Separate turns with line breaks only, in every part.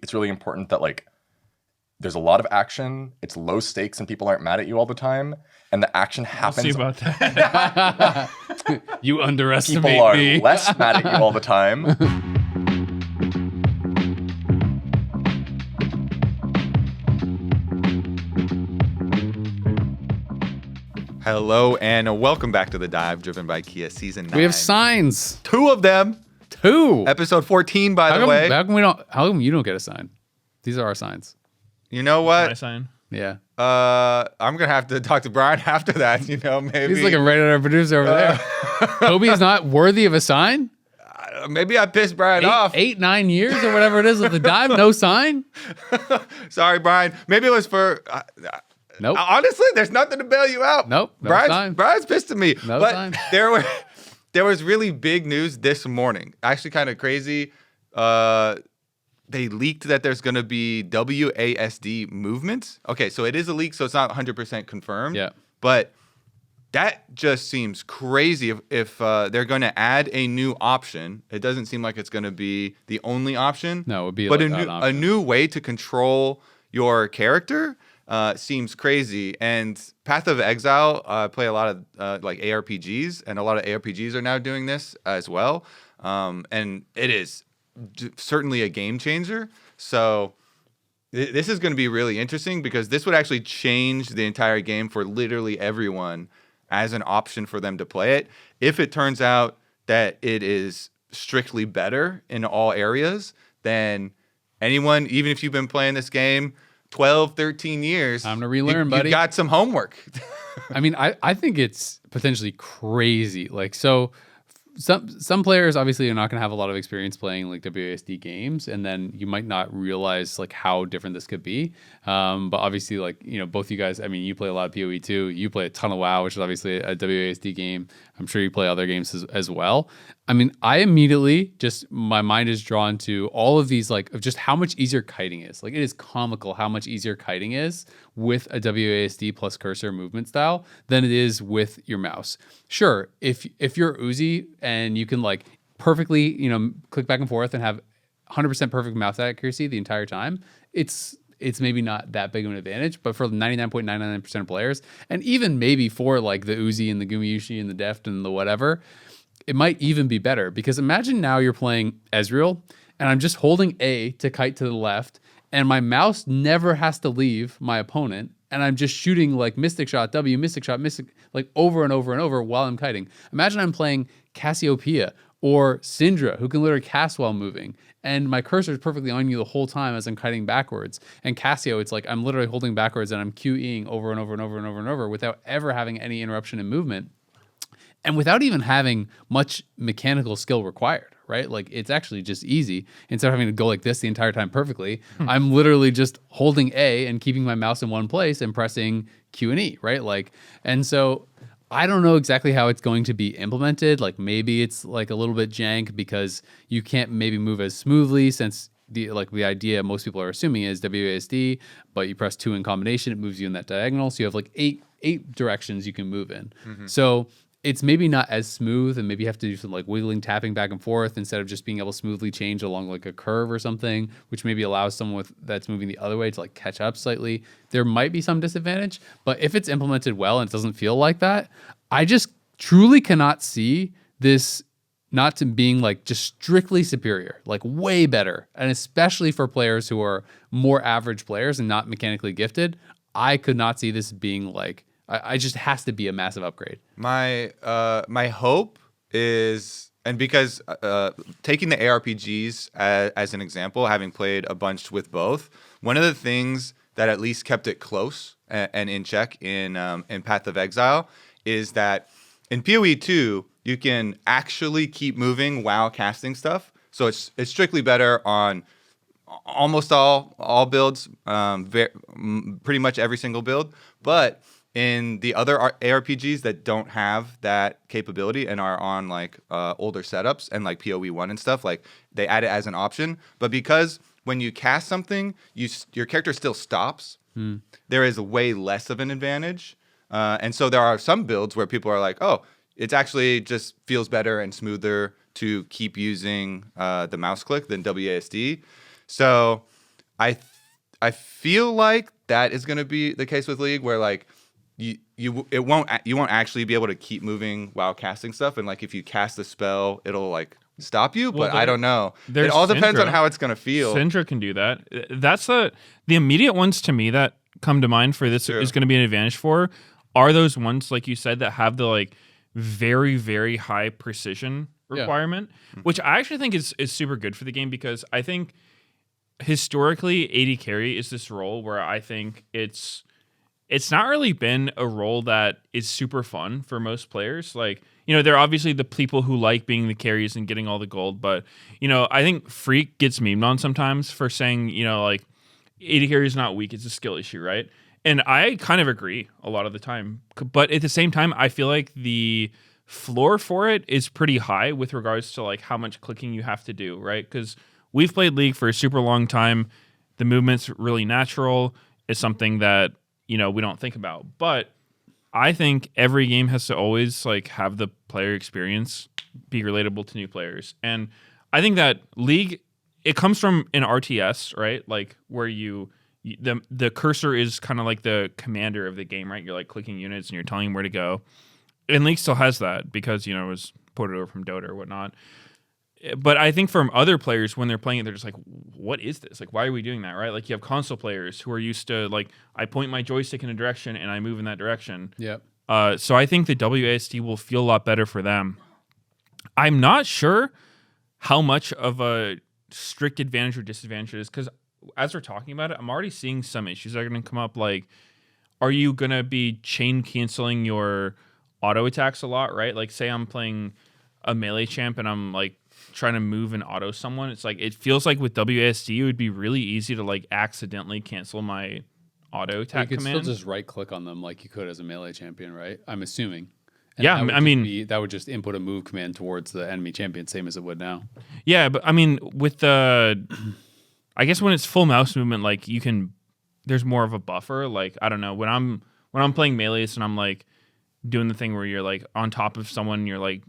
it's really important that like there's a lot of action. It's low stakes and people aren't mad at you all the time. And the action happens.
We'll see about that.
You underestimate
People are
me.
less mad at you all the time.
Hello and welcome back to The Dive, driven by Kia Season 9.
We have signs.
2 of them.
2.
Episode 14, by the way.
How come you don't get a sign? These are our signs.
You know what?
My sign.
Yeah.
I'm going to have to talk to Brian after that, maybe.
He's looking right at our producer over there. Toby's not worthy of a sign?
Maybe I pissed Brian off.
8-9 years or whatever it is with the dive, no sign?
Sorry, Brian. Maybe it was for...
Nope.
Honestly, there's nothing to bail you out.
Nope. No sign.
Brian's pissed at me.
No
but
sign.
There was really big news this morning. Actually, kind of crazy. They leaked that there's going to be WASD movements. Okay, so it is a leak, so it's not 100% confirmed.
Yeah.
But that just seems crazy if they're going to add a new option. It doesn't seem like it's going to be the only option.
No, it would be
but
like
a new way to control your character seems crazy. And Path of Exile play a lot of like ARPGs, and a lot of ARPGs are now doing this as well. And it is certainly a game changer. So this is going to be really interesting because this would actually change the entire game for literally everyone as an option for them to play it. If it turns out that it is strictly better in all areas, then anyone, even if you've been playing this game 12, 13 years,
time to relearn, buddy.
You got some homework.
I mean, I think it's potentially crazy. Like, so some players obviously are not going to have a lot of experience playing like WASD games, and then you might not realize like how different this could be. But obviously, like, both you guys, I mean, you play a lot of PoE too. You play a ton of WoW, which is obviously a WASD game. I'm sure you play other games as well. I mean, I immediately my mind is drawn to all of these, like, of just how much easier kiting is. Like, it is comical how much easier kiting is with a WASD plus cursor movement style than it is with your mouse. Sure, if you're Uzi and you can like perfectly, click back and forth and have 100% perfect mouse accuracy the entire time, it's maybe not that big of an advantage, but for 99.99% of players, and even maybe for like the Uzi and the Gumayushi and the Deft and the whatever, it might even be better. Because imagine now you're playing Ezreal, and I'm just holding A to kite to the left, and my mouse never has to leave my opponent, and I'm just shooting like Mystic Shot, W, Mystic Shot, Mystic, like over and over and over while I'm kiting. Imagine I'm playing Cassiopeia or Syndra, who can literally cast while moving, and my cursor is perfectly on you the whole time as I'm kiting backwards. And Cassio, it's like I'm literally holding backwards and I'm QEing over and over and over and over and over without ever having any interruption in movement, and without even having much mechanical skill required, right? Like, it's actually just easy. Instead of having to go like this the entire time perfectly, I'm literally just holding A and keeping my mouse in one place and pressing Q and E, right? Like, and so I don't know exactly how it's going to be implemented. Like, maybe it's like a little bit jank because you can't maybe move as smoothly, since the idea most people are assuming is WASD, but you press 2 in combination, it moves you in that diagonal. So you have like eight directions you can move in. Mm-hmm. So it's maybe not as smooth, and maybe you have to do some like wiggling, tapping back and forth instead of just being able to smoothly change along like a curve or something, which maybe allows someone that's moving the other way to like catch up slightly. There might be some disadvantage, but if it's implemented well and it doesn't feel like that, I just truly cannot see this not to being like just strictly superior, like way better. And especially for players who are more average players and not mechanically gifted, I could not see this being like, I just has to be a massive upgrade.
My hope is, and because taking the ARPGs as an example, having played a bunch with both, one of the things that at least kept it close and in check in Path of Exile is that in PoE 2, you can actually keep moving while casting stuff. So it's strictly better on almost all builds, pretty much every single build. But in the other ARPGs that don't have that capability and are on like older setups and like PoE 1 and stuff, like they add it as an option. But because when you cast something, your character still stops, there is way less of an advantage. And so there are some builds where people are like, oh, it actually just feels better and smoother to keep using the mouse click than WASD. So I feel like that is going to be the case with League, where like you won't actually be able to keep moving while casting stuff, and like if you cast a spell, it'll like stop you.
Well,
but I don't know. It
there's
all depends on
Syndra.
how it's going to feel.
Syndra can do that. That's the immediate ones to me that come to mind for this
True.
is going to be an advantage for are those ones like you said that have the like very very high precision requirement, which I actually think is super good for the game, because I think historically AD carry is this role where I think it's not really been a role that is super fun for most players. Like, you know, they're obviously the people who like being the carries and getting all the gold, but, you know, I think Freak gets memed on sometimes for saying, you know, like, AD carry is not weak, it's a skill issue, right? And I kind of agree a lot of the time. But at the same time, I feel like the floor for it is pretty high with regards to, like, how much clicking you have to do, right? Because we've played League for a super long time. The movement's really natural. It's something that, you know, we don't think about. But I think every game has to always like have the player experience be relatable to new players. And I think that League, it comes from an RTS, right? Like where the cursor is kind of like the commander of the game, right? You're like clicking units and you're telling them where to go. And League still has that because, you know, it was ported over from Dota or whatnot. But I think from other players, when they're playing it, they're just like, what is this? Like, why are we doing that, right? Like, you have console players who are used to, like, I point my joystick in a direction and I move in that direction.
Yep.
So I think the WASD will feel a lot better for them. I'm not sure how much of a strict advantage or disadvantage it is, because as we're talking about it, I'm already seeing some issues that are going to come up. Like, are you going to be chain canceling your auto attacks a lot, right? Like, say I'm playing a melee champ and I'm, like, trying to move and auto someone. It's like, it feels like with WASD, it would be really easy to, like, accidentally cancel my auto attack
You could
command.
still just right click on them like you could as a melee champion, right? I'm assuming.
Yeah,
that would
I mean-
just that would just input a move command towards the enemy champion, same as it would now.
Yeah, but I mean, with the, I guess when it's full mouse movement, like there's more of a buffer. Like, I don't know, when I'm playing melees and I'm like doing the thing where you're like on top of someone, and you're like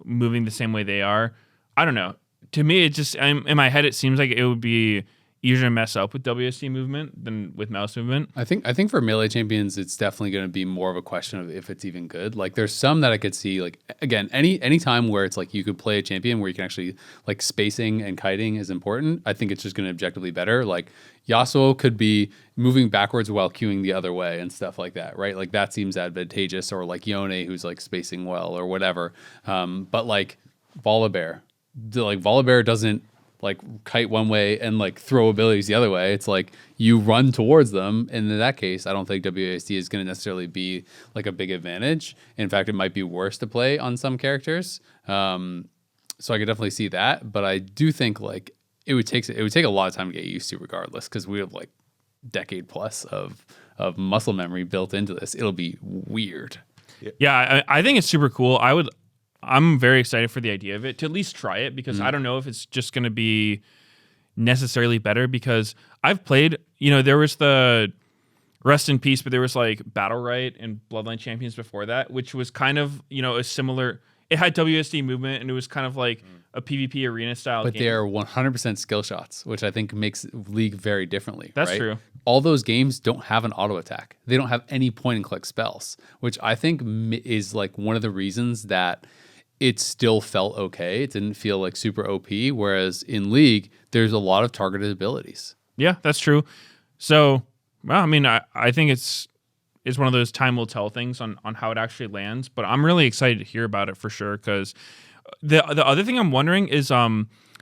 moving the same way they are. I don't know. To me, it just in my head, it seems like it would be easier to mess up with WSD movement than with mouse movement.
I think for melee champions, it's definitely going to be more of a question of if it's even good. Like, there's some that I could see, like, again, any time where it's like you could play a champion where you can actually, like, spacing and kiting is important. I think it's just going to objectively better. Like, Yasuo could be moving backwards while queuing the other way and stuff like that, right? Like, that seems advantageous. Or like Yone, who's like spacing well or whatever. But like Volibear doesn't like kite one way and like throw abilities the other way. It's like you run towards them. And in that case, I don't think WASD is going to necessarily be like a big advantage. In fact, it might be worse to play on some characters. So I could definitely see that. But I do think like it would take a lot of time to get used to regardless, because we have like decade plus of muscle memory built into this. It'll be weird.
Yeah, I think it's super cool. I'm very excited for the idea of it, to at least try it, because I don't know if it's just going to be necessarily better, because I've played, you know, there was the rest in peace, but there was like Battle Right and Bloodline Champions before that, which was kind of, you know, a similar, it had WSD movement and it was kind of like a PvP arena style
But
game.
they're 100% skill shots, which I think makes League very differently.
That's
right?
true.
All those games don't have an auto attack. They don't have any point and click spells, which I think is like one of the reasons that it still felt okay. It didn't feel like super OP, whereas in League, there's a lot of targeted abilities.
Yeah, that's true. So, well, I mean, I think it's one of those time will tell things on how it actually lands, but I'm really excited to hear about it for sure, because the other thing I'm wondering is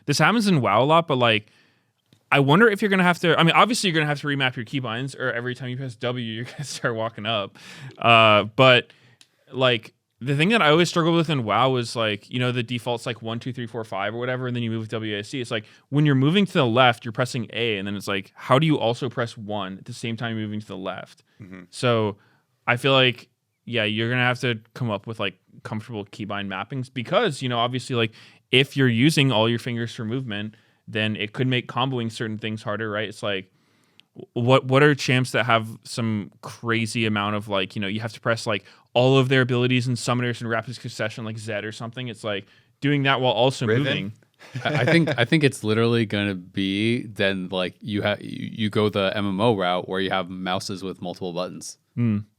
this happens in WoW a lot, but like I wonder if you're going to have to, I mean, obviously you're going to have to remap your keybinds, or every time you press W, you're going to start walking up. But like, the thing that I always struggle with in WoW is like, you know, the default's like 1, 2, 3, 4, 5 or whatever, and then you move with WASD. It's like when you're moving to the left, you're pressing A, and then it's like, how do you also press 1 at the same time you're moving to the left?
Mm-hmm.
So I feel like, yeah, you're gonna have to come up with like comfortable keybind mappings, because, you know, obviously, like if you're using all your fingers for movement, then it could make comboing certain things harder, right? It's like, what are champs that have some crazy amount of like, you know, you have to press like all of their abilities and summoners in rapid succession, like Zed or something. It's like doing that while also
Riven?
moving.
I think it's literally gonna be then like you go the MMO route where you have mouses with multiple buttons,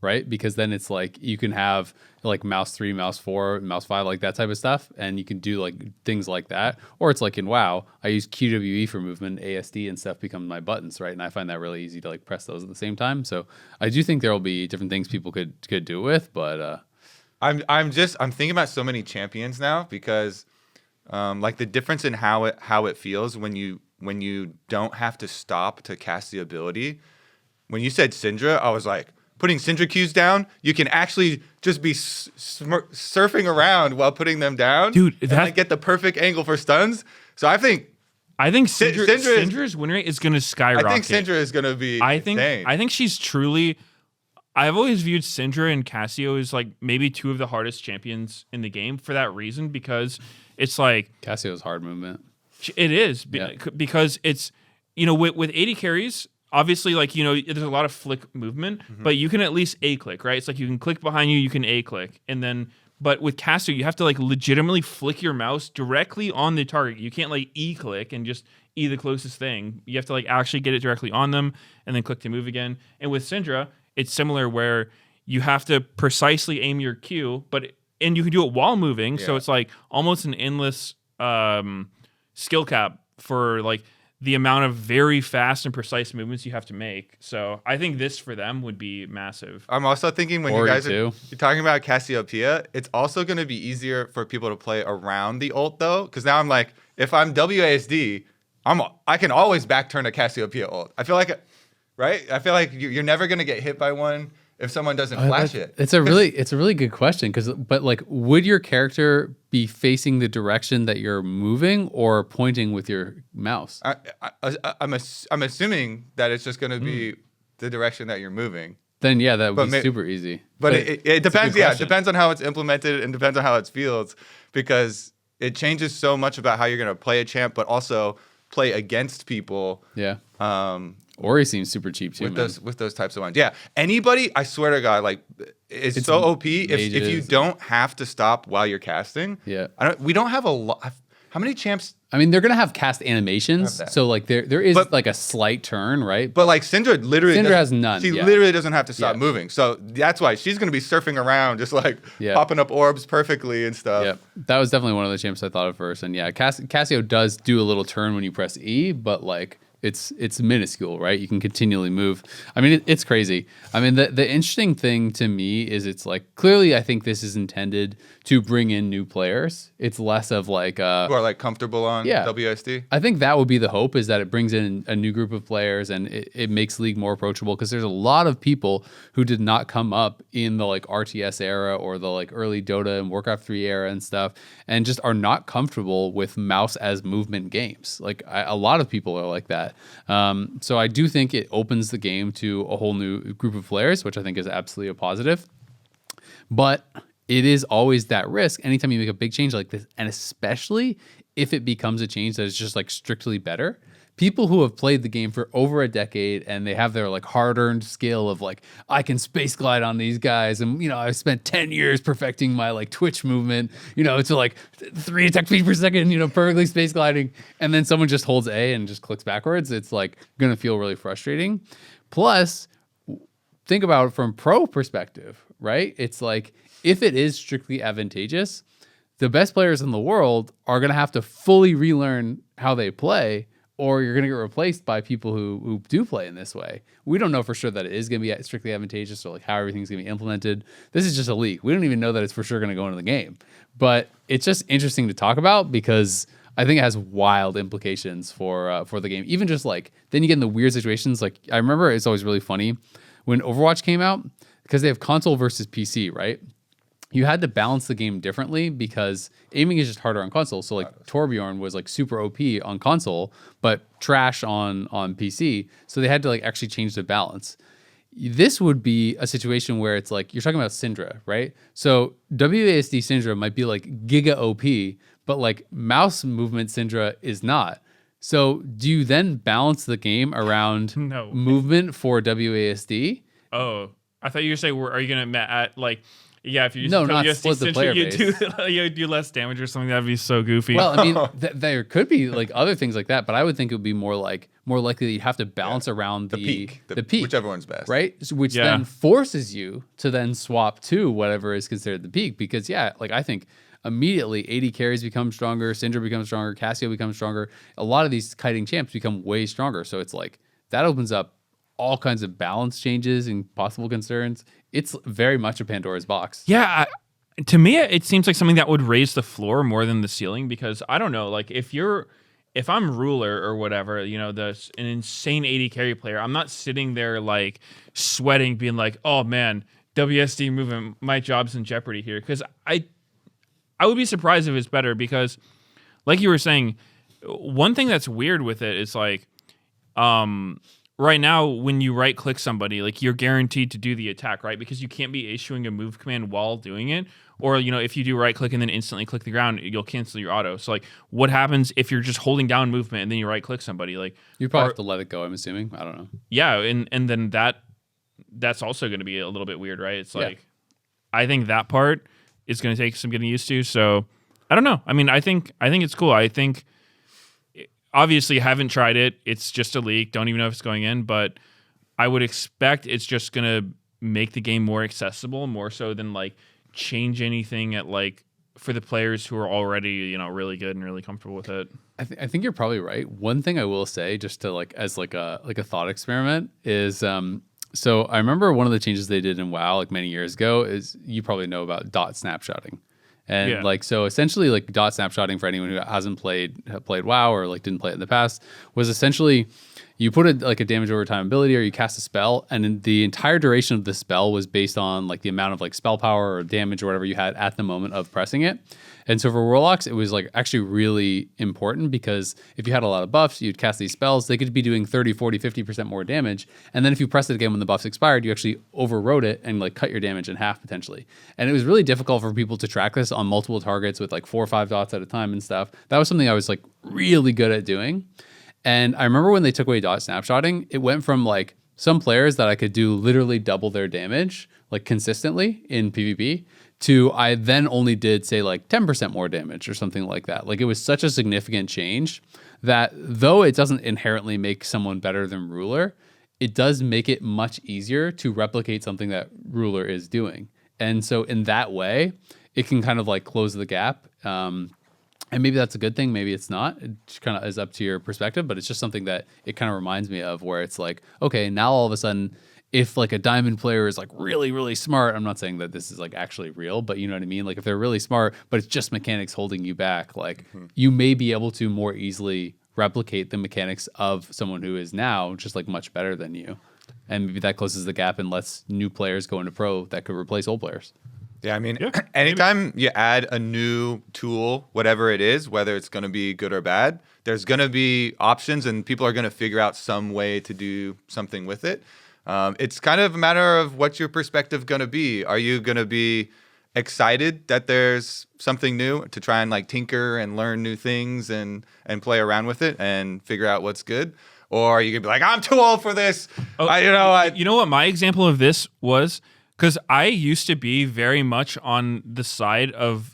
right? Because then it's like you can have like mouse 3, mouse 4, mouse 5, like that type of stuff, and you can do like things like that. Or it's like in WoW, I use QWE for movement, ASD and stuff become my buttons, right? And I find that really easy to like press those at the same time. So I do think there will be different things people could do it with, but
I'm thinking about so many champions now because like the difference in how it feels when you don't have to stop to cast the ability. When you said Syndra, I was like, putting Syndra Qs down, you can actually just be surfing around while putting them down,
dude.
And like get the perfect angle for stuns. So I think
Syndra's win rate is going to skyrocket.
I think Syndra is going to be. Insane.
I think she's truly. I've always viewed Syndra and Cassio as like maybe two of the hardest champions in the game for that reason, because it's like
Cassio's hard movement.
It is because it's, you know, with 80 carries, obviously, like, you know, there's a lot of flick movement, but you can at least A-click, right? It's like you can click behind you, you can A-click, and then, but with Cassio, you have to like legitimately flick your mouse directly on the target. You can't like E-click and just E the closest thing. You have to like actually get it directly on them and then click to move again. And with Syndra, it's similar where you have to precisely aim your Q, and you can do it while moving, so it's like almost an endless skill cap for like the amount of very fast and precise movements you have to make. So I think this for them would be massive.
I'm also thinking when you guys you're talking about Cassiopeia, it's also going to be easier for people to play around the ult though, because now I'm like, if I'm WASD, I can always backturn a Cassiopeia ult. I feel like, right? I feel like you're never going to get hit by one if someone doesn't flash it.
It's a really good question, but like, would your character be facing the direction that you're moving or pointing with your mouse?
I'm assuming that it's just going to be the direction that you're moving.
Then yeah, that would be super easy.
But it depends. Yeah, it depends on how it's implemented and depends on how it feels, because it changes so much about how you're going to play a champ, but also play against people.
Yeah. Ori seems super cheap too,
with those types of ones. Yeah, anybody, I swear to God, like it's so OP if you don't have to stop while you're casting.
Yeah,
we don't have a lot. How many champs?
I mean, they're gonna have cast animations, so like there is like a slight turn, right?
But like Syndra
has none.
She literally doesn't have to stop moving, so that's why she's gonna be surfing around, just like popping up orbs perfectly and stuff.
Yeah, that was definitely one of the champs I thought of first. And yeah, Cassio does do a little turn when you press E, but like it's minuscule, right? You can continually move. I mean, it's crazy. I mean, the interesting thing to me is it's like, clearly I think this is intended to bring in new players. It's less of like
who are like comfortable on WSD.
I think that would be the hope, is that it brings in a new group of players and it makes League more approachable, because there's a lot of people who did not come up in the like RTS era or the like early Dota and Warcraft 3 era and stuff, and just are not comfortable with mouse as movement games. Like a lot of people are like that. So I do think it opens the game to a whole new group of players, which I think is absolutely a positive. But it is always that risk anytime you make a big change like this, and especially if it becomes a change that is just like strictly better. People who have played the game for over a decade and they have their like hard-earned skill of like, I can space glide on these guys, and you know, I've spent 10 years perfecting my like Twitch movement, you know, to like 3 attack feet per second, you know, perfectly space gliding, and then someone just holds A and just clicks backwards. It's like gonna feel really frustrating. Plus, think about it from pro perspective, right? It's like, if it is strictly advantageous, the best players in the world are going to have to fully relearn how they play, or you're going to get replaced by people who do play in this way. We don't know for sure that it is going to be strictly advantageous, or like how everything's going to be implemented. This is just a leak. We don't even know that it's for sure going to go into the game. But it's just interesting to talk about, because I think it has wild implications for the game. Even just like, then you get in the weird situations. Like, I remember it's always really funny when Overwatch came out, because they have console versus PC, right? You had to balance the game differently because aiming is just harder on console. So like Torbjorn was like super OP on console, but trash on PC. So they had to like actually change the balance. This would be a situation where it's like, you're talking about Syndra, right? So WASD Syndra might be like giga OP, but like mouse movement Syndra is not. So do you then balance the game around movement for WASD?
Oh, I thought you were saying, are you going to like, Yeah, if you use
No,
the
not
WSD
split the
extension,
player
you do less damage or something. That'd be so goofy.
Well, I mean, there could be like other things like that, but I would think it would be more likely that you have to balance around the
peak,
the peak,
whichever one's best,
right? Which
Yeah.
then forces you to then swap to whatever is considered the peak, because like I think immediately AD carries become stronger, Syndra becomes stronger, Cassio becomes stronger. A lot of these kiting champs become way stronger, so it's like that opens up all kinds of balance changes and possible concerns. It's very much a Pandora's box.
Yeah, to me, it seems like something that would raise the floor more than the ceiling, because I don't know, like if I'm ruler or whatever, an insane AD carry player, I'm not sitting there like sweating, being like, oh man, WSD movement, my job's in jeopardy here, because I would be surprised if it's better, because like you were saying, one thing that's weird with it is like, right now, when you right-click somebody, like you're guaranteed to do the attack, right? Because you can't be issuing a move command while doing it. Or, if you do right-click and then instantly click the ground, you'll cancel your auto. So, like, what happens if you're just holding down movement and then you right-click somebody? Like,
You probably have to let it go, I'm assuming. I don't know.
yeah, and then that's also going to be a little bit weird, right? It's like, I think that part is going to take some getting used to. So, I don't know. I mean, I think it's cool. I think... Obviously, haven't tried it. It's just a leak. Don't even know if it's going in, but I would expect it's just going to make the game more accessible, more so than like change anything at like for the players who are already, really good and really comfortable with it.
I think you're probably right. One thing I will say, just to like as like a thought experiment, is so I remember one of the changes they did in WoW like many years ago is you probably know about dot snapshotting. And like, so essentially like dot snapshotting, for anyone who hasn't played WoW or like didn't play it in the past, was essentially you put a damage over time ability, or you cast a spell, and the entire duration of the spell was based on like the amount of like spell power or damage or whatever you had at the moment of pressing it. And so for Warlocks, it was like actually really important, because if you had a lot of buffs, you'd cast these spells, they could be doing 30, 40, 50% more damage. And then if you pressed it again when the buffs expired, you actually overrode it and like cut your damage in half potentially. And it was really difficult for people to track this on multiple targets with like 4 or 5 dots at a time and stuff. That was something I was like really good at doing. And I remember when they took away dot snapshotting, it went from like some players that I could do literally double their damage like consistently in PvP to I then only did say like 10% more damage or something like that. Like it was such a significant change that though it doesn't inherently make someone better than Ruler, it does make it much easier to replicate something that Ruler is doing. And so in that way, it can kind of like close the gap. And maybe that's a good thing, maybe it's not. It kind of is up to your perspective, but it's just something that it kind of reminds me of, where it's like, okay, now all of a sudden, if like a diamond player is like really, really smart, I'm not saying that this is like actually real, but you know what I mean? Like if they're really smart, but it's just mechanics holding you back, like you may be able to more easily replicate the mechanics of someone who is now just like much better than you. And maybe that closes the gap and lets new players go into pro that could replace old players.
Yeah, I mean, anytime you add a new tool, whatever it is, whether it's going to be good or bad, there's going to be options and people are going to figure out some way to do something with it. It's kind of a matter of what's your perspective going to be. Are you going to be excited that there's something new to try and like tinker and learn new things and play around with it and figure out what's good? Or are you going to be like, I'm too old for this?
You know what my example of this was? Because I used to be very much on the side of,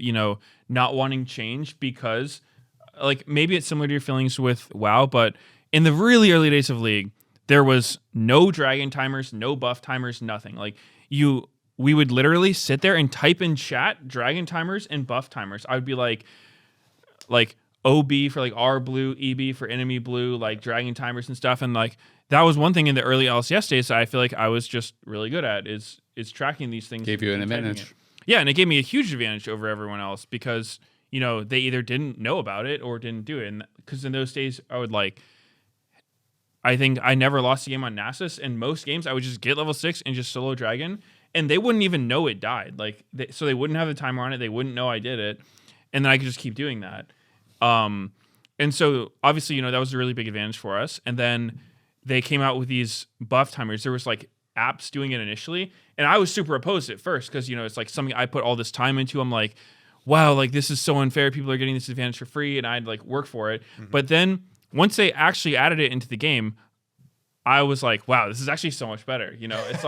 not wanting change, because like maybe it's similar to your feelings with WoW, but in the really early days of League, there was no dragon timers, no buff timers, nothing. Like we would literally sit there and type in chat dragon timers and buff timers. I would be like OB for like R blue, EB for enemy blue, like dragon timers and stuff. And like that was one thing in the early LCS days that I feel like I was just really good at is tracking these things.
Gave you an advantage.
Yeah, and it gave me a huge advantage over everyone else because, they either didn't know about it or didn't do it. And because in those days I would I think I never lost a game on Nasus, and most games I would just get level 6 and just solo dragon, and they wouldn't even know it died. So they wouldn't have the timer on it. They wouldn't know I did it, and then I could just keep doing that. And so obviously, that was a really big advantage for us. And then they came out with these buff timers. There was like apps doing it initially, and I was super opposed at first because it's like something I put all this time into. I'm like, wow, like this is so unfair. People are getting this advantage for free, and I'd like work for it. Mm-hmm. But then once they actually added it into the game, I was like, wow, this is actually so much better. You know, it's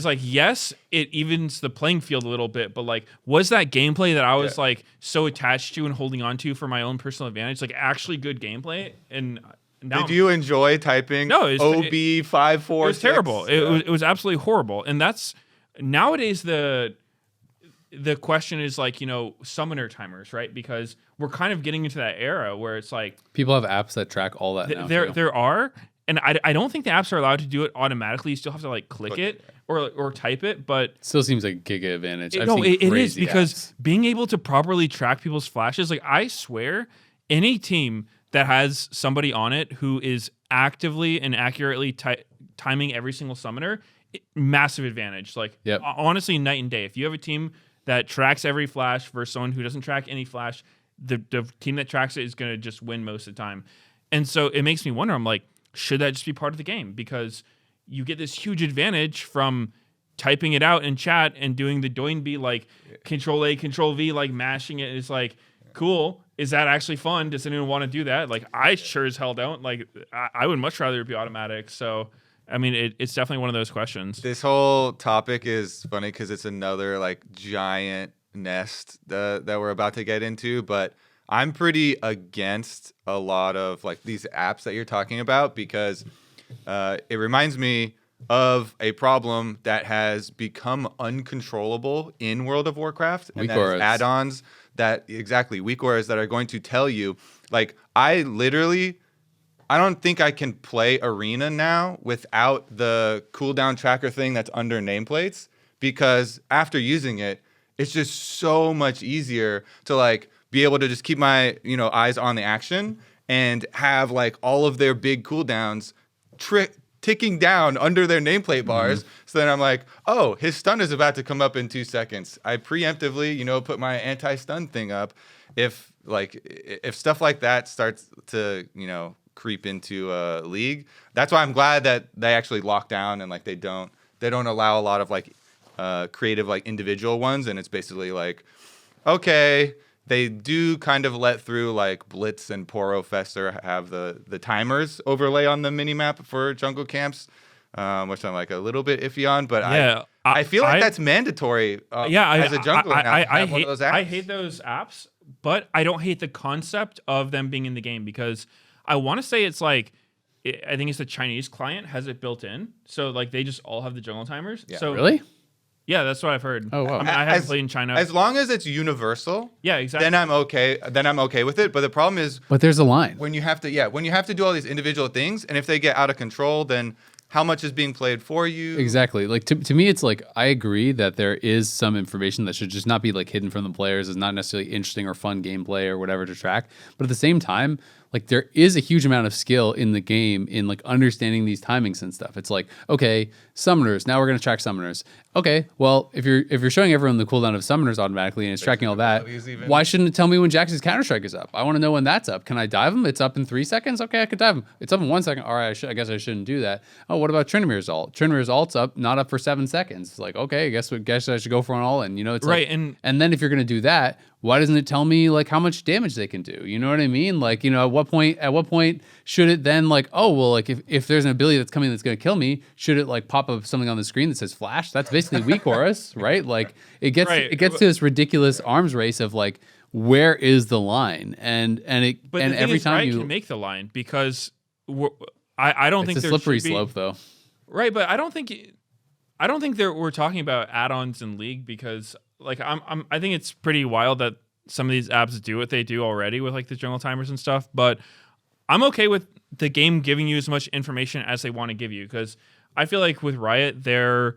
like, yes, it evens the playing field a little bit, but like, was that gameplay that I was like so attached to and holding on to for my own personal advantage, like actually good gameplay? And now
Did you enjoy typing OB546?
It was terrible. It was absolutely horrible. And that's nowadays the question is like, you know, summoner timers, right? Because we're kind of getting into that era where it's like
people have apps that track all that now.
There are. And I don't think the apps are allowed to do it automatically. You still have to like click it or type it, but
still seems like a giga advantage.
It is because being able to properly track people's flashes, like I swear, any team that has somebody on it who is actively and accurately timing every single summoner, massive advantage. Like honestly, night and day. If you have a team that tracks every flash versus someone who doesn't track any flash, the team that tracks it is going to just win most of the time. And so it makes me wonder. I'm like, should that just be part of the game? Because you get this huge advantage from typing it out in chat and doing the Doinby, like Control A, Control V, like mashing it. It's like, cool. Is that actually fun? Does anyone want to do that? Like, I sure as hell don't. Like, I would much rather it be automatic. So, I mean, it's definitely one of those questions.
This whole topic is funny because it's another like giant nest that we're about to get into, but I'm pretty against a lot of like these apps that you're talking about because it reminds me of a problem that has become uncontrollable in World of Warcraft, and that is add-ons weak auras that are going to tell you, like, I don't think I can play Arena now without the cooldown tracker thing that's under nameplates, because after using it, it's just so much easier to like be able to just keep my, you know, eyes on the action and have like all of their big cooldowns ticking down under their nameplate bars. Mm-hmm. So then I'm like, oh, his stun is about to come up in 2 seconds. I preemptively, you know, put my anti-stun thing up. If stuff like that starts to, you know, creep into a league, that's why I'm glad that they actually lock down and like they don't allow a lot of like creative like individual ones, and it's basically like, okay, they do kind of let through like Blitz and Poro Fester have the timers overlay on the minimap for jungle camps, which I'm like a little bit iffy on, but I feel like that's mandatory as a jungler now to have one of those apps.
I hate those apps, but I don't hate the concept of them being in the game because I want to say it's like, I think it's the Chinese client has it built in. So like they just all have the jungle timers.
Yeah.
So
really?
Yeah, that's what I've heard.
Oh wow!
I mean, I haven't played in China.
As long as it's universal,
yeah, exactly.
Then I'm okay with it. But the problem is,
but there's a line
when you have to do all these individual things, and if they get out of control, then how much is being played for you?
Exactly. Like to me, it's like I agree that there is some information that should just not be like hidden from the players. Is not necessarily interesting or fun gameplay or whatever to track. But at the same time, like there is a huge amount of skill in the game in like understanding these timings and stuff. It's like, okay, summoners, now we're going to track summoners. Okay, well, if you're showing everyone the cooldown of summoners automatically and it's tracking all that, why shouldn't it tell me when Jax's Counter-Strike is up? I want to know when that's up. Can I dive him? It's up in 3 seconds? Okay, I could dive him. It's up in 1 second. All right, I guess I shouldn't do that. Oh, what about Trinimir's ult? Trinimir's ult's up, not up for 7 seconds. It's like, okay, I guess I should go for an all-in. You know, it's
right,
like, and then if you're going to do that, why doesn't it tell me like how much damage they can do? You know what I mean? Like, you know, at what point should it then like, oh, well, like if there's an ability that's coming that's going to kill me, should it like pop up something on the screen that says flash? That's basically weak auras, right? Like it gets to this ridiculous arms race of like, where is the line? And every time
Riot can make the line because I don't think
it's a slippery slope though.
Right, but I don't think we're talking about add-ons in League because like I think it's pretty wild that some of these apps do what they do already with like the jungle timers and stuff, but I'm okay with the game giving you as much information as they want to give you because I feel like with Riot they're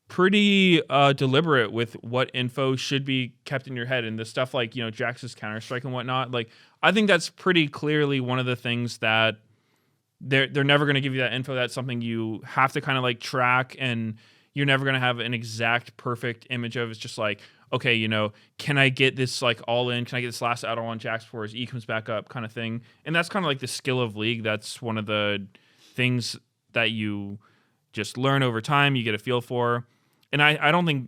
pretty deliberate with what info should be kept in your head and the stuff like, you know, Jax's Counter-Strike and whatnot. Like I think that's pretty clearly one of the things that they're never going to give you that info. That's something you have to kind of like track, and you're never going to have an exact perfect image of. It's just like, okay, you know, can I get this like all in? Can I get this last auto on Jax before his E comes back up kind of thing? And that's kind of like the skill of League. That's one of the things that you just learn over time. You get a feel for. And I don't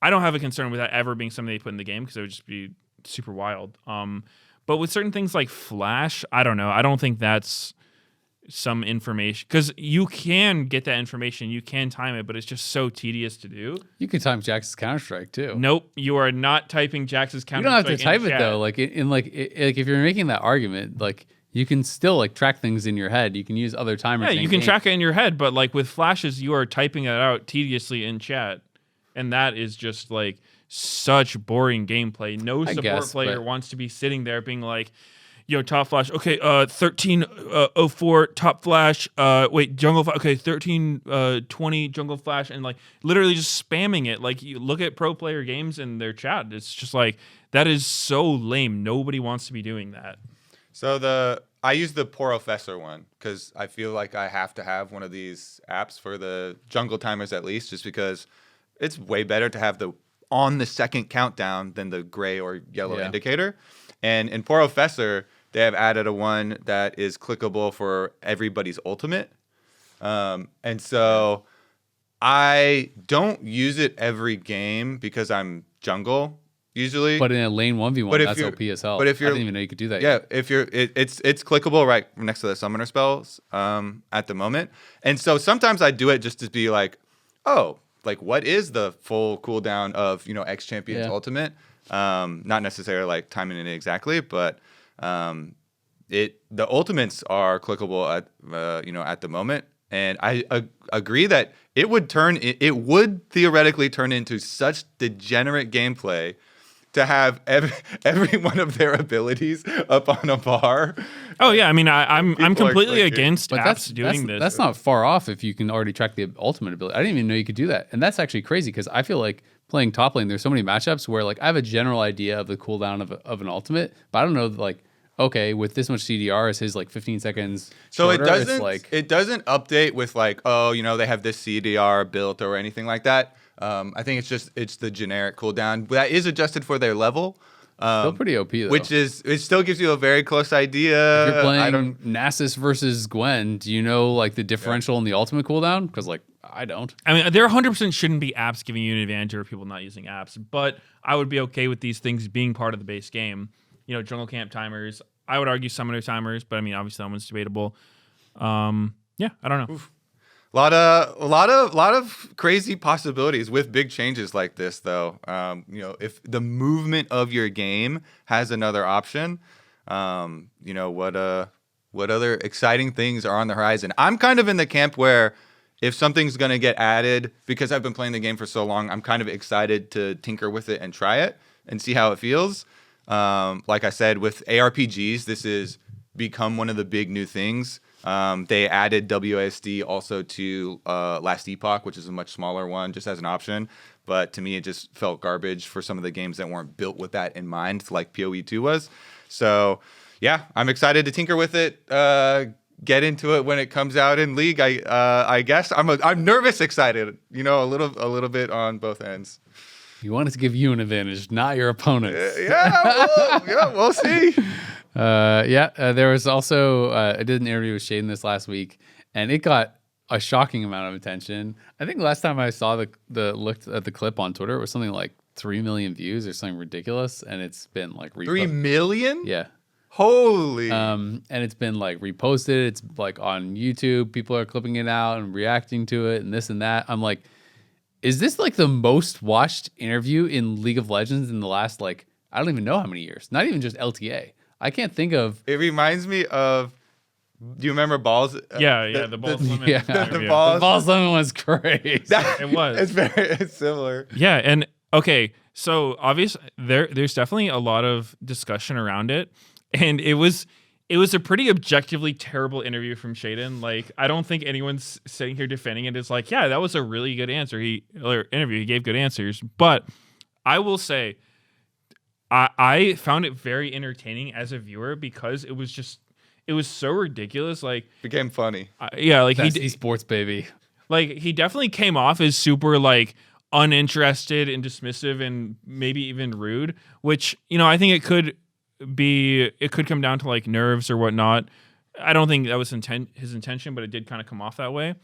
have a concern with that ever being something they put in the game because it would just be super wild. But with certain things like Flash, I don't know. I don't think that's some information, because you can get that information, you can time it, but it's just so tedious to do.
You can time Jax's Counter-Strike too.
Nope, you are not typing Jax's
You don't
Counter-Strike.
have to type
in
it
chat.
though. Like like if you're making that argument, like you can still like track things in your head. You can use other timers.
Yeah, you can track it in your head, but like with flashes, you are typing it out tediously in chat, and that is just like such boring gameplay. No support player wants to be sitting there being like, yo, top flash. Okay, 1304 top flash. Wait, jungle flash. Okay, 1320 jungle flash, and like literally just spamming it. Like you look at pro player games in their chat, it's just like that is so lame. Nobody wants to be doing that.
So I use the Professor one because I feel like I have to have one of these apps for the jungle timers at least, just because it's way better to have the on the second countdown than the gray or yellow indicator. And in Professor, they have added a one that is clickable for everybody's ultimate. And so I don't use it every game because I'm jungle usually.
But in a lane 1v1, that's OP as hell.
But if you're,
I didn't even know you could do that.
Yeah,
yet.
if you're, it's clickable right next to the summoner spells at the moment. And so sometimes I do it just to be like, oh, like what is the full cooldown of X Champion's ultimate? Not necessarily like timing it exactly, but the ultimates are clickable at the moment. And I agree that it would theoretically turn into such degenerate gameplay to have every one of their abilities up on a bar.
Oh yeah, I mean I'm completely against apps doing this.
That's not far off if you can already track the ultimate ability. I didn't even know you could do that, and that's actually crazy because I feel like playing top lane, there's so many matchups where like I have a general idea of the cooldown of an ultimate, but I don't know like okay, with this much CDR, is his like 15 seconds
so
shorter?
It doesn't update with like they have this CDR built or anything like that. I think it's the generic cooldown that is adjusted for their level.
Still pretty OP though.
It still gives you a very close idea.
If you're playing Nasus versus Gwen, do you know like the differential in the ultimate cooldown? Because like I don't.
I mean, there 100% shouldn't be apps giving you an advantage or people not using apps, but I would be okay with these things being part of the base game. Jungle camp timers. I would argue summoner timers, but I mean, obviously that one's debatable. Yeah, I don't know.
Oof. A lot of crazy possibilities with big changes like this, though. If the movement of your game has another option, what other exciting things are on the horizon? I'm kind of in the camp where if something's going to get added, because I've been playing the game for so long, I'm kind of excited to tinker with it and try it and see how it feels. Like I said, with ARPGs, this has become one of the big new things. They added WASD also to Last Epoch, which is a much smaller one, just as an option. But to me, it just felt garbage for some of the games that weren't built with that in mind, like PoE2 was. So, yeah, I'm excited to tinker with it. Get into it when it comes out in League. I guess I'm nervous, excited. A little bit on both ends.
You want it to give you an advantage, not your opponents.
We'll see.
There was also I did an interview with Sheiden this last week, and it got a shocking amount of attention. I think last time I saw looked at the clip on Twitter, it was something like 3 million views or something ridiculous, and it's been like
3 million?
Yeah.
Holy.
And it's been like reposted. It's like on YouTube. People are clipping it out and reacting to it and this and that. I'm like, is this like the most watched interview in League of Legends in the last like I don't even know how many years. Not even just LTA. I can't think of.
It reminds me of. Do you remember Balls?
Yeah, the Balls Limit.
Yeah,
the Balls
Limit was great.
It was.
It's similar.
Yeah, and okay, so obviously there's definitely a lot of discussion around it, and it was a pretty objectively terrible interview from Sheiden. Like, I don't think anyone's sitting here defending it. It's like, yeah, that was a really good interview. He gave good answers. But I will say, I found it very entertaining as a viewer because it was so ridiculous. Like,
became funny.
Like
Best esports, baby.
Like, he definitely came off as super like uninterested and dismissive and maybe even rude, which, I think it could come down to like nerves or whatnot. I don't think that was his intention, but it did kind of come off that way.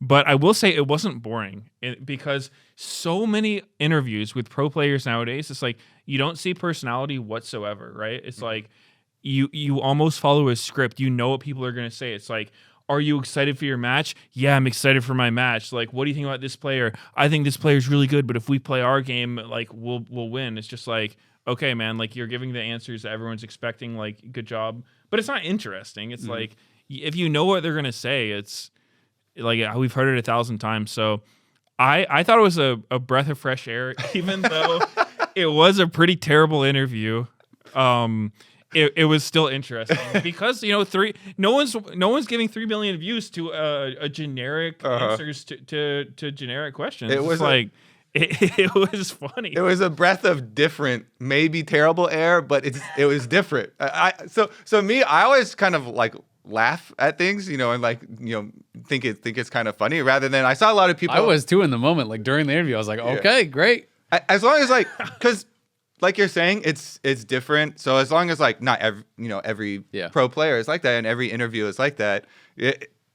But I will say it wasn't boring because so many interviews with pro players nowadays, it's like you don't see personality whatsoever, right? It's like you almost follow a script. You know what people are going to say. It's like, are you excited for your match? Yeah, I'm excited for my match. Like, what do you think about this player? I think this player is really good, but if we play our game, like, we'll win. It's just like, okay, man, like, you're giving the answers that everyone's expecting, like, good job. But it's not interesting. It's like, if you know what they're going to say, it's like, we've heard it 1,000 times. So I thought it was a breath of fresh air, even though it was a pretty terrible interview. It was still interesting because no one's giving 3 million views to a generic answers to generic questions. It was like it was funny.
It was a breath of different, maybe terrible air, but it was different. So me, I always kind of like laugh at things, and like think it's kind of funny rather than I saw a lot of people.
I was too in the moment, like during the interview. I was like, okay, great.
As long as like because. Like you're saying, it's different. So as long as like not every pro player is like that, and every interview is like that,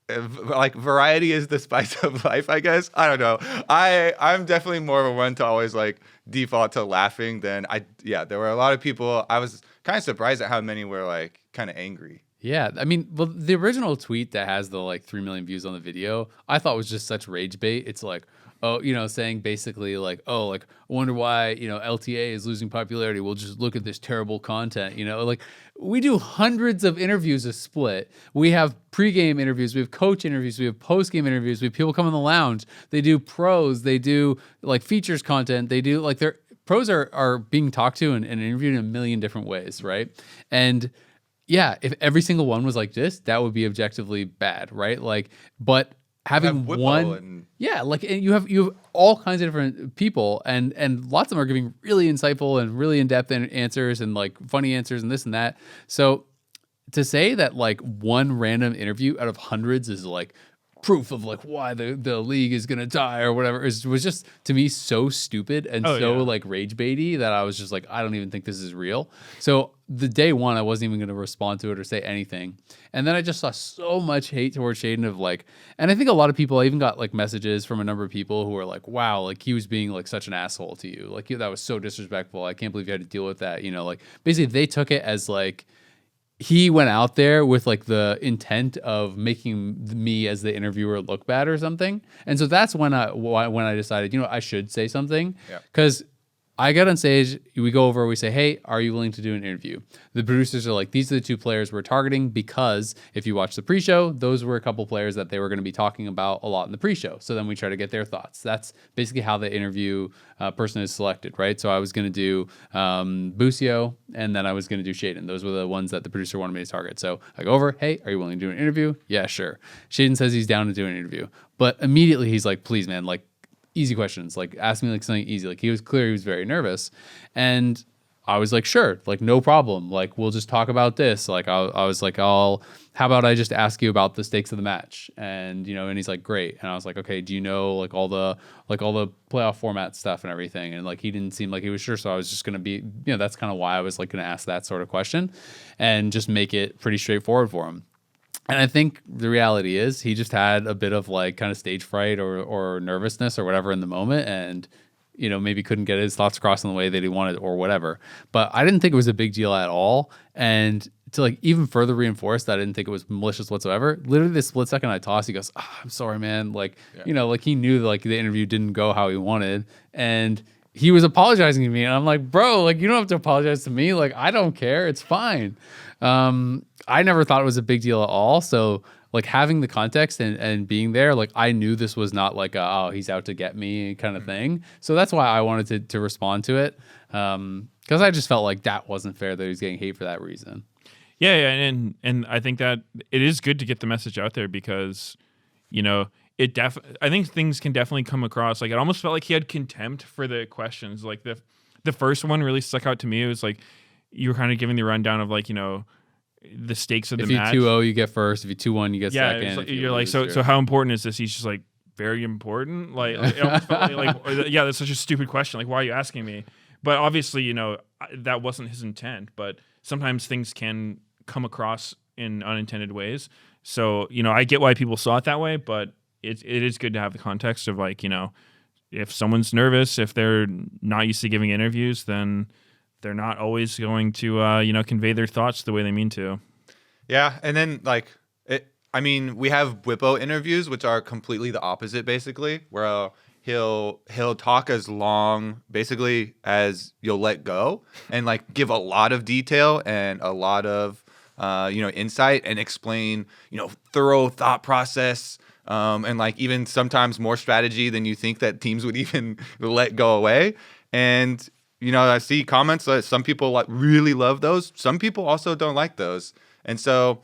like variety is the spice of life, I guess. I don't know. I'm definitely more of a one to always like default to laughing than there were a lot of people. I was kind of surprised at how many were like kind of angry.
Yeah, I mean, well, the original tweet that has the like 3 million views on the video, I thought was just such rage bait. It's like, saying basically like, I wonder why, LTA is losing popularity. We'll just look at this terrible content, like we do hundreds of interviews a split. We have pregame interviews, we have coach interviews, we have postgame interviews, we have people come in the lounge. They do pros, they do like features content, they do like pros are being talked to and interviewed in a million different ways, right? And yeah, if every single one was like this, that would be objectively bad, right? Like, but having one, and you have all kinds of different people, and lots of them are giving really insightful and really in-depth answers and like funny answers and this and that. So to say that like one random interview out of hundreds is like proof of like why the league is gonna die or whatever was just to me so stupid and like rage baity that I was just like, I don't even think this is real. So the day one, I wasn't even gonna respond to it or say anything. And then I just saw so much hate towards Sheiden of like, and I think a lot of people, I even got like messages from a number of people who were like, wow, like he was being like such an asshole to you. Like that was so disrespectful. I can't believe you had to deal with that. Like basically they took it as like, he went out there with like the intent of making me as the interviewer look bad or something. And so that's when I decided, I should say something. Because I got on stage, we go over, we say, hey, are you willing to do an interview? The producers are like, these are the 2 players we're targeting because if you watch the pre-show, those were a couple players that they were going to be talking about a lot in the pre-show. So then we try to get their thoughts. That's basically how the interview person is selected, right? So I was going to do Busio, and then I was going to do Sheiden. Those were the ones that the producer wanted me to target. So I go over, hey, are you willing to do an interview? Yeah, sure. Sheiden says he's down to do an interview. But immediately he's like, please, man, like, easy questions, like ask me like something easy. Like he was very nervous, and I was like, sure, like no problem, like we'll just talk about this. Like I was like, how about I just ask you about the stakes of the match? And and he's like, great. And I was like, okay, do you know like all the playoff format stuff and everything? And like he didn't seem like he was sure, so I was just gonna be, that's kind of why I was like gonna ask that sort of question and just make it pretty straightforward for him. And I think the reality is he just had a bit of like kind of stage fright or nervousness or whatever in the moment, and maybe couldn't get his thoughts across in the way that he wanted or whatever. But I didn't think it was a big deal at all. And to like even further reinforce that I didn't think it was malicious whatsoever, literally the split second I tossed, he goes, I'm sorry, man. Like, like he knew like the interview didn't go how he wanted. And he was apologizing to me. And I'm like, bro, like you don't have to apologize to me. Like, I don't care. It's fine. I never thought it was a big deal at all. So like having the context and being there, like I knew this was not like he's out to get me kind of thing. So that's why I wanted to respond to it. Because I just felt like that wasn't fair that he was getting hate for that reason.
Yeah, and I think that it is good to get the message out there because, I think things can definitely come across. Like it almost felt like he had contempt for the questions. Like the first one really stuck out to me. It was like you were kind of giving the rundown of like, the stakes of the match.
If you 2-0, you get first. If you 2-1, you get second.
Like, you're like, so how important is this? He's just like, very important. Like, it almost felt like, that's such a stupid question. Like, why are you asking me? But obviously, that wasn't his intent. But sometimes things can come across in unintended ways. So, I get why people saw it that way, but it is good to have the context of like, if someone's nervous, if they're not used to giving interviews, then they're not always going to, convey their thoughts the way they mean to.
Yeah, and then like I mean, we have Whippo interviews, which are completely the opposite, basically, where he'll talk as long, basically, as you'll let go, and like give a lot of detail and a lot of insight, and explain thorough thought process, and like even sometimes more strategy than you think that teams would even let go away. And I see comments that some people really love those. Some people also don't like those, and so.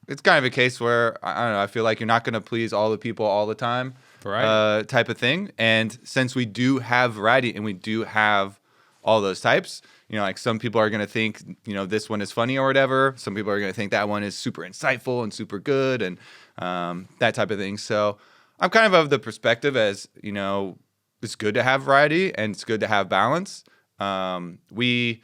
It's kind of a case where, I don't know, I feel like you're not going to please all the people all the time, type of thing. And since we do have variety and we do have all those types, like some people are going to think, this one is funny or whatever. Some people are going to think that one is super insightful and super good and that type of thing. So I'm kind of the perspective as, it's good to have variety and it's good to have balance. We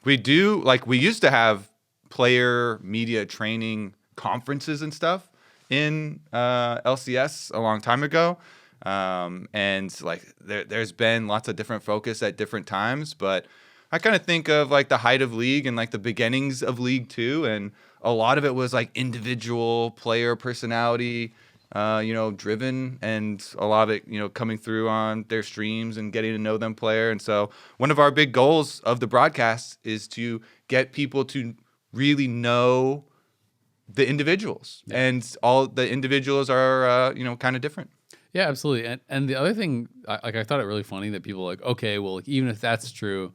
do, like, we used to have player media training conferences and stuff in LCS a long time ago, and like there's been lots of different focus at different times, but I kind of think of like the height of League and like the beginnings of League 2, and a lot of it was like individual player personality driven, and a lot of it coming through on their streams and getting to know them player. And so one of our big goals of the broadcast is to get people to really know the individuals, and all the individuals are kind of different.
Yeah, absolutely. And the other thing, I thought it really funny that people were like, okay, well, like, even if that's true,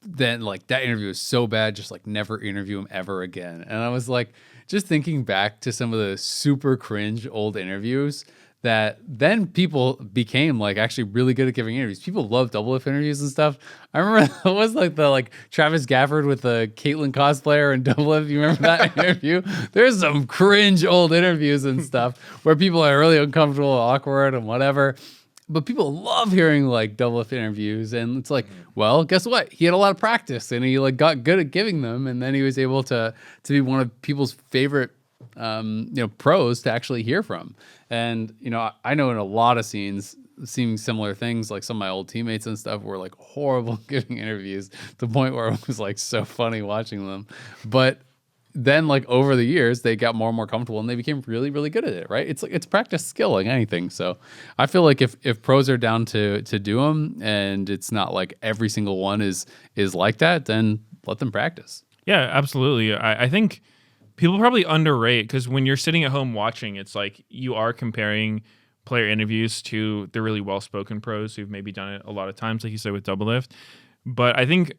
then like that interview is so bad, just like never interview him ever again. And I was like, just thinking back to some of the super cringe old interviews that then people became like actually really good at giving interviews. People love double F interviews and stuff. I remember it was like the Travis Gafford with the Caitlyn cosplayer and double F. You remember that interview? There's some cringe old interviews and stuff where people are really uncomfortable, awkward, and whatever. But people love hearing like double F interviews, and it's like, well, guess what? He had a lot of practice, and he like got good at giving them, and then he was able to be one of people's favorite pros to actually hear from. And I know in a lot of scenes, seeing similar things, like some of my old teammates and stuff were like horrible giving interviews, to the point where it was like so funny watching them. But then like over the years, they got more and more comfortable, and they became really, really good at it, right? It's like it's practice skill like anything. So I feel like if pros are down to do them, and it's not like every single one is like that, then let them practice.
Yeah, absolutely. I think people probably underrate, because when you're sitting at home watching, it's like you are comparing player interviews to the really well-spoken pros who've maybe done it a lot of times, like you said with Double Lift. But I think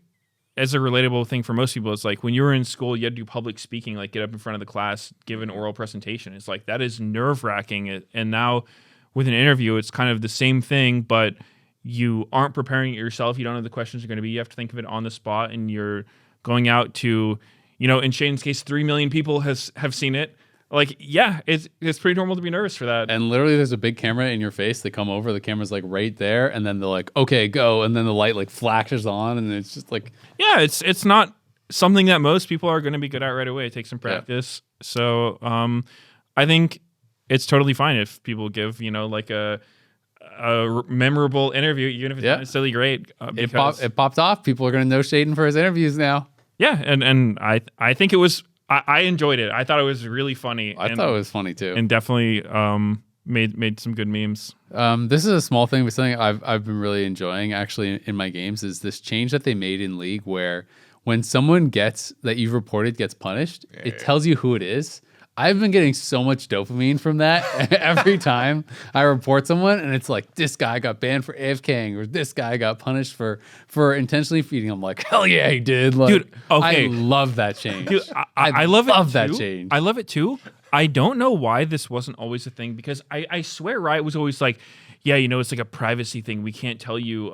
as a relatable thing for most people, it's like when you were in school, you had to do public speaking, like get up in front of the class, give an oral presentation. It's like that is nerve-wracking. And now with an interview, it's kind of the same thing, but you aren't preparing it yourself. You don't know the questions are going to be. You have to think of it on the spot, and you're going out to, in Shaiden's case, 3 million people have seen it. Like, yeah, it's pretty normal to be nervous for that.
And literally there's a big camera in your face. They come over, the camera's like right there, and then they're like, okay, go. And then the light like flashes on, and it's just like...
Yeah, it's not something that most people are going to be good at right away. It takes some practice. Yeah. So I think it's totally fine if people give, like a memorable interview, even if it's not necessarily great.
It popped off. People are going to know Sheiden for his interviews now.
Yeah, and I think it was... I enjoyed it. I thought it was really funny.
I thought it was funny too,
and definitely made some good memes.
This is a small thing, but something I've been really enjoying actually in my games is this change that they made in League, where when someone that you've reported gets punished, it tells you who it is. I've been getting so much dopamine from that every time I report someone, and it's like, this guy got banned for AFKing, or this guy got punished for intentionally feeding. I'm like, hell yeah, he did. Like,
dude, okay.
I love that change.
Dude, I love
that change.
I love it too. I don't know why this wasn't always a thing, because I swear Riot was always like, yeah, it's like a privacy thing. We can't tell you,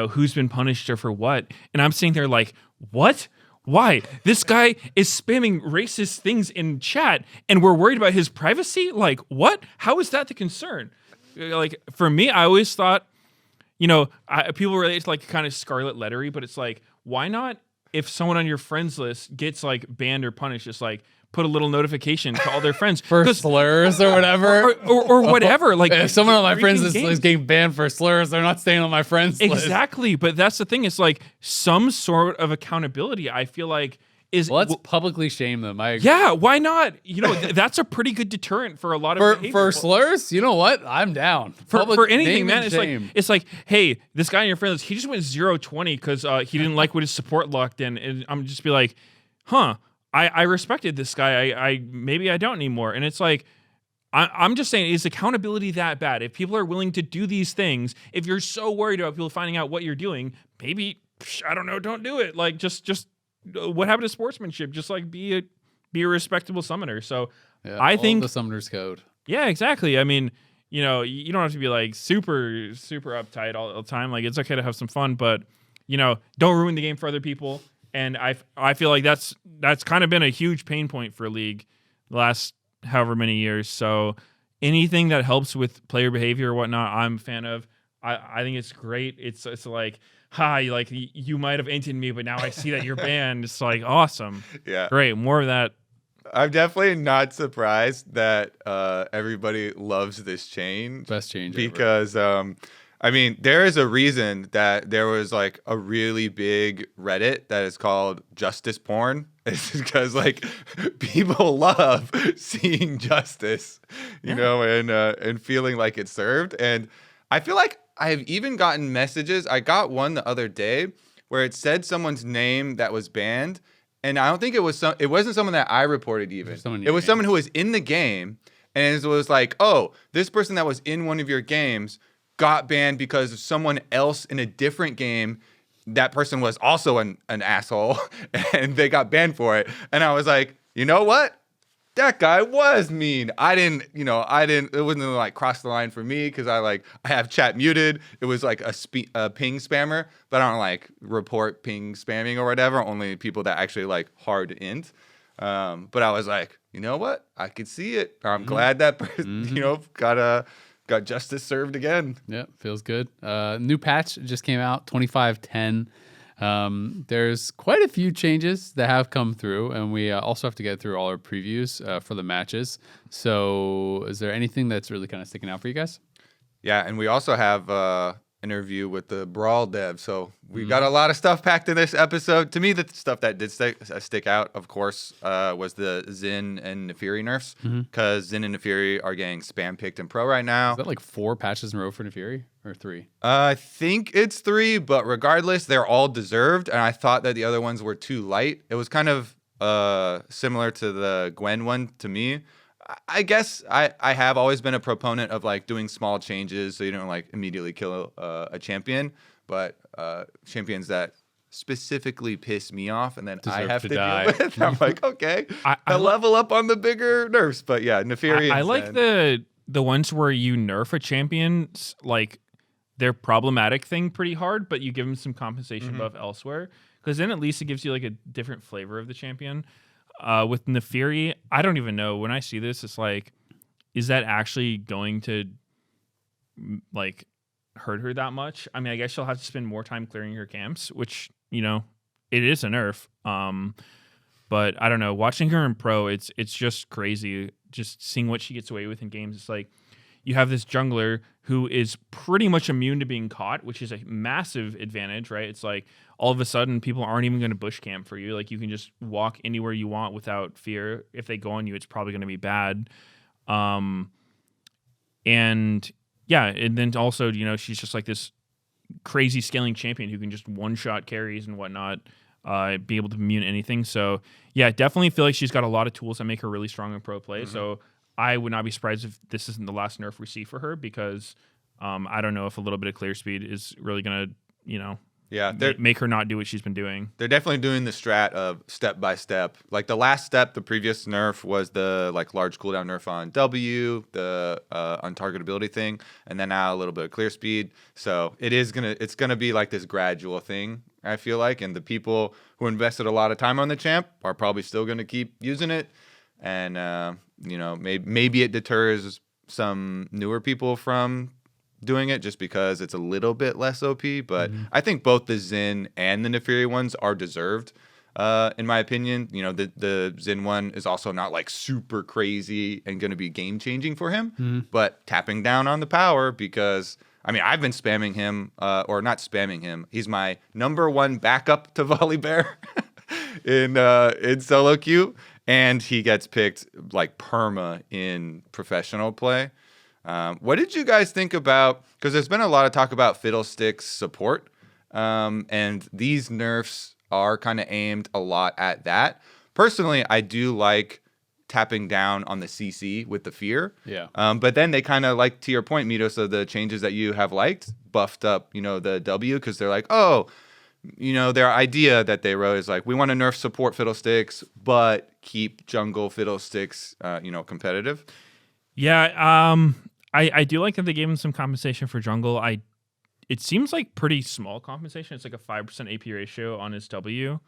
who's been punished or for what. And I'm sitting there like, what? Why? This guy is spamming racist things in chat, and we're worried about his privacy? Like, what? How is that the concern? Like, for me, I always thought, people relate to like kind of scarlet lettery, but it's like, why not, if someone on your friends list gets like banned or punished, just like put a little notification to all their friends
for slurs or whatever,
or whatever. Like,
if someone on my friends list is getting banned for slurs, they're not staying on my friends list.
Exactly, but that's the thing. It's like some sort of accountability, I feel like, is
let's publicly shame them. I agree.
Yeah, why not? You know, that's a pretty good deterrent for a lot of behavior.
For slurs. You know what? I'm down
For anything, man.
Shame.
It's like, hey, this guy in your friend list, he just went 0-20 because he didn't like what his support locked in, and I'm just be like, huh. I respected this guy. I maybe I don't anymore. And it's like, I'm just saying, is accountability that bad? If people are willing to do these things, if you're so worried about people finding out what you're doing, maybe, I don't know, don't do it. Like, just what happened to sportsmanship? Just like be a respectable summoner. So I think
the summoner's code.
Yeah, exactly. I mean, you know, you don't have to be like super uptight all the time. Like, it's okay to have some fun, but you know, don't ruin the game for other people. And I feel like that's kind of been a huge pain point for League the last however many years. So anything that helps with player behavior or whatnot, I'm a fan of. I think it's great. It's like, you might have inted me, but now I see that you're banned. It's like awesome.
Yeah.
Great. More of that.
I'm definitely not surprised that everybody loves this change.
Best change
because I mean, there is a reason that there was like a really big Reddit that is called justice porn. It's because like people love seeing justice, you know, and feeling like it's served. And I feel like I've even gotten messages. I got one the other day where it said someone's name that was banned, and I don't think it wasn't someone that I reported even. It was someone who was in the game, and it was like, oh, this person that was in one of your games got banned because of someone else in a different game. That person was also an asshole, and they got banned for it. And I was like, you know what? That guy was mean. It wasn't like cross the line for me because I have chat muted. It was like a ping spammer, but I don't like report ping spamming or whatever. Only people that actually like hard int. But I was like, you know what? I could see it. I'm glad that person, got justice served again.
Yeah, feels good. New patch just came out, 25.10. There's quite a few changes that have come through, and we also have to get through all our previews for the matches. So is there anything that's really kind of sticking out for you guys?
Yeah, and we also have interview with the Brawl dev. So we got a lot of stuff packed in this episode. To me, the stuff that did stick out, of course, was the Xin and Nefiri nerfs, because Xin and Nefiri are getting spam picked in pro right now.
Is that like 4 patches in a row for Nefiri, or 3?
I think it's 3, but regardless, they're all deserved, and I thought that the other ones were too light. It was kind of similar to the Gwen one to me. I guess I have always been a proponent of like doing small changes so you don't like immediately kill a champion, but champions that specifically piss me off and then I have to deal with. I'm like, okay, I level up on the bigger nerfs, but yeah, Nefiri.
I like the ones where you nerf a champion like their problematic thing pretty hard, but you give them some compensation buff elsewhere, because then at least it gives you like a different flavor of the champion. With Nefiri, I don't even know. When I see this, it's like, is that actually going to like hurt her that much? I mean, I guess she'll have to spend more time clearing her camps, which, you know, it is a nerf. But I don't know. Watching her in pro, it's just crazy. Just seeing what she gets away with in games. It's like you have this jungler who is pretty much immune to being caught, which is a massive advantage, right? It's like all of a sudden people aren't even going to bush camp for you. Like you can just walk anywhere you want without fear. If they go on you, it's probably going to be bad. And yeah, and then also, you know, she's just like this crazy scaling champion who can just one-shot carries and whatnot, be able to immune anything. So yeah, definitely feel like she's got a lot of tools that make her really strong in pro play. So I would not be surprised if this isn't the last nerf we see for her, because I don't know if a little bit of clear speed is really going to, you know, make her not do what she's been doing.
They're definitely doing the strat of step by step. Like the last step, the previous nerf was the like large cooldown nerf on W, the untargetability thing, and then now a little bit of clear speed. So it's gonna be like this gradual thing, I feel like, and the people who invested a lot of time on the champ are probably still gonna keep using it, and you know, maybe it deters some newer people from doing it just because it's a little bit less OP, but I think both the Xin and the Nefiri ones are deserved, in my opinion. You know, the Xin one is also not like super crazy and going to be game changing for him, but tapping down on the power, because I mean, I've been spamming him, or not spamming him. He's my #1 backup to Volley Bear. in solo queue, and he gets picked like perma in professional play. What did you guys think about? Because there's been a lot of talk about Fiddlesticks support, and these nerfs are kind of aimed a lot at that. Personally, I do like tapping down on the CC with the fear.
Yeah.
But then they kind of, like, to your point, Meteos, of the changes that you have liked, buffed up, the W, because they're like, oh, their idea that they wrote is like, we want to nerf support Fiddlesticks, but keep jungle Fiddlesticks, competitive.
Yeah, I do like that they gave him some compensation for jungle. It seems like pretty small compensation. It's like a 5% AP ratio on his W,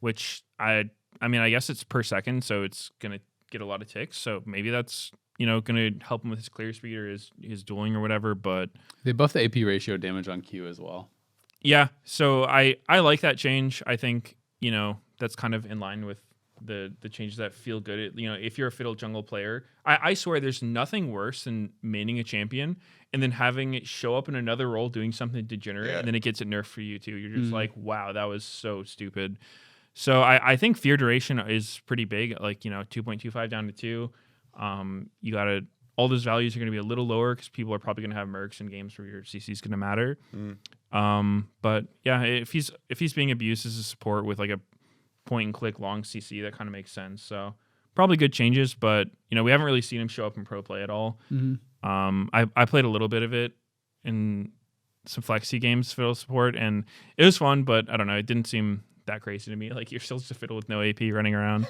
which I mean, I guess it's per second, so it's gonna get a lot of ticks. So maybe that's gonna help him with his clear speed or his dueling or whatever. But
they buffed the AP ratio damage on Q as well.
Yeah, so I like that change. I think that's kind of in line with the changes that feel good. If you're a Fiddle jungle player, I swear there's nothing worse than maining a champion and then having it show up in another role doing something degenerate, and then it gets it nerfed for you too. You're just like, wow, that was so stupid. So I think fear duration is pretty big, like 2.25 down to 2. You gotta, all those values are gonna be a little lower because people are probably gonna have mercs in games where your CC is gonna matter. But yeah, if he's being abused as a support with like a point and click long CC, that kind of makes sense. So probably good changes, but we haven't really seen him show up in pro play at all. I played a little bit of it in some flexi games, Fiddle support, and it was fun, but I don't know, it didn't seem that crazy to me. Like, you're still just a Fiddle with no AP running around.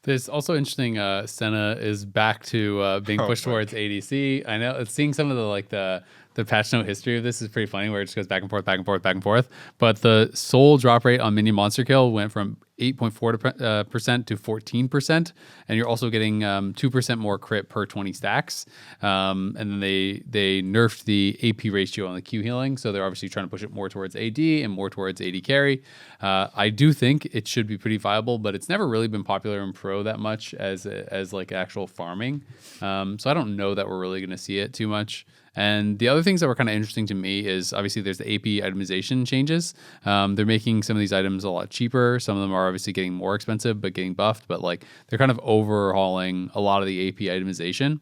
There's also interesting. Senna is back to being pushed towards ADC. I know, seeing some of the patch note history of this is pretty funny, where it just goes back and forth, back and forth, back and forth. But the soul drop rate on minion monster kill went from 8.4% to 14%, and you're also getting 2% more crit per 20 stacks. And then they nerfed the AP ratio on the Q healing, so they're obviously trying to push it more towards AD and more towards AD carry. I do think it should be pretty viable, but it's never really been popular in pro that much as like actual farming. So I don't know that we're really going to see it too much. And the other things that were kind of interesting to me is obviously there's the AP itemization changes. They're making some of these items a lot cheaper. Some of them are obviously getting more expensive, but getting buffed. But like, they're kind of overhauling a lot of the AP itemization.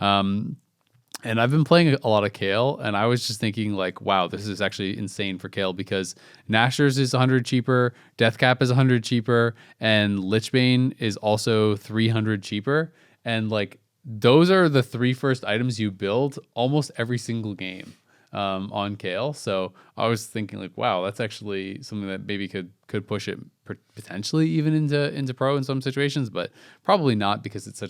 And I've been playing a lot of Kayle, and I was just thinking like, wow, this is actually insane for Kayle, because Nashor's is 100 cheaper, Deathcap is 100 cheaper, and Lichbane is also 300 cheaper. And like, those are the 3 first items you build almost every single game on Kayle. So I was thinking like, wow, that's actually something that maybe could push it potentially even into pro in some situations, but probably not, because it's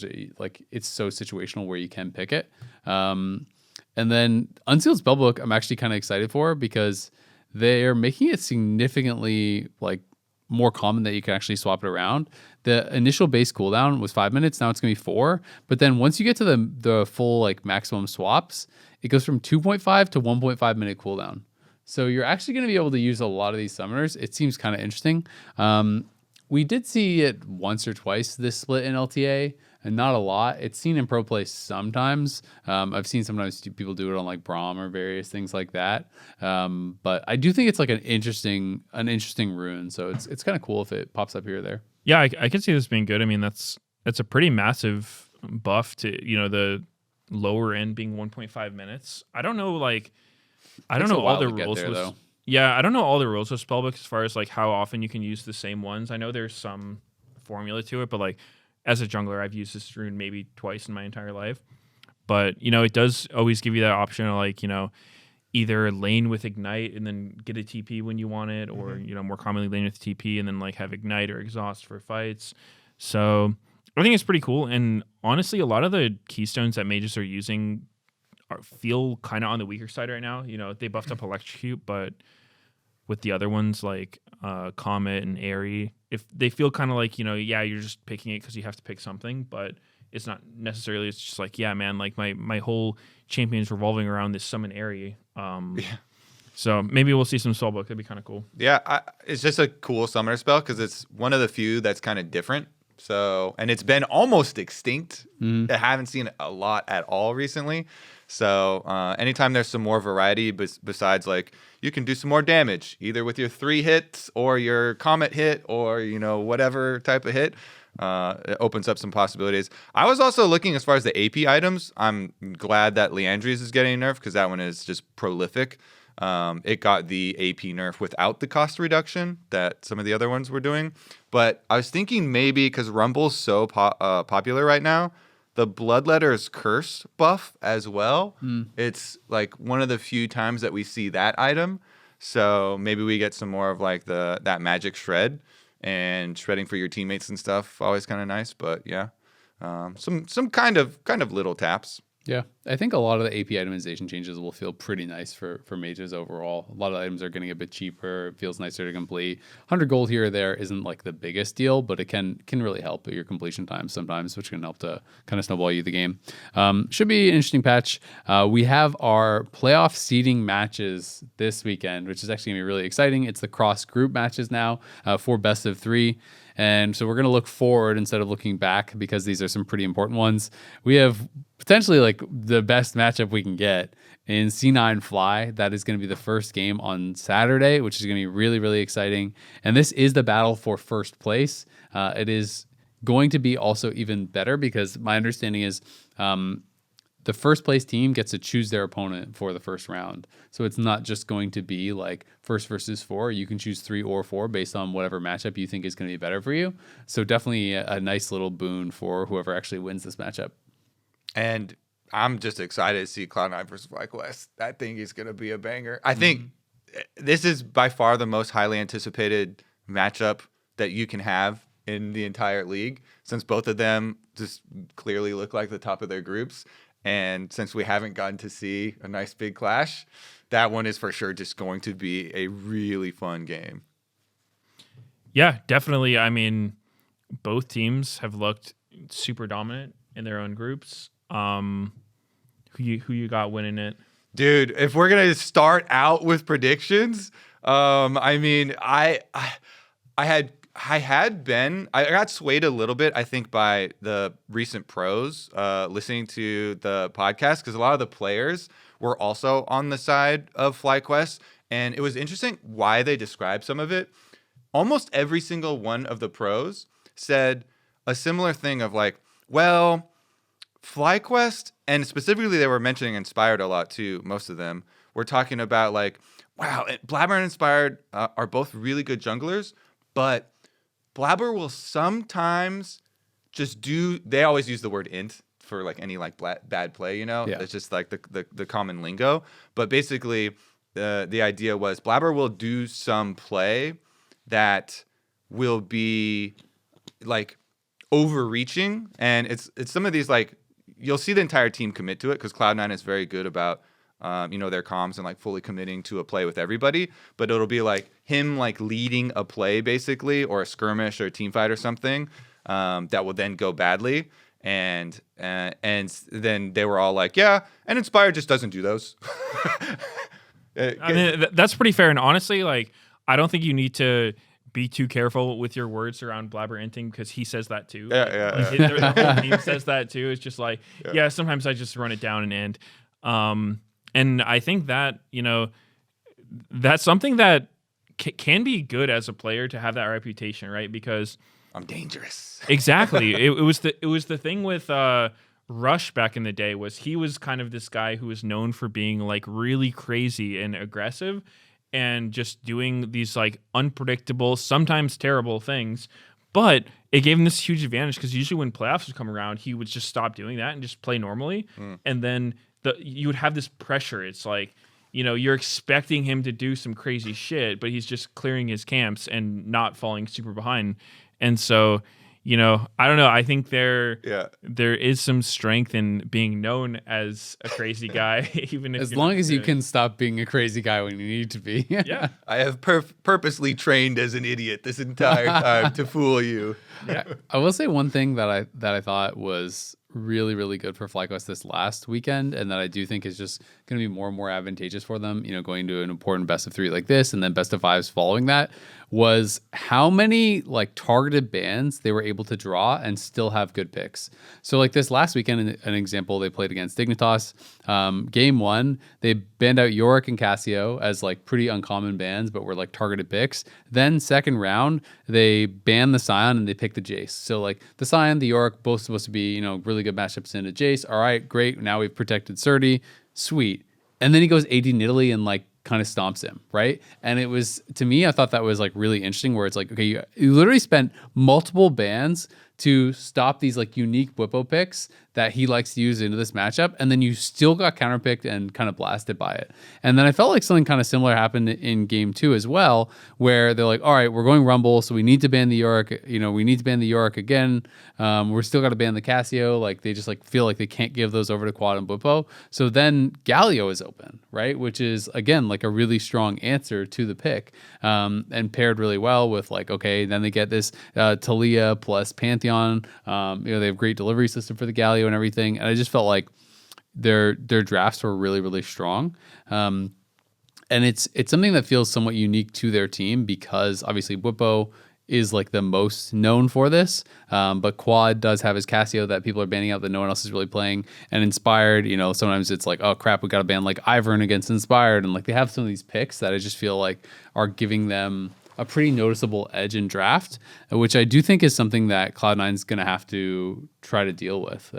it's so situational where you can pick it. And then Unsealed Spellbook, I'm actually kind of excited for, because they're making it significantly like more common that you can actually swap it around. The initial base cooldown was 5 minutes. Now it's going to be 4. But then once you get to the full like maximum swaps, it goes from 2.5 to 1.5 minute cooldown. So you're actually going to be able to use a lot of these summoners. It seems kind of interesting. We did see it once or twice, this split in LTA, and not a lot. It's seen in pro play sometimes. I've seen sometimes people do it on like Brawl or various things like that. But I do think it's like an interesting rune. So it's kind of cool if it pops up here or there.
Yeah, I can see this being good. I mean, that's a pretty massive buff to the lower end being 1.5 minutes. I don't know, like, I don't know all the rules though. Yeah, I don't know all the rules of Spellbook as far as like how often you can use the same ones. I know there's some formula to it, but like as a jungler, I've used this rune maybe twice in my entire life. But it does always give you that option of like either lane with Ignite and then get a TP when you want it, or more commonly lane with TP and then like have Ignite or Exhaust for fights. So I think it's pretty cool. And honestly, a lot of the keystones that mages are using feel kind of on the weaker side right now. They buffed up Electrocute, but with the other ones like Comet and Airy, if they feel kind of like you're just picking it because you have to pick something, but it's not necessarily. It's just like, yeah, man, like my whole champion is revolving around this summon Airy. So maybe we'll see some Spellbook. That'd be kind of cool.
Yeah, it's just a cool summoner spell because it's one of the few that's kind of different So, and it's been almost extinct. I haven't seen a lot at all recently. So, anytime there's some more variety, besides like you can do some more damage, either with your 3 hits or your comet hit or, you know, whatever type of hit, it opens up some possibilities. I was also looking as far as the AP items. I'm glad that Leandri's is getting nerfed because that one is just prolific. It got the AP nerf without the cost reduction that some of the other ones were doing. But I was thinking maybe because Rumble's so popular right now, the Bloodletter's Curse buff as well. It's like one of the few times that we see that item. So maybe we get some more of like that magic shred, and shredding for your teammates and stuff. Always kind of nice, but yeah, some kind of little taps.
Yeah, I think a lot of the AP itemization changes will feel pretty nice for Meteos overall. A lot of items are getting a bit cheaper. It feels nicer to complete. 100 gold here or there isn't like the biggest deal, but it can really help your completion time sometimes, which can help to kind of snowball you the game. Should be an interesting patch. We have our playoff seeding matches this weekend, which is actually going to be really exciting. It's the cross group matches now for best of 3. And so we're going to look forward instead of looking back because these are some pretty important ones. We have potentially like the best matchup we can get in C9 Fly. That is going to be the first game on Saturday, which is going to be really, really exciting. And this is the battle for first place. It is going to be also even better because my understanding is the first place team gets to choose their opponent for the first round. So it's not just going to be like first versus 4. You can choose 3 or 4 based on whatever matchup you think is going to be better for you. So definitely a nice little boon for whoever actually wins this matchup.
And I'm just excited to see Cloud9 versus FlyQuest. That thing is going to be a banger. I think this is by far the most highly anticipated matchup that you can have in the entire league, since both of them just clearly look like the top of their groups. And since we haven't gotten to see a nice big clash, that one is for sure just going to be a really fun game.
Yeah, definitely. I mean, both teams have looked super dominant in their own groups. Who you got winning it?
Dude, if we're gonna start out with predictions, I mean, I got swayed a little bit, I think, by the recent pros listening to the podcast, because a lot of the players were also on the side of FlyQuest, and it was interesting why they described some of it. Almost every single one of the pros said a similar thing of like, well, FlyQuest, and specifically they were mentioning Inspired a lot too, most of them were talking about like, wow, Blabber and Inspired are both really good junglers, but Blabber will sometimes just they always use the word int for like any like bad play, you know?
Yeah.
It's just like the common lingo. But basically the idea was Blabber will do some play that will be like overreaching. And it's some of these like, you'll see the entire team commit to it because Cloud9 is very good about their comms and like fully committing to a play with everybody, but it'll be like him like leading a play basically, or a skirmish or a team fight or something that will then go badly. And then they were all like, yeah, and Inspired just doesn't do those.
I mean, that's pretty fair. And honestly, like, I don't think you need to be too careful with your words around Blabber inting because he says that too. The whole team says that too. It's just like, yeah, sometimes I just run it down and end. And I think that, that's something that can be good as a player to have that reputation, right? Because
I'm dangerous.
Exactly. it was the thing with Rush back in the day, was he was kind of this guy who was known for being like really crazy and aggressive and just doing these like unpredictable, sometimes terrible things. But it gave him this huge advantage because usually when playoffs would come around, he would just stop doing that and just play normally. And then you would have this pressure. It's like, you're expecting him to do some crazy shit, but he's just clearing his camps and not falling super behind. And so, I don't know. I think there is some strength in being known as a crazy guy, even if
as long as you can stop being a crazy guy when you need to be.
Yeah.
I have purposely trained as an idiot this entire time to fool you.
Yeah.
I will say one thing that I thought was really, really good for FlyQuest this last weekend, and that I do think is just going to be more and more advantageous for them, going to an important best of 3 like this and then best of 5s following that, was how many like targeted bans they were able to draw and still have good picks. So like this last weekend, an example, they played against Dignitas. Game 1, they banned out Yorick and Cassio as like pretty uncommon bans, but were like targeted picks. Then second round, they banned the Scion and they picked the Jace. So like the Scion, the Yorick, both supposed to be, really good matchups into Jace. All right, great. Now we've protected Surdy. Sweet. And then he goes AD Nidalee and like kind of stomps him, right? And it was, to me, I thought that was like really interesting where it's like, okay, you literally spent multiple bans to stop these like unique Whippo picks that he likes to use into this matchup, and then you still got counterpicked and kind of blasted by it. And then I felt like something kind of similar happened in game 2 as well, where they're like, all right, we're going Rumble, so we need to ban the Yorick, we need to ban the Yorick again. We're still got to ban the Cassio. Like they just like feel like they can't give those over to Quad and Whippo. So then Galio is open, right? Which is again like a really strong answer to the pick, and paired really well with like, okay, then they get this Talia plus Pantheon. They have great delivery system for the Galio and everything. And I just felt like their drafts were really, really strong. And it's something that feels somewhat unique to their team because obviously Whippo is like the most known for this. But Quad does have his Cassio that people are banning out that no one else is really playing. And Inspired, sometimes it's like, oh crap, we got to ban like Ivern against Inspired. And like they have some of these picks that I just feel like are giving them a pretty noticeable edge in draft, which I do think is something that Cloud9 is going to have to try to deal with,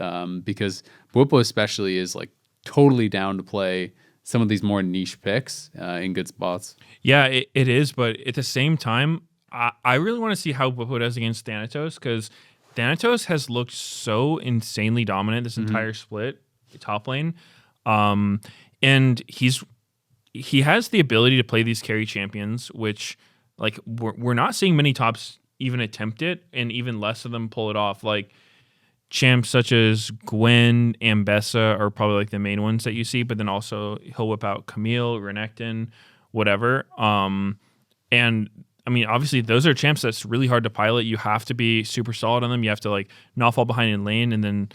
because Whippo especially is like totally down to play some of these more niche picks in good spots.
Yeah, it is, but at the same time, I really want to see how Whippo does against Thanatos, because Thanatos has looked so insanely dominant this entire split, top lane, and he has the ability to play these carry champions, which like we're not seeing many tops even attempt it, and even less of them pull it off. Like champs such as Gwen, Ambessa are probably like the main ones that you see, but then also he'll whip out Camille, Renekton, whatever. And I mean, obviously those are champs that's really hard to pilot. You have to be super solid on them. You have to like not fall behind in lane and then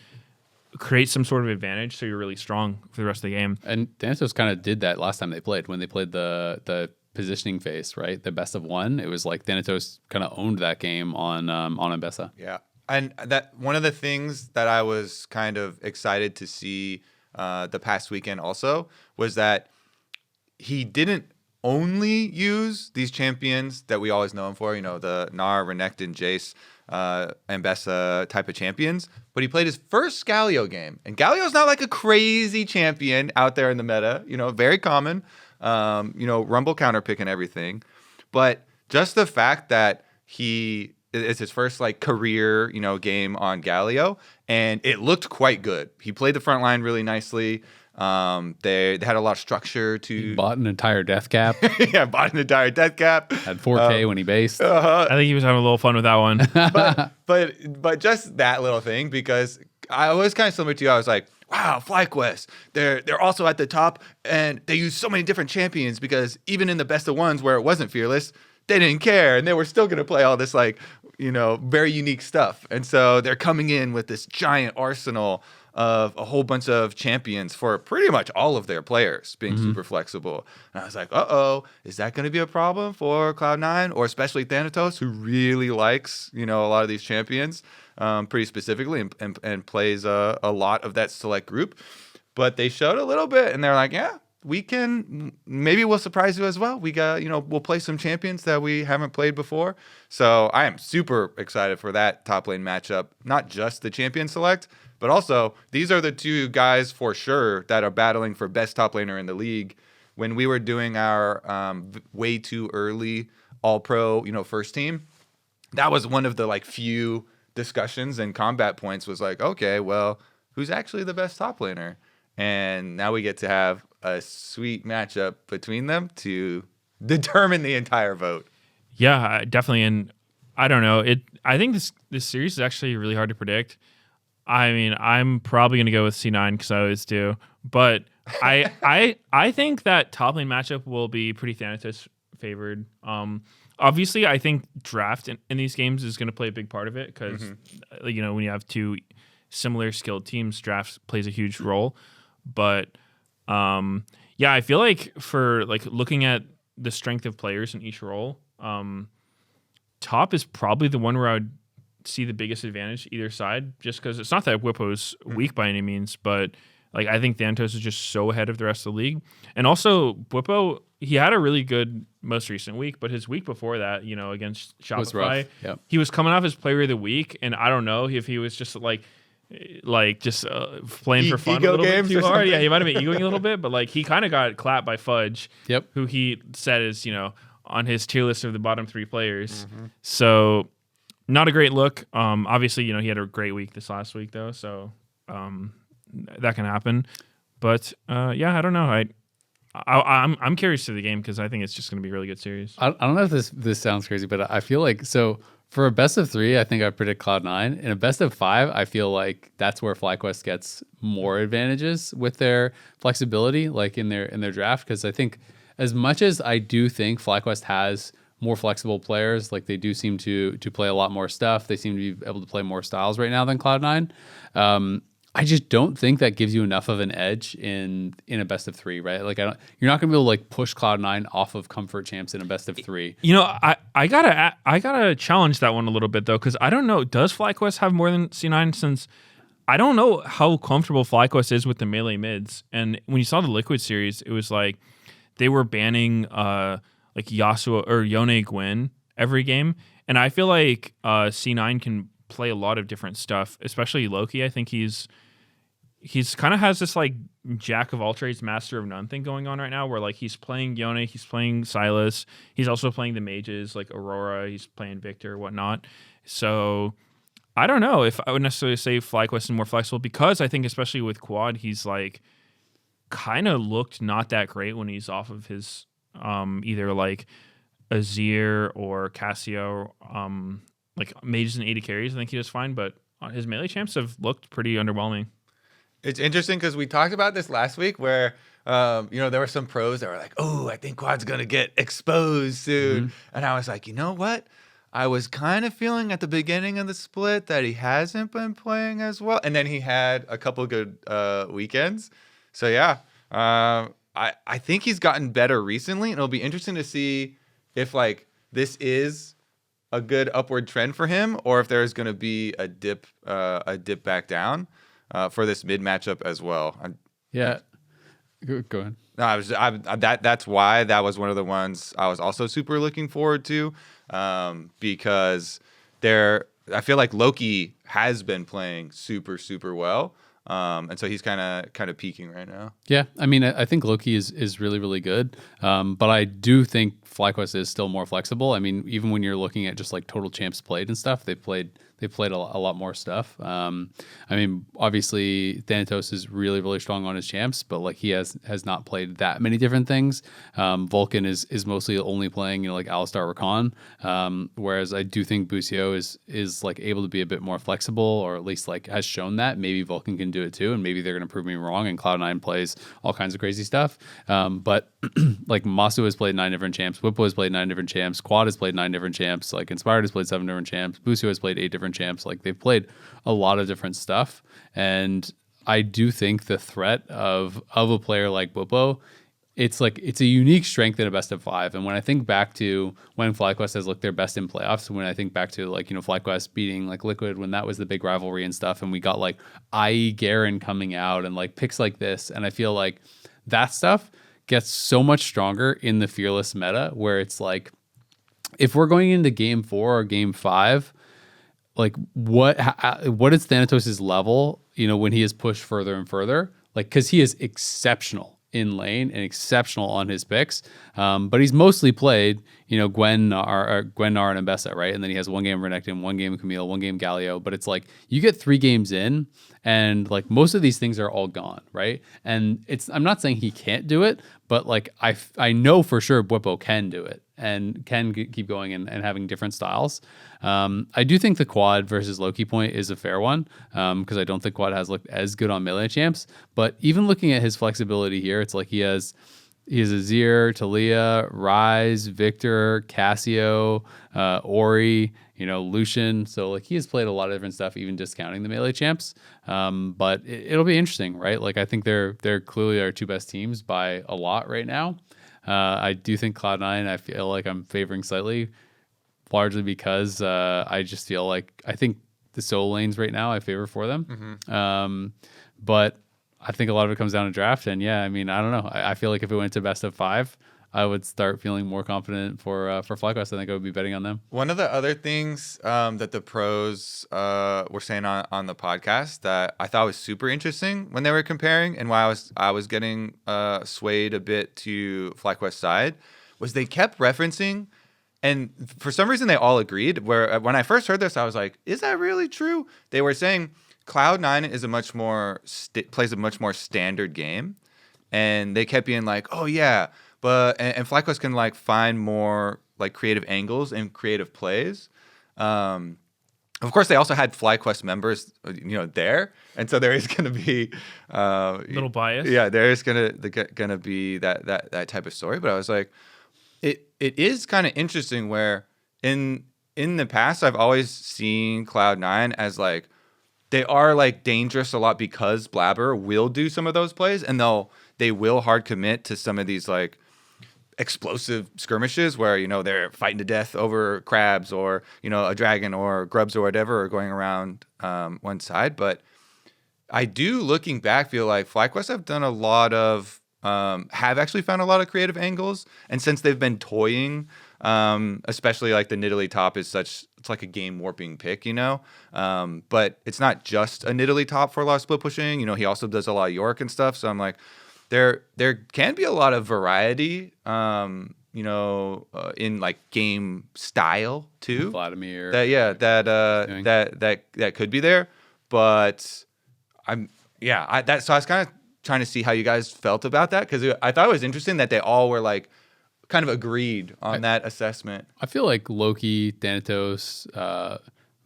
create some sort of advantage so you're really strong for the rest of the game.
And Thanatos kind of did that last time they played, when they played the positioning phase, right? The best of 1. It was like Thanatos kind of owned that game on Ambessa.
Yeah. And that one of the things that I was kind of excited to see the past weekend also was that he didn't only use these champions that we always know him for, the Gnar, Renekton, Jace, Ambessa type of champions, but he played his first Galio game. And Galio's not like a crazy champion out there in the meta, very common, Rumble counter pick and everything. But just the fact that it's his first like career, game on Galio, and it looked quite good. He played the front line really nicely. They had a lot of structure to.
He bought an entire death cap.
Yeah, bought an entire death cap.
Had 4K when he based.
I think he was having a little fun with that one.
but just that little thing, because I was kind of similar to you. I was like, wow, FlyQuest, they're also at the top, and they use so many different champions, because even in the best of 1s where it wasn't Fearless, they didn't care, and they were still going to play all this like, very unique stuff. And so they're coming in with this giant arsenal of a whole bunch of champions for pretty much all of their players being super flexible. And I was like, is that going to be a problem for Cloud9, or especially Thanatos, who really likes, a lot of these champions pretty specifically and plays a lot of that select group? But they showed a little bit, and they're like, yeah, maybe we'll surprise you as well. We got, we'll play some champions that we haven't played before. So I am super excited for that top lane matchup, not just the champion select, but also these are the two guys for sure that are battling for best top laner in the league. When we were doing our way too early all pro, first team, that was one of the like few discussions and combat points was like, okay, well, who's actually the best top laner? And now we get to have a sweet matchup between them to determine the entire vote.
Yeah, definitely. And I don't know. I think this series is actually really hard to predict. I mean, I'm probably going to go with C9 because I always do. But I think that top lane matchup will be pretty Thanatos favored. Obviously, I think draft in these games is going to play a big part of it because, when you have two similar skilled teams, drafts plays a huge role. But yeah, I feel like for like looking at the strength of players in each role, top is probably the one where I would see the biggest advantage either side, just because it's not that Whippo's weak by any means, but like I think Thanatos is just so ahead of the rest of the league. And also Whippo, he had a really good most recent week, but his week before that, you know, against Shopify, he was coming off his player of the week, and I don't know if he was just like just playing for fun a little bit too hard. Yeah, he might have been egoing a little bit, but like he kind of got clapped by Fudge, who he said is, you know, on his tier list of the bottom 3 players. So not a great look. Obviously, you know, he had a great week this last week though, so that can happen. But yeah, I don't know. I'm curious to the game because I think it's just going to be a really good series.
I don't know if this sounds crazy, but I feel like for a best of 3, I think I predict Cloud9. In a best of 5, I feel like that's where FlyQuest gets more advantages with their flexibility, like in their draft. Because I think as much as I do think FlyQuest has more flexible players, like they do seem to play a lot more stuff. They seem to be able to play more styles right now than Cloud9. I just don't think that gives you enough of an edge in a best of 3, right? Like you're not gonna be able to like push Cloud9 off of comfort champs in a best of 3.
You know, I gotta challenge that one a little bit though, because I don't know. Does FlyQuest have more than C9? Since I don't know how comfortable FlyQuest is with the melee mids. And when you saw the Liquid series, it was like they were banning like Yasuo or Yone Gwen every game, and I feel like C9 can play a lot of different stuff, especially Loki. I think he's kind of has this like jack of all trades, master of none thing going on right now, where like he's playing Yone, he's playing Silas, he's also playing the mages like Aurora, he's playing Victor, whatnot. So I don't know if I would necessarily say FlyQuest is more flexible, because I think especially with Quad, he's like kind of looked not that great when he's off of his either like Azir or Cassio, like mages and 80 carries. I think he does fine, but his melee champs have looked pretty underwhelming.
It's interesting because we talked about this last week where, you know, there were some pros that were like, oh, I think Quad's going to get exposed soon. And I was like, you know what? I was kind of feeling at the beginning of the split that he hasn't been playing as well. And then he had a couple good weekends. So, yeah, I think he's gotten better recently. And it'll be interesting to see if, like, this is a good upward trend for him, or if there's going to be a dip back down for this mid matchup as well.
Yeah, go ahead.
No, that's why that was one of the ones I was also super looking forward to, because I feel like Loki has been playing super well. And so he's kind of peaking right now.
Yeah, I mean, I think Loki is really, really good. But I do think FlyQuest is still more flexible. I mean, even when you're looking at just like total champs played and stuff, they played a lot more stuff. I mean, obviously Thanatos is really, really strong on his champs, but like he has not played that many different things. Vulcan is mostly only playing, you know, like Alistar Rakan. Whereas I do think Busio is like able to be a bit more flexible, or at least like has shown that. Maybe Vulcan can do it too, and maybe they're going to prove me wrong, and Cloud9 plays all kinds of crazy stuff. But like Masu has played 9 different champs, Whippo has played 9 different champs, Quad has played 9 different champs, like Inspired has played 7 different champs, Busio has played 8 different champs. Like they've played a lot of different stuff, and I do think the threat of a player like Whippo, it's a unique strength in a best of 5. And when I think back to when FlyQuest has looked their best in playoffs, when I think back to like, you know, FlyQuest beating like Liquid when that was the big rivalry and stuff, and we got like IE Garen coming out and like picks like this, and I feel like that stuff gets so much stronger in the Fearless meta, where it's like if we're going into game 4 or game 5, like what is Thanatos' level, you know, when he is pushed further and further, like, because he is exceptional in lane and exceptional on his picks, but he's mostly played, you know, Gwennar and Mbessa, right? And then he has 1 game Renekton, 1 game Camille, 1 game Galio, but it's like you get 3 games in and like most of these things are all gone, right? And I'm not saying he can't do it, but like I know for sure Whippo can do it and can keep going and having different styles. I do think the Quad versus Loki point is a fair one, because I don't think Quad has looked as good on melee champs. But even looking at his flexibility here, it's like he has Azir, Talia, Rise, Victor, Cassio, Ori, Lucian. So like he has played a lot of different stuff, even discounting the melee champs. But it'll be interesting, right? Like I think they're clearly our two best teams by a lot right now. I do think Cloud9, I feel like I'm favoring slightly, largely because I just feel like I think the solo lanes right now I favor for them. But I think a lot of it comes down to draft. And yeah, I mean, I don't know. I feel like if it went to best of 5, I would start feeling more confident for FlyQuest. I think I would be betting on them.
One of the other things that the pros were saying on the podcast that I thought was super interesting when they were comparing, and why I was getting swayed a bit to FlyQuest's side, was they kept referencing, and for some reason they all agreed. Where when I first heard this, I was like, "Is that really true?" They were saying Cloud9 is plays a much more standard game, and they kept being like, "Oh yeah." But and FlyQuest can like find more like creative angles and creative plays. Of course, they also had FlyQuest members, there, and so there is going to be
little bias.
Yeah, there is going to be that type of story. But I was like, it is kind of interesting where in the past I've always seen Cloud9 as like they are like dangerous a lot because Blabber will do some of those plays, and they will hard commit to some of these like explosive skirmishes where they're fighting to death over crabs or a dragon or grubs or whatever, or going around one side. But I do, looking back, feel like FlyQuest have done a lot of have actually found a lot of creative angles, and since they've been toying, especially like the Nidalee top is it's like a game warping pick, but it's not just a Nidalee top for a lot of split pushing. He also does a lot of York and stuff, so I'm like, there can be a lot of variety, in like game style too.
Vladimir.
That could be there, but so I was kind of trying to see how you guys felt about that, because I thought it was interesting that they all were like kind of agreed on that assessment.
I feel like Loki, Thanatos,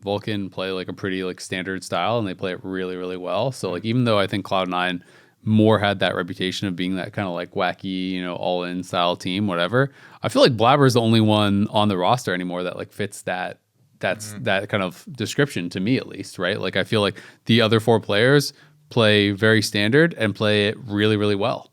Vulcan play like a pretty like standard style, and they play it really, really well. So like even though I think Cloud9 more had that reputation of being that kind of like wacky, all-in style team, whatever, I feel like Blabber is the only one on the roster anymore that like fits that kind of description, to me at least, right? Like I feel like the other 4 players play very standard and play it really, really well.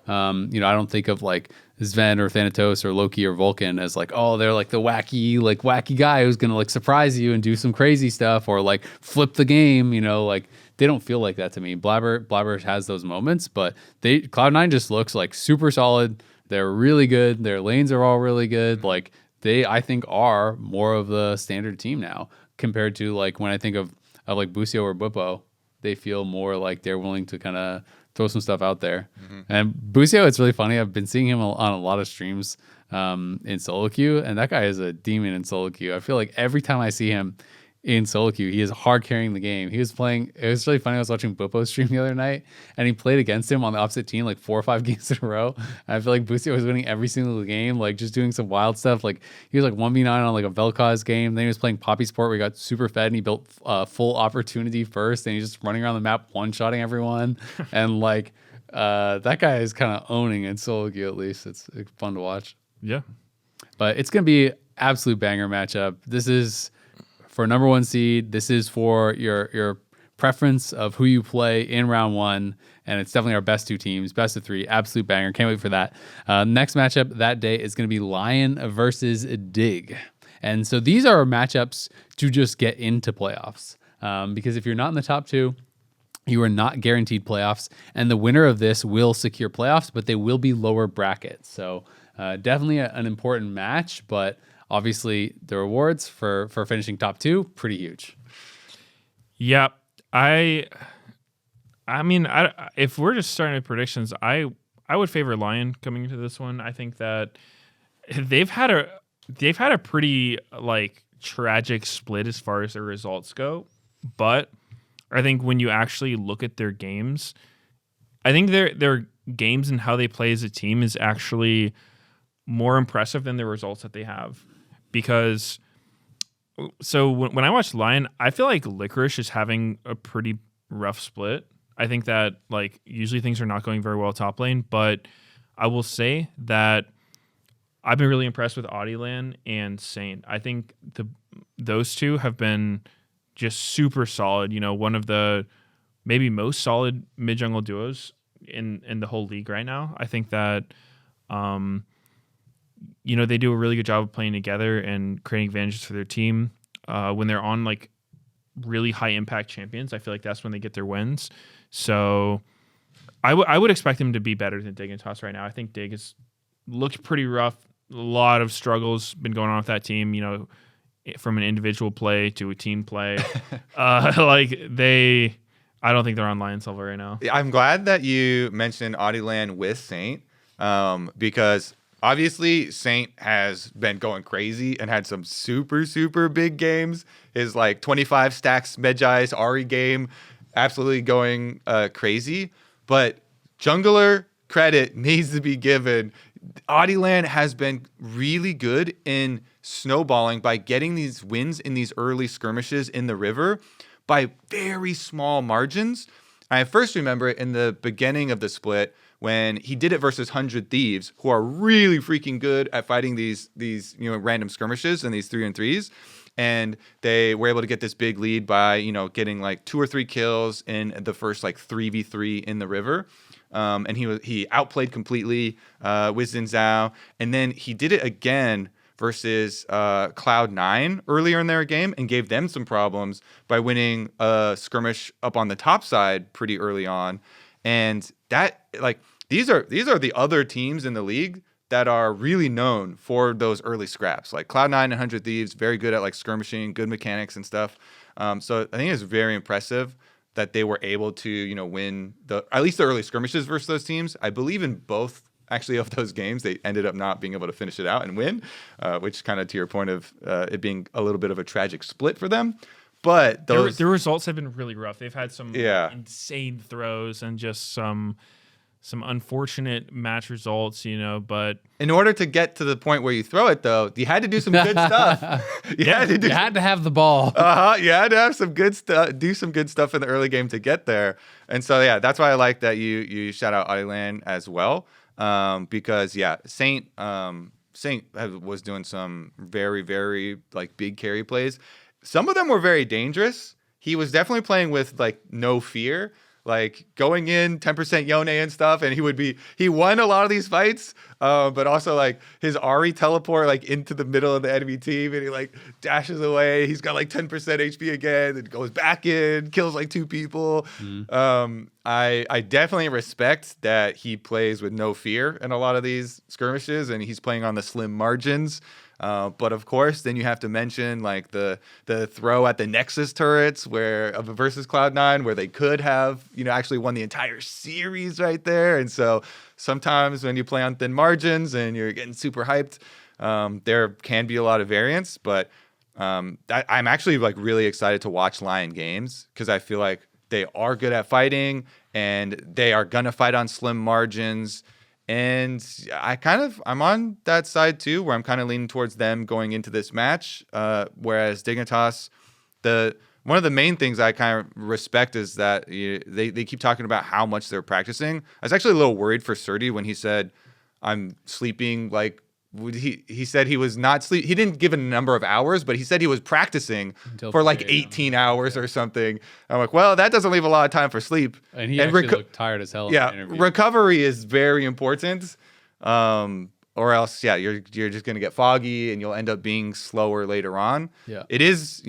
I don't think of like Sven or Thanatos or Loki or Vulcan as like, oh, they're like the wacky guy who's gonna like surprise you and do some crazy stuff or like flip the game, like they don't feel like that to me. Blabber has those moments, but Cloud9 just looks like super solid. They're really good. Their lanes are all really good. Like they, I think, are more of the standard team now compared to like when I think of like Busio or Bwipo. They feel more like they're willing to kind of throw some stuff out there. And Busio, it's really funny. I've been seeing him on a lot of streams in solo queue, and that guy is a demon in solo queue. I feel like every time I see him in solo queue, he is hard carrying the game. He was playing, it was really funny. I was watching Bwipo stream the other night, and he played against him on the opposite team like 4 or 5 games in a row. And I feel like Busio was winning every single game, like just doing some wild stuff. Like he was like 1v9 on like a Vel'Koz game. Then he was playing Poppy Sport where he got super fed and he built full opportunity first, and he's just running around the map one-shotting everyone. And like that guy is kind of owning in solo queue, at least. It's fun to watch.
Yeah.
But it's going to be absolute banger matchup. This is for number 1 seed. This is for your preference of who you play in round 1, and it's definitely our best 2 teams, best of 3, absolute banger. Can't wait for that. Next matchup that day is going to be Lyon versus Dig, and so these are matchups to just get into playoffs, because if you're not in the top 2, you are not guaranteed playoffs, and the winner of this will secure playoffs, but they will be lower brackets. So definitely an important match, but obviously, the rewards for finishing top 2, pretty huge.
Yeah, I mean, if we're just starting with predictions, I would favor Lyon coming into this one. I think that they've had a pretty like tragic split as far as their results go, but I think when you actually look at their games, I think their games and how they play as a team is actually more impressive than the results that they have. Because so when I watch Lyon, I feel like Licorice is having a pretty rough split. I think that like usually things are not going very well top lane, but I will say that I've been really impressed with Audieland and Saint. I think those two have been just super solid. One of the maybe most solid mid jungle duos in the whole league right now. I think that they do a really good job of playing together and creating advantages for their team. When they're on like really high impact champions, I feel like that's when they get their wins. So I would expect them to be better than Dig and Toss right now. I think Dig has looked pretty rough. A lot of struggles been going on with that team, from an individual play to a team play. I don't think they're on Lion's level right now.
I'm glad that you mentioned Audieland with Saint, because obviously Saint has been going crazy and had some super, super big games. His 25 stacks Medjai's Ari game, absolutely going crazy. But jungler credit needs to be given. Audieland has been really good in snowballing by getting these wins in these early skirmishes in the river by very small margins. I first remember it in the beginning of the split when he did it versus 100 Thieves, who are really freaking good at fighting these random skirmishes and these 3-on-3s. And they were able to get this big lead by, getting 2 or 3 kills in the first 3v3 in the river. And he outplayed completely with Xin Zhao. And then he did it again versus Cloud9 earlier in their game and gave them some problems by winning a skirmish up on the top side pretty early on. And that these are the other teams in the league that are really known for those early scraps. Like Cloud9 and 100 Thieves, very good at skirmishing, good mechanics and stuff. So I think it's very impressive that they were able to, win at least the early skirmishes versus those teams. I believe in both actually of those games, they ended up not being able to finish it out and win, which kind of to your point of it being a little bit of a tragic split for them. But
their results have been really rough. They've had some insane throws and just some unfortunate match results, but
in order to get to the point where you throw it, though, you had to do some good stuff. You
had to have the ball.
You had to have some good stuff, do some good stuff in the early game to get there. And so, that's why I like that you shout out Audieland as well, because Saint was doing some very, very big carry plays. Some of them were very dangerous. He was definitely playing with no fear. Going in 10% Yone and stuff, and he won a lot of these fights, but also his Ari teleport into the middle of the enemy team, and he dashes away. He's got 10% HP again, and goes back in, kills 2 people. I definitely respect that he plays with no fear in a lot of these skirmishes, and he's playing on the slim margins. But of course, then you have to mention the throw at the Nexus turrets versus Cloud9, where they could have actually won the entire series right there. And so sometimes when you play on thin margins and you're getting super hyped, there can be a lot of variance. But I'm actually really excited to watch Lyon games because I feel like they are good at fighting and they are gonna fight on slim margins. And I'm on that side too, where I'm kind of leaning towards them going into this match. Whereas Dignitas, one of the main things I kind of respect is that they keep talking about how much they're practicing. I was actually a little worried for Surdy when he said, "I'm sleeping." He said he was not sleep. He didn't give a number of hours, but he said he was practicing for 18 hours or something. I'm like, well, that doesn't leave a lot of time for sleep.
And he actually looked tired as hell.
Yeah,
in the interview.
recovery is very important. Or else, you're just gonna get foggy and you'll end up being slower later on.
Yeah,
it is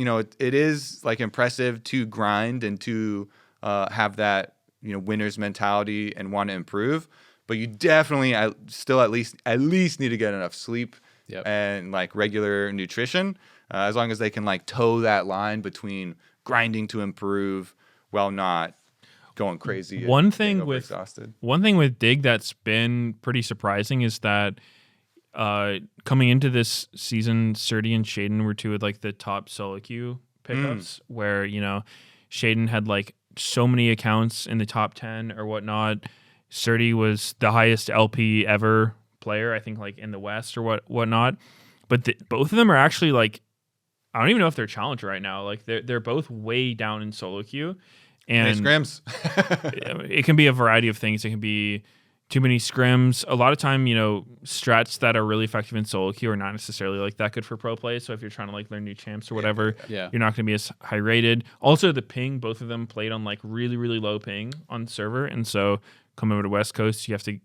impressive to grind and to have that winner's mentality and want to improve. But you definitely still at least need to get enough sleep and regular nutrition, as long as they can toe that line between grinding to improve while not going crazy.
One thing with Dig that's been pretty surprising is that coming into this season, Surdy and Sheiden were 2 of the top solo queue pickups, where Sheiden had so many accounts in the top 10 or whatnot. Surdy was the highest LP ever player, I think, in the West or whatnot. But both of them are actually I don't even know if they're challenger right now. They're both way down in solo queue, and
scrims.
It can be a variety of things. It can be too many scrims. A lot of time, strats that are really effective in solo queue are not necessarily like that good for pro play. So if you're trying to like learn new champs or whatever, you're not going to be as high rated. Also, the ping, both of them played on like really, really low ping on server. And so coming over to West Coast, you have to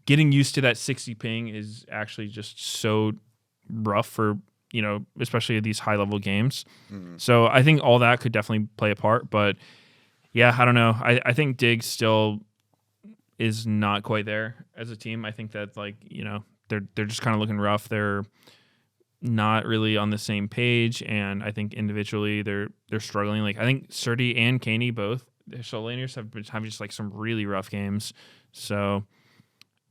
getting used to that 60 ping is actually just so rough for, especially these high level games. So I think all that could definitely play a part. But yeah, I don't know. I think Dig still is not quite there as a team. I think that they're just kind of looking rough. They're not really on the same page, and I think individually they're struggling. Like I think Surdy and Caney both their solo laners have just like some really rough games. So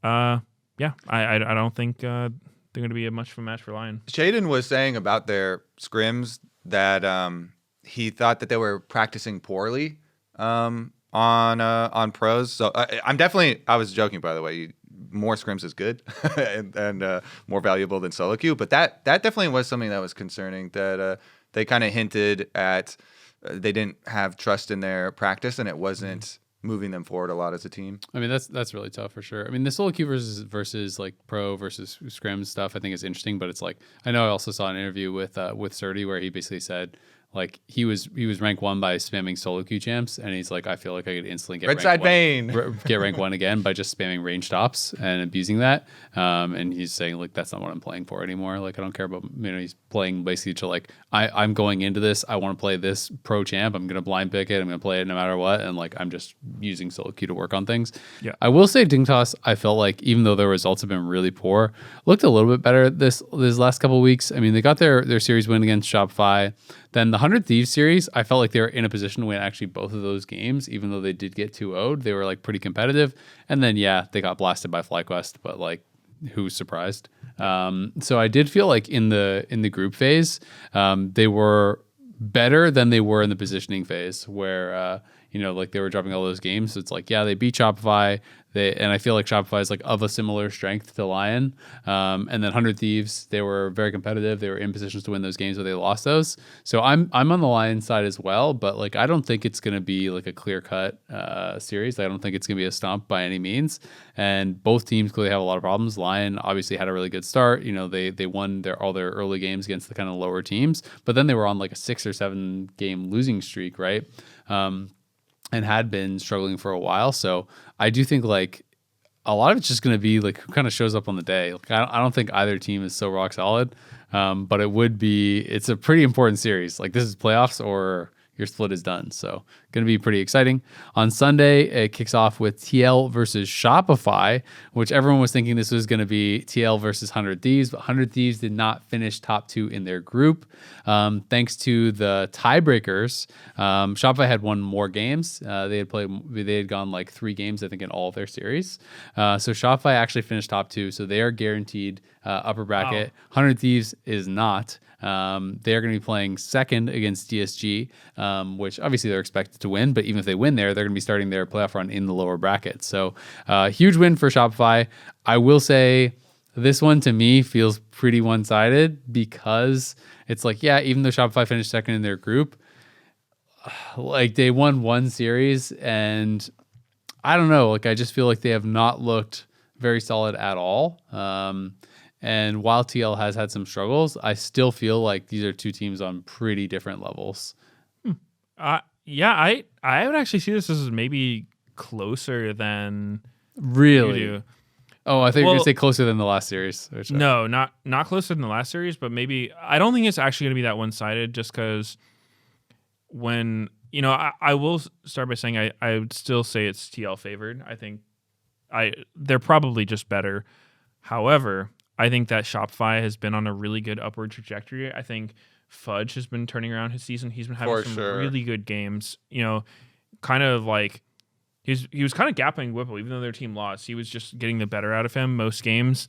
I don't think they're going to be much of a match for Lyon.
Sheiden was saying about their scrims that he thought that they were practicing poorly on pros. So I was joking, by the way. More scrims is good and more valuable than solo queue. But that definitely was something that was concerning, that they kind of hinted at they didn't have trust in their practice, and it wasn't moving them forward a lot as a team.
I mean, that's really tough for sure. I mean, the solo queue versus like pro versus scrim stuff, I think is interesting, but it's like, I know I also saw an interview with Surdy where he basically said, like he was rank 1 by spamming solo queue champs, and he's like, I feel like I could instantly get
Red side Vayne
get rank 1 again by just spamming range stops and abusing that. And he's saying like that's not what I'm playing for anymore. Like I don't care about he's playing basically to like I'm going into this. I want to play this pro champ. I'm gonna blind pick it. I'm gonna play it no matter what. And like I'm just using solo queue to work on things.
Yeah,
I will say Dingtoss, I felt like even though their results have been really poor, looked a little bit better this last couple of weeks. I mean, they got their series win against Shopify. Then the 100 Thieves series, I felt like they were in a position to win actually both of those games, even though they did get 2-0'd. They were like pretty competitive. And then, they got blasted by FlyQuest, but like, who's surprised? So I did feel like in the group phase, they were better than they were in the positioning phase where, like they were dropping all those games. So it's like, they beat Shopify. And I feel like Shopify is like of a similar strength to Lyon. And then 100 Thieves, they were very competitive. They were in positions to win those games, but they lost those. So I'm on the Lyon side as well, but like I don't think it's going to be like a clear-cut series. I don't think it's going to be a stomp by any means. And both teams clearly have a lot of problems. Lyon obviously had a really good start. They won all their early games against the kind of lower teams, but then they were on like a 6 or 7 game losing streak, right? And had been struggling for a while. So I do think like a lot of it's just going to be like who kind of shows up on the day. Like I don't think either team is so rock solid, but it's a pretty important series. Like this is playoffs or your split is done. So going to be pretty exciting. On Sunday, it kicks off with TL versus Shopify, which everyone was thinking this was going to be TL versus 100 Thieves, but 100 Thieves did not finish top 2 in their group. Thanks to the tiebreakers, Shopify had won more games. They had gone like 3 games, I think, in all of their series. So Shopify actually finished top 2, so they are guaranteed upper bracket. Wow. 100 Thieves is not. They're going to be playing second against DSG, which obviously they're expected to win, but even if they win there, they're going to be starting their playoff run in the lower bracket. So huge win for Shopify. I will say this one to me feels pretty one-sided because it's like, even though Shopify finished second in their group, like they won one series and I don't know, like I just feel like they have not looked very solid at all. And while TL has had some struggles, I still feel like these are two teams on pretty different levels.
I would actually see this as maybe closer than
really.
You do.
Oh, I think you're gonna say closer than the last series.
No, not closer than the last series, but maybe I don't think it's actually gonna be that one-sided. Just because when I will start by saying I would still say it's TL favored. I think they're probably just better. However, I think that Shopify has been on a really good upward trajectory. I think Fudge has been turning around his season. He's been having really good games. Kind of like he was kind of gapping Whipple, even though their team lost. He was just getting the better out of him most games.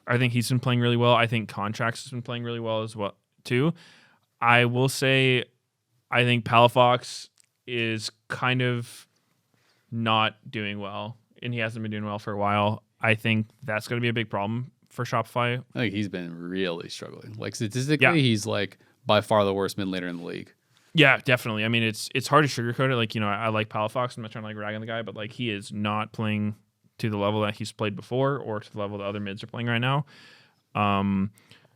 I think he's been playing really well. I think Contracts has been playing really well as well too. I will say, I think Palafox is kind of not doing well, and he hasn't been doing well for a while. I think that's going to be a big problem for Shopify.
I think he's been really struggling. Like statistically, he's like by far the worst mid laner in the league.
Yeah, definitely. I mean, it's hard to sugarcoat it. Like, I like Palafox. I'm not trying to like rag on the guy, but like he is not playing to the level that he's played before or to the level the other mids are playing right now.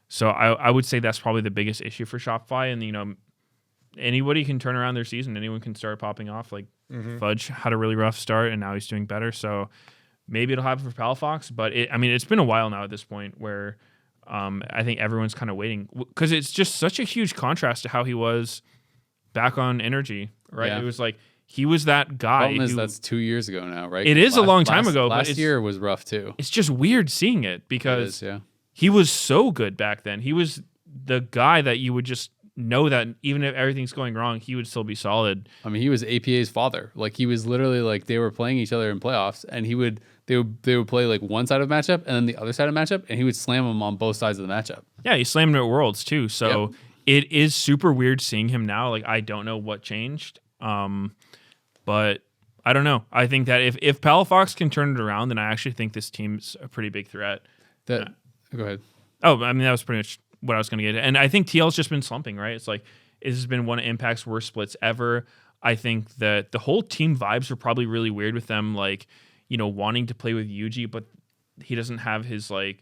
So I would say that's probably the biggest issue for Shopify. And, anybody can turn around their season. Anyone can start popping off. Like Fudge had a really rough start and now he's doing better. So maybe it'll happen for Palafox. But it's been a while now at this point where I think everyone's kind of waiting because it's just such a huge contrast to how he was back on Energy, right?
Yeah.
It was like he was that guy.
Problem is that's 2 years ago now, right?
It is a long time ago.
Last
but
year was rough too.
It's just weird seeing it because he was so good back then. He was the guy that you would just know that even if everything's going wrong, he would still be solid.
I mean, he was APA's father. Like he was literally like they were playing each other in playoffs, and they would play like one side of matchup and then the other side of matchup, and he would slam them on both sides of the matchup.
Yeah, he slammed him at Worlds too. So it is super weird seeing him now. Like I don't know what changed, but I don't know. I think that if Palafox can turn it around, then I actually think this team's a pretty big threat.
Go ahead.
Oh, I mean that was pretty much what I was going to get at. And I think TL's just been slumping, right? It's like this has been one of Impact's worst splits ever. I think that the whole team vibes are probably really weird with them, like, wanting to play with Yuji, but he doesn't have his like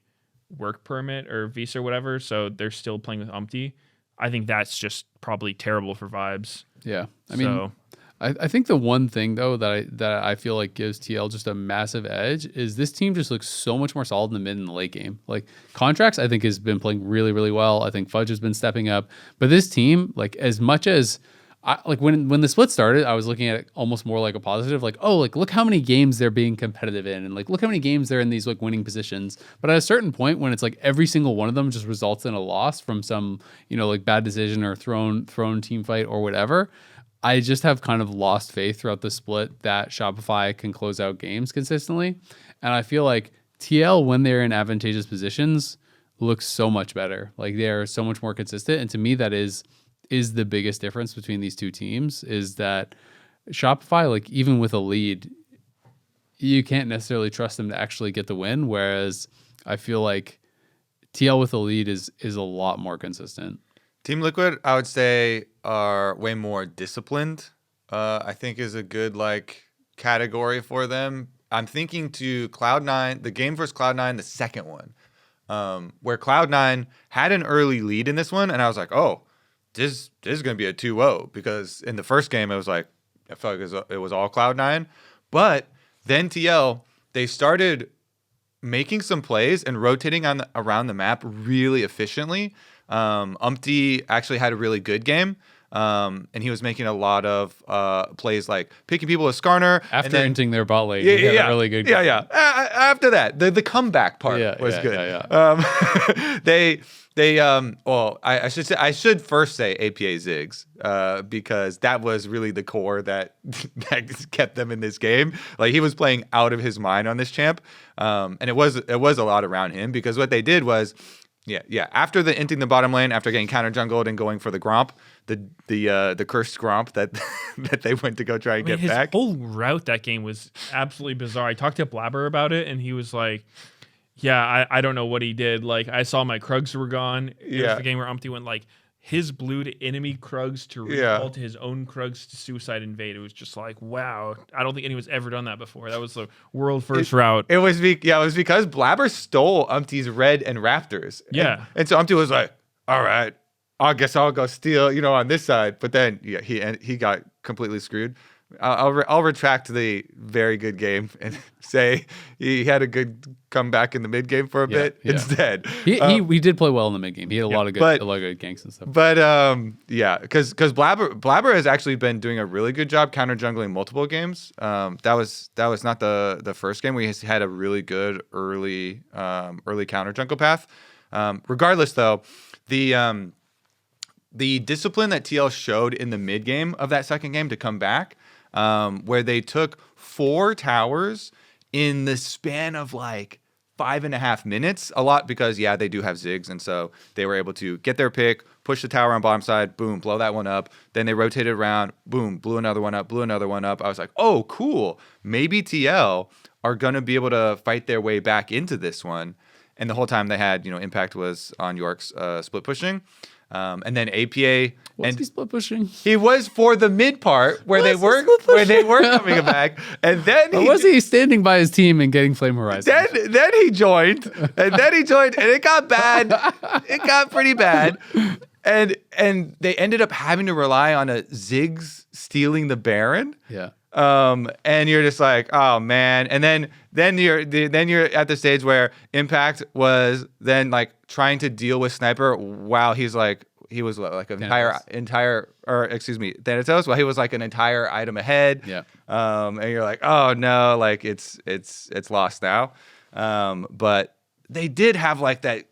work permit or visa or whatever, so they're still playing with Umpty. I think that's just probably terrible for vibes.
Yeah. I mean, I think the one thing though that I feel like gives TL just a massive edge is this team just looks so much more solid in the mid and the late game. Like Contracts, I think has been playing really, really well. I think Fudge has been stepping up, but this team, like as much as when the split started, I was looking at it almost more like a positive, like, oh, like look how many games they're being competitive in, and like look how many games they're in these like winning positions. But at a certain point, when it's like every single one of them just results in a loss from some like bad decision or thrown team fight or whatever, I just have kind of lost faith throughout the split that Shopify can close out games consistently. And I feel like TL, when they're in advantageous positions, looks so much better. Like they're so much more consistent. And to me, that is the biggest difference between these two teams, is that Shopify, like even with a lead, you can't necessarily trust them to actually get the win. Whereas I feel like TL with a lead is a lot more consistent.
Team Liquid, I would say, are way more disciplined. I think is a good category for them. I'm thinking to Cloud9, the game versus Cloud9, the second one, where Cloud9 had an early lead in this one, and I was like, oh, this is going to be a 2-0, because in the first game it was like I felt like it was all Cloud9, but then TL, they started making some plays and rotating around the map really efficiently. Umpty actually had a really good game, and he was making a lot of plays like picking people with Skarner.
After entering their bot lane,
he had
a really good game.
After that, the comeback part was good. I should first say APA Ziggs, because that was really the core that kept them in this game. Like he was playing out of his mind on this champ, and it was a lot around him, because what they did was, after the inting the bottom lane, after getting counter jungled and going for the Gromp, the cursed Gromp that they went to go try and get
his
back.
Whole route that game was absolutely bizarre. I talked to Blabber about it, and he was like, yeah, I don't know what he did. Like, I saw my Krugs were gone. It was the game where Umpty went like his blue to enemy Krugs to recall to his own Krugs to suicide invade. It was just like, wow. I don't think anyone's ever done that before. That was the world first route.
It was because Blabber stole Umpty's red and Raptors.
Yeah.
And so Umpty was like, all right, I guess I'll go steal, on this side. But then he got completely screwed. I'll retract the very good game and say he had a good comeback in the mid game for a bit instead.
He did play well in the mid game. He had a lot of good ganks and stuff.
But because Blabber has actually been doing a really good job counter jungling multiple games. That was not the first game. We had a really good early counter jungle path. Regardless though, the discipline that TL showed in the mid game of that second game to come back, where they took 4 towers in the span of 5.5 minutes, a lot because they do have Ziggs, and so they were able to get their pick, push the tower on bottom side, boom, blow that one up. Then they rotated around, boom, blew another one up. I was like, oh, cool. Maybe TL are gonna be able to fight their way back into this one. And the whole time they had, Impact was on York's split pushing. And then APA
Was
and
he split pushing?
he was for the mid part where they were coming back, and then
Or was he standing by his team and getting Flame Horizon?
then he joined, and it got bad. It got pretty bad, and they ended up having to rely on a Ziggs stealing the Baron.
Yeah.
And you're just like, oh man, and then you're at the stage where Impact was then like trying to deal with Sniper while he was like an Thanatos, while he was like an entire item ahead.
Yeah.
And you're like, oh no, like it's lost now. But they did have like that.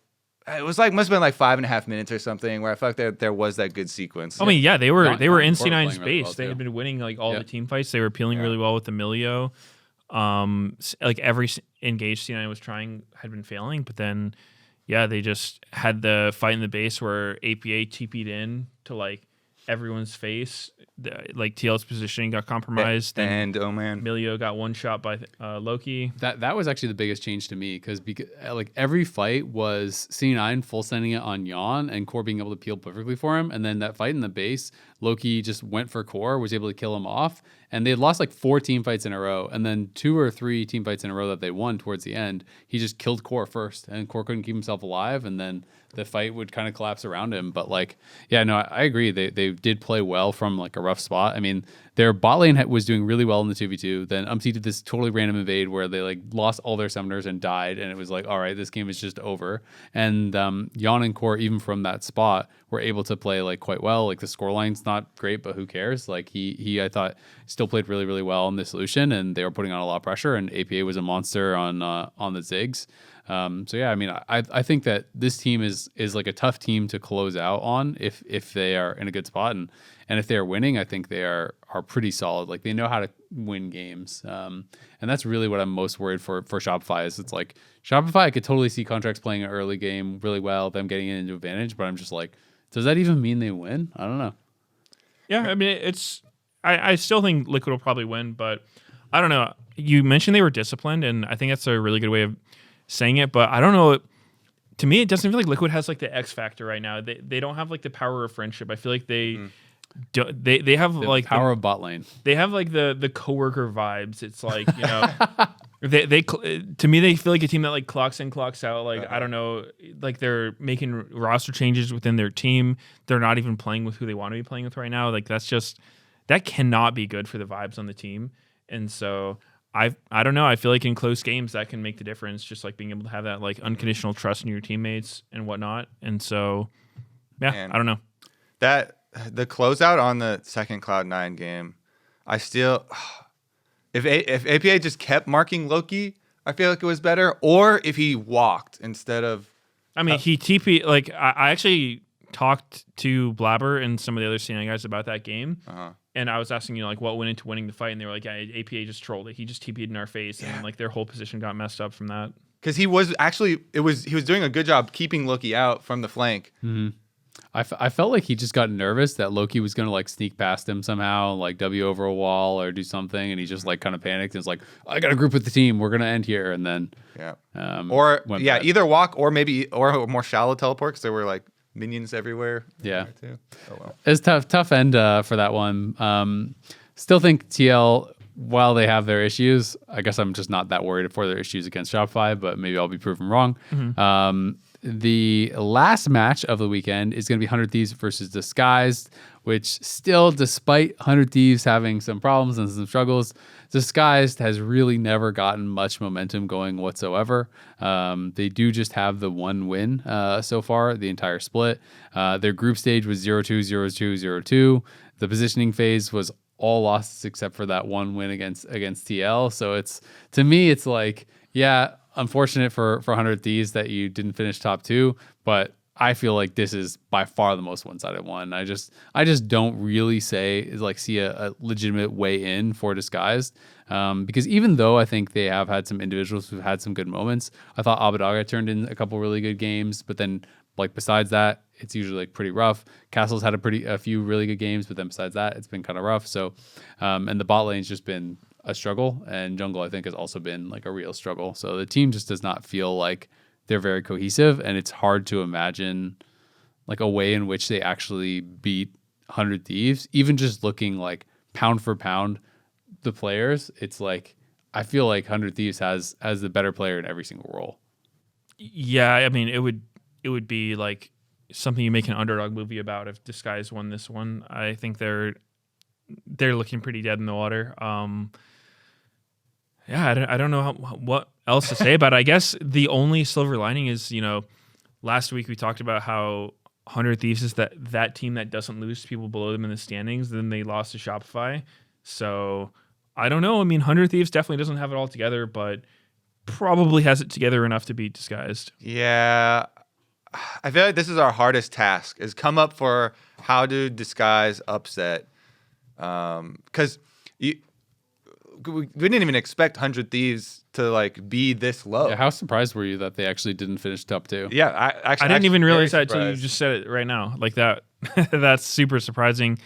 It was like must have been like 5.5 minutes or something where I felt like there was that good sequence.
I mean, yeah, they were in C9's
playing
base.
really well,
They
too.
had been winning like all the team fights. They were peeling really well with Emilio. Like every engaged C9 was trying had been failing, but then they just had the fight in the base where APA TP'd in to like everyone's face. Like TL's positioning got compromised,
and oh man,
Emilio got one shot by Loki.
That was actually the biggest change to me because like every fight was C9 full sending it on Yon and Core being able to peel perfectly for him, and then that fight in the base, Loki just went for Core, was able to kill him off, and they had lost like 4 team fights in a row, and then 2 or 3 team fights in a row that they won towards the end, he just killed Core first, and Core couldn't keep himself alive, and then the fight would kind of collapse around him. But like, yeah, no, I agree. They did play well from like a rough spot. I mean, their bot lane was doing really well in the 2v2. Then UMC did this totally random invade where they like lost all their summoners and died, and it was like, all right, this game is just over. And Yon and Core, even from that spot, were able to play like quite well. Like the scoreline's not great, but who cares? Like he I thought still played really, really well in the solution, and they were putting on a lot of pressure. And APA was a monster on the Ziggs. So yeah, I mean, I think that this team is like a tough team to close out on if they are in a good spot, and if they are winning, I think they are pretty solid. Like they know how to win games, and that's really what I'm most worried for Shopify. Is it's like Shopify, I could totally see contracts playing an early game really well, them getting into advantage, but I'm just like, does that even mean they win? I don't know.
Yeah, I mean, I still think Liquid will probably win, but I don't know. You mentioned they were disciplined, and I think that's a really good way of saying it, but I don't know. To me, it doesn't feel like Liquid has like the X factor right now. They don't have like the power of friendship. I feel like they have
The
like
power of bot lane.
They have like the coworker vibes. It's like, you know, they to me they feel like a team that like clocks in, clocks out. Like I don't know, like they're making roster changes within their team. They're not even playing with who they want to be playing with right now. Like that cannot be good for the vibes on the team. And so I don't know. I feel like in close games that can make the difference. Just like being able to have that like unconditional trust in your teammates and whatnot. And so, yeah,
Man.
I don't know.
That the closeout on the second Cloud9 game, I still, if APA just kept marking Loki, I feel like it was better. Or if he walked instead of,
I mean, he TP like I actually talked to Blabber and some of the other C9 guys about that game. And I was asking, like, what went into winning the fight? And they were like, yeah, APA just trolled it. He just TP'd in our face. And, like, their whole position got messed up from that.
because he was doing a good job keeping Loki out from the flank.
Mm-hmm. I felt like he just got nervous that Loki was going to, like, sneak past him somehow, like, W over a wall or do something. And he just, like, kind of panicked and was like, I got a group with the team. We're going to end here. And then...
either walk or a more shallow teleport because there were, like, minions everywhere.
Yeah.
Too. Oh well.
It's tough end for that one. Still think TL, while they have their issues, I guess I'm just not that worried for their issues against Shopify, but maybe I'll be proven wrong.
Mm-hmm.
The last match of the weekend is going to be 100 Thieves versus Disguised, which still, despite 100 Thieves having some problems and some struggles, Disguised has really never gotten much momentum going whatsoever. They do just have the one win so far, the entire split. Their group stage was 0-2, 0-2, 0-2. The positioning phase was all losses except for that one win against TL. So to me, it's like, yeah, unfortunate for 100 Thieves that you didn't finish top 2, but I feel like this is by far the most one-sided one. I just don't really see a legitimate way in for Disguised, because even though I think they have had some individuals who've had some good moments, I thought Abadaga turned in a couple really good games, but then like besides that, it's usually like pretty rough. Castle's had a few really good games, but then besides that, it's been kind of rough. So, and the bot lane's just been a struggle, and jungle I think has also been like a real struggle. So the team just does not feel like they're very cohesive, and it's hard to imagine like a way in which they actually beat 100 Thieves, even just looking like pound for pound the players, it's like I feel like 100 Thieves has the better player in every single role.
Yeah, I mean, it would be like something you make an underdog movie about if Disguise won this one. I think they're looking pretty dead in the water. Yeah, I don't know what else to say about it. I guess the only silver lining is, last week we talked about how 100 Thieves is that team that doesn't lose to people below them in the standings. Then they lost to Shopify. So I don't know. I mean, 100 Thieves definitely doesn't have it all together, but probably has it together enough to beat Disguised.
Yeah. I feel like this is our hardest task, is come up for how to Disguise upset. Because we didn't even expect 100 Thieves to like be this low.
Yeah, how surprised were you that they actually didn't finish top 2?
Yeah, I
didn't even realize that
until
until you just said it right now. Like that, that's super surprising.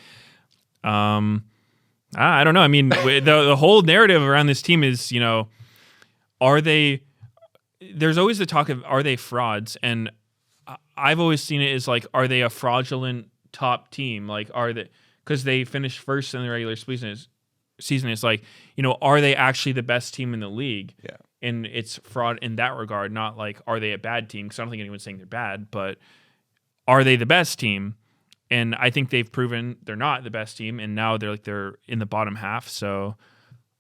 I don't know. I mean, the whole narrative around this team is, are they? There's always the talk of, are they frauds? And I've always seen it as like, are they a fraudulent top team? Like, are they, because they finished first in the regular season? It's like, are they actually the best team in the league?
Yeah.
And it's fraud in that regard, not like, are they a bad team? Because I don't think anyone's saying they're bad, but are they the best team? And I think they've proven they're not the best team, and now they're in the bottom half. So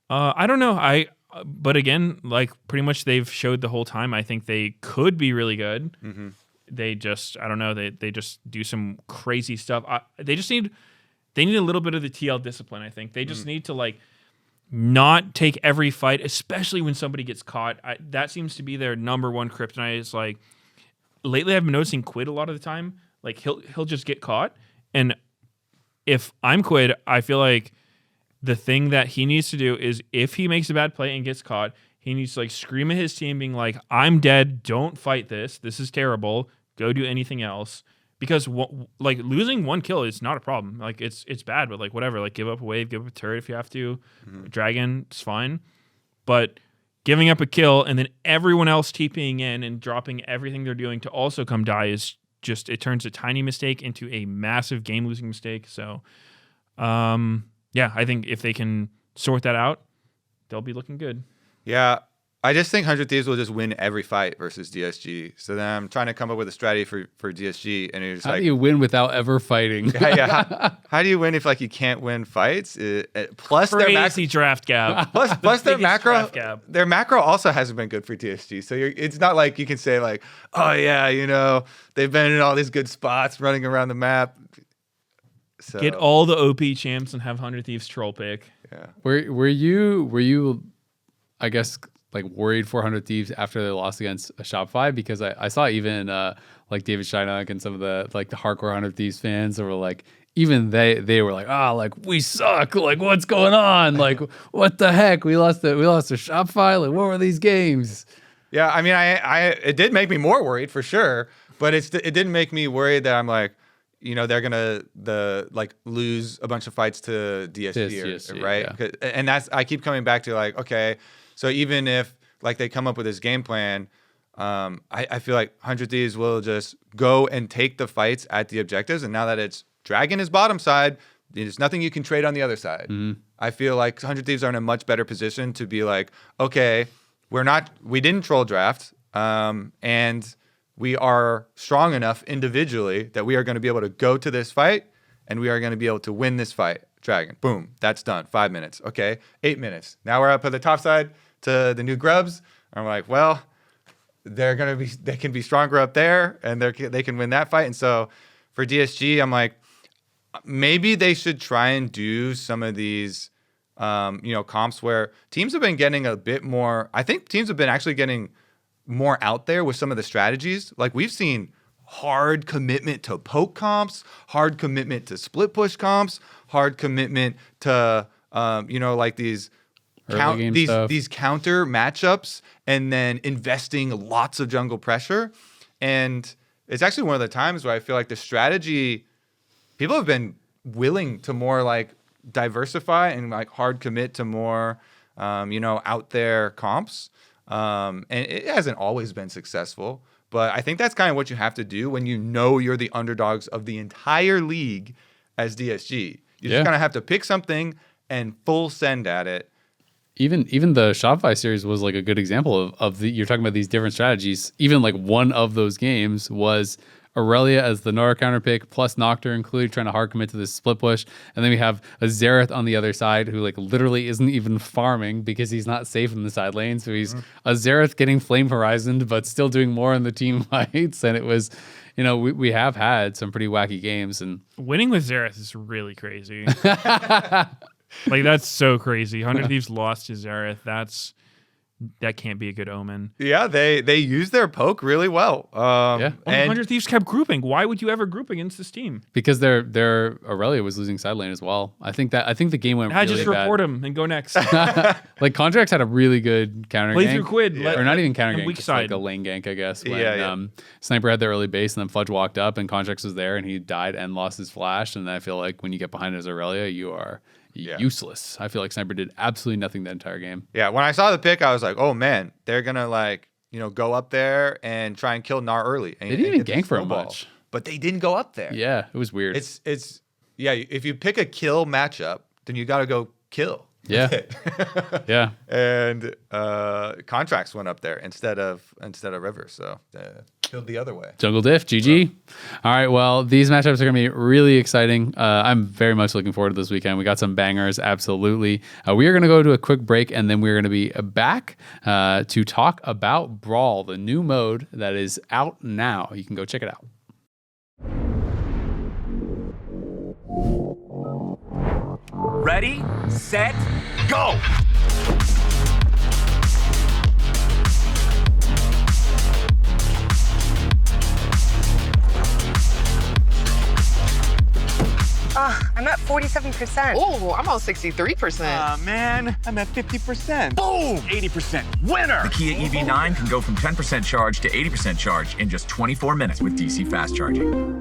I don't know. But again, like pretty much they've showed the whole time. I think they could be really good.
Mm-hmm.
They just, I don't know. They just do some crazy stuff. They need a little bit of the TL discipline. I think they just need to like not take every fight, especially when somebody gets caught. That seems to be their number one kryptonite. Is like lately I've been noticing Quid a lot of the time. Like he'll just get caught, and if I'm Quid, I feel like the thing that he needs to do is if he makes a bad play and gets caught, he needs to like scream at his team, being like, "I'm dead. Don't fight this. This is terrible. Go do anything else." Because like losing one kill is not a problem. Like it's bad, but like whatever. Like give up a wave, give up a turret if you have to. Dragon, it's fine. But giving up a kill and then everyone else TPing in and dropping everything they're doing to also come die is just, it turns a tiny mistake into a massive game losing mistake. So yeah, I think if they can sort that out, they'll be looking good.
Yeah, I just think 100 Thieves will just win every fight versus DSG. So then I'm trying to come up with a strategy for DSG, and it's
How
like,
do you win without ever fighting?
how do you win if like you can't win fights? Plus
Crazy draft gap.
plus their
biggest
macro,
draft gap.
their macro also hasn't been good for DSG. So it's not like you can say like, oh yeah, they've been in all these good spots running around the map. So,
Get all the OP champs and have 100 Thieves troll pick.
yeah.
Were you, I guess, like worried for 100 Thieves after they lost against a Shopify? Because I saw even like David Sheiden and some of the like the hardcore 100 Thieves fans that were like, even they were like, like we suck, like what's going on, like what the heck, we lost to Shopify, like what were these games?
Yeah, I mean, it did make me more worried for sure, but it didn't make me worried that I'm like, they're gonna lose a bunch of fights to DSG, right?
Yeah.
And I keep coming back to like, okay, so even if like they come up with this game plan, I feel like 100 Thieves will just go and take the fights at the objectives, and now that it's Dragon is bottom side, there's nothing you can trade on the other side. Mm-hmm. I feel like 100 Thieves are in a much better position to be like, okay, we didn't troll draft, and we are strong enough individually that we are going to be able to go to this fight and we are going to be able to win this fight. Dragon, boom, that's done. 5 minutes. Okay, 8 minutes. Now we're up at the top side to the new grubs. I'm like, well, they can be stronger up there, and they can win that fight. And so for DSG, I'm like, maybe they should try and do some of these, comps where teams have been getting a bit more. I think teams have been actually getting more out there with some of the strategies. Like we've seen hard commitment to poke comps, hard commitment to split push comps, hard commitment to like these counter matchups, and then investing lots of jungle pressure. And it's actually one of the times where I feel like the strategy, people have been willing to more like diversify and like hard commit to more out there comps. And it hasn't always been successful. But I think that's kind of what you have to do when you know you're the underdogs of the entire league as DSG. You just kind of have to pick something and full send at it.
Even the Shopify series was like a good example of the, you're talking about these different strategies. Even like one of those games was Aurelia as the Nora counter pick plus Nocturne clearly trying to hard commit to this split push. And then we have a Xerath on the other side who like literally isn't even farming because he's not safe in the side lane. So he's a Xerath getting Flame Horizoned but still doing more in the team fights. And it was, you know, we have had some pretty wacky games. And
winning with Xerath is really crazy. Like, that's so crazy. 100 Thieves lost to Xerath. That can't be a good omen.
Yeah, they used their poke really well.
And 100 Thieves kept grouping. Why would you ever group against this team?
Because their Aurelia was losing side lane as well. I think the game went really
just
bad.
report him and go next.
Like Contracts had a really good counter
Play
gank.
through Quid.
Or not even counter gank,
weak
just
side.
like a lane gank, I guess. When Sniper had the early base and then Fudge walked up and Contracts was there and he died and lost his flash. And I feel like when you get behind as Aurelia, you are useless. I feel like Sniper did absolutely nothing the entire game.
Yeah, when I saw the pick, I was like, oh man, they're gonna like, you know, go up there and try and kill Gnar early. And,
They didn't even gank for him much.
But they didn't go up there.
Yeah, it was weird.
It's if you pick a kill matchup, then you gotta go kill.
Yeah. Yeah.
And Contracts went up there instead of River, so killed the other way.
Jungle Diff, GG. All right, well, these matchups are going to be really exciting. I'm very much looking forward to this weekend. We got some bangers, absolutely. We are going to go to a quick break, and then we're going to be back to talk about Brawl, the new mode that is out now. You can go check it out.
Ready, set, go!
I'm at 47%.
Oh, I'm on 63%.
Man, I'm at 50%. Boom! 80%. Winner! The Kia EV9 can go from 10% charge to 80% charge in just 24 minutes with DC fast charging.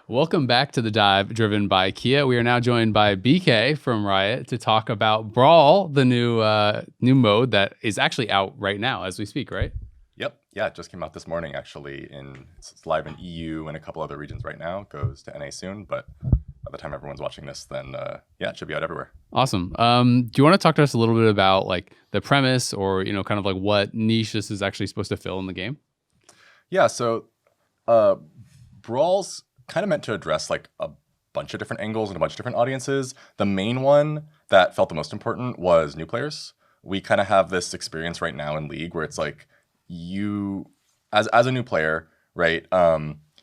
Welcome back to The Dive, driven by Kia. We are now joined by BK from Riot to talk about Brawl, the new mode that is actually out right now as we speak, right?
Yep. Yeah, it just came out this morning, actually. It's live in EU and a couple other regions right now. It goes to NA soon, but by the time everyone's watching this, then it should be out everywhere.
Awesome. Do you want to talk to us a little bit about like the premise or, you know, kind of like what niche this is actually supposed to fill in the game?
Yeah, so Brawl's kind of meant to address like a bunch of different angles and a bunch of different audiences. The main one that felt the most important was new players. We kind of have this experience right now in League where it's like you, as a new player, right,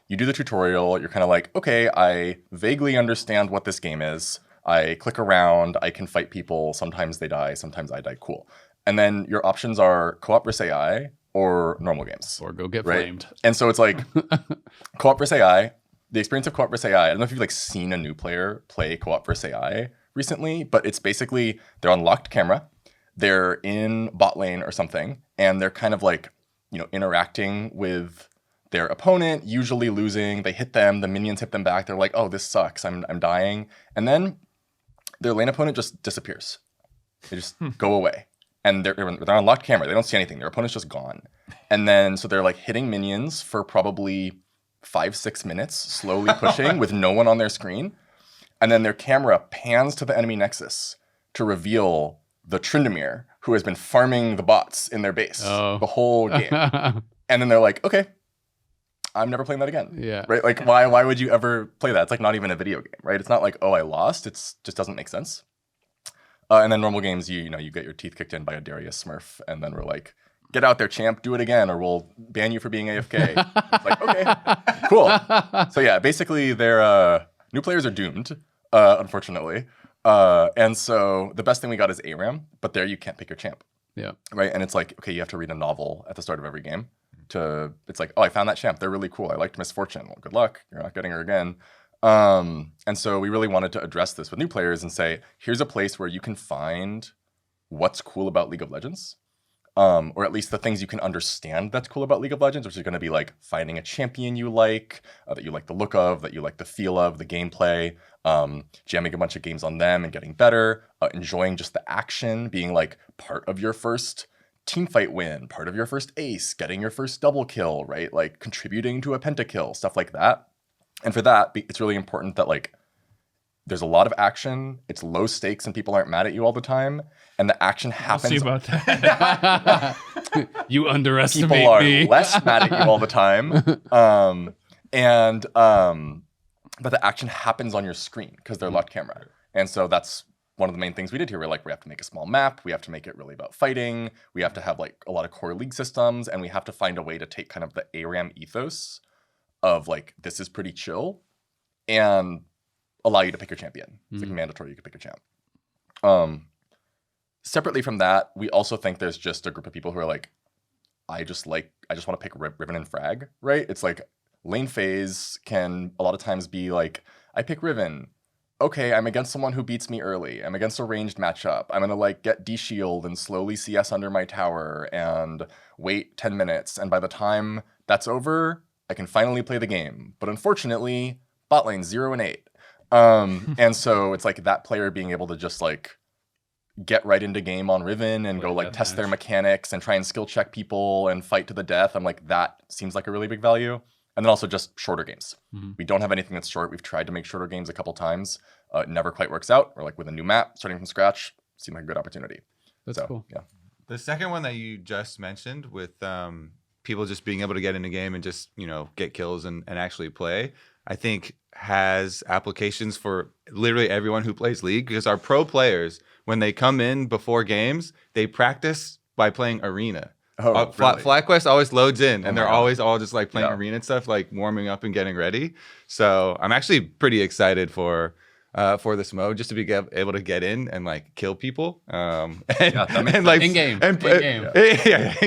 you do the tutorial, you're kind of like, okay, I vaguely understand what this game is. I click around, I can fight people, sometimes they die, sometimes I die, cool. And then your options are co-op versus AI or normal games.
Or go get
right?
flamed.
And so it's like co-op versus AI. The experience of co-op versus AI, I don't know if you've like seen a new player play co-op versus AI recently, but it's basically they're on locked camera, they're in bot lane or something, and they're kind of like, you know, interacting with their opponent, usually losing. They hit them, the minions hit them back. They're like, oh, this sucks, I'm dying. And then their lane opponent just disappears. They just go away. And they're on locked camera. They don't see anything. Their opponent's just gone. And then so they're like hitting minions for probably 5-6 minutes, slowly pushing with no one on their screen. And then their camera pans to the enemy nexus to reveal the Tryndamere, who has been farming the bots in their base the whole game. And then they're like, okay, I'm never playing that again.
Yeah.
Right? Like, why would you ever play that? It's like not even a video game, right? It's not like, oh, I lost. It's just doesn't make sense. And then normal games, you get your teeth kicked in by a Darius Smurf, and then we're like, get out there, champ, do it again, or we'll ban you for being AFK. It's like, okay, cool. So yeah, basically, their new players are doomed, unfortunately. And so the best thing we got is ARAM, but there you can't pick your champ.
Yeah.
Right. And it's like, okay, you have to read a novel at the start of every game. It's like, oh, I found that champ. They're really cool. I liked Misfortune. Well, good luck. You're not getting her again. And so we really wanted to address this with new players and say, here's a place where you can find what's cool about League of Legends. Or at least the things you can understand that's cool about League of Legends, which is going to be like finding a champion you like, that you like the look of, that you like the feel of, the gameplay, jamming a bunch of games on them and getting better, enjoying just the action, being like part of your first team fight win, part of your first ace, getting your first double kill, right? Like contributing to a pentakill, stuff like that. And for that, it's really important that like there's a lot of action, it's low stakes and people aren't mad at you all the time, and the action happens.
See about that.
You underestimate
People are
me.
less mad at you all the time. But the action happens on your screen because they're locked camera. And so that's one of the main things we did here. We're like, we have to make a small map. We have to make it really about fighting. We have to have like a lot of core league systems, and we have to find a way to take kind of the ARAM ethos of like, this is pretty chill, and allow you to pick your champion. It's like mandatory, you can pick your champ. Separately from that, we also think there's just a group of people who are like, I just want to pick Riven and Frag, right? It's like lane phase can a lot of times be like, I pick Riven. Okay, I'm against someone who beats me early. I'm against a ranged matchup. I'm gonna like get D-shield and slowly CS under my tower and wait 10 minutes. And by the time that's over, I can finally play the game. But unfortunately, bot lane 0 and 8. And so it's like that player being able to just like get right into game on Riven and go like test their mechanics and try and skill check people and fight to the death. I'm like, that seems like a really big value. And then also just shorter games. We don't have anything that's short. We've tried to make shorter games a couple times. It never quite works out. We're like with a new map, starting from scratch, seemed like a good opportunity.
That's cool.
Yeah.
The second one that you just mentioned with people just being able to get in a game and just, get kills and actually play, I think has applications for literally everyone who plays League, because our pro players, when they come in before games, they practice by playing Arena.
Oh, really?
FlyQuest always loads in, and they're
God.
always all just like playing Arena and stuff, like warming up and getting ready. So I'm actually pretty excited for this mode, just to be able to get in and like kill people, and like
in game,
in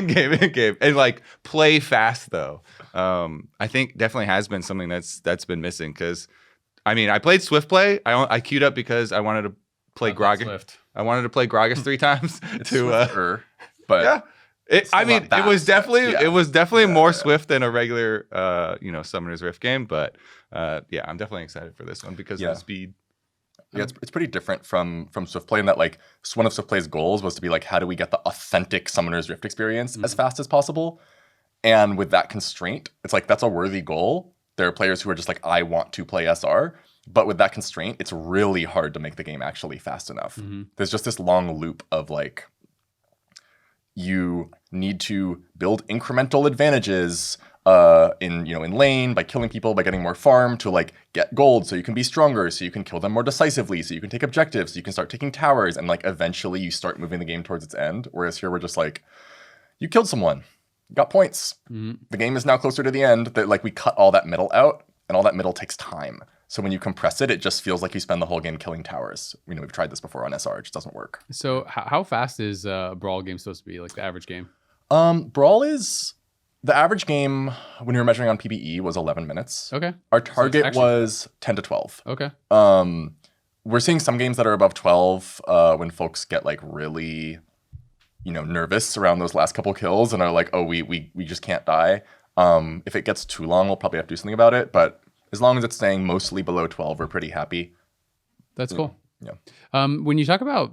game, and like play fast though. I think definitely has been something that's been missing, because I mean, I played Swift Play. I queued up because I wanted to play Gragas. I wanted to play Gragas 3 times but
yeah.
It was definitely more Swift than a regular Summoner's Rift game, but I'm definitely excited for this one because of the speed.
Yeah, it's pretty different from Swift Play in that like one of Swift Play's goals was to be like, how do we get the authentic Summoner's Rift experience as fast as possible? And with that constraint, it's like that's a worthy goal. There are players who are just like, I want to play SR, but with that constraint, it's really hard to make the game actually fast enough. There's just this long loop of like, you need to build incremental advantages in lane by killing people, by getting more farm to like get gold so you can be stronger, so you can kill them more decisively, so you can take objectives, so you can start taking towers, and like eventually you start moving the game towards its end. Whereas here we're just like, you killed someone, you got points. The game is now closer to the end. That like we cut all that middle out, and all that middle takes time. So when you compress it, it just feels like you spend the whole game killing towers. We've tried this before on SR, it just doesn't work.
So how fast is a Brawl game supposed to be, like the average game?
Brawl is, the average game when you were measuring on PBE was 11 minutes.
Okay.
Our target was 10 to 12.
Okay.
We're seeing some games that are above 12 when folks get like really, nervous around those last couple kills and are like, oh, we just can't die. If it gets too long, we'll probably have to do something about it. But as long as it's staying mostly below 12, we're pretty happy.
That's cool.
Yeah.
When you talk about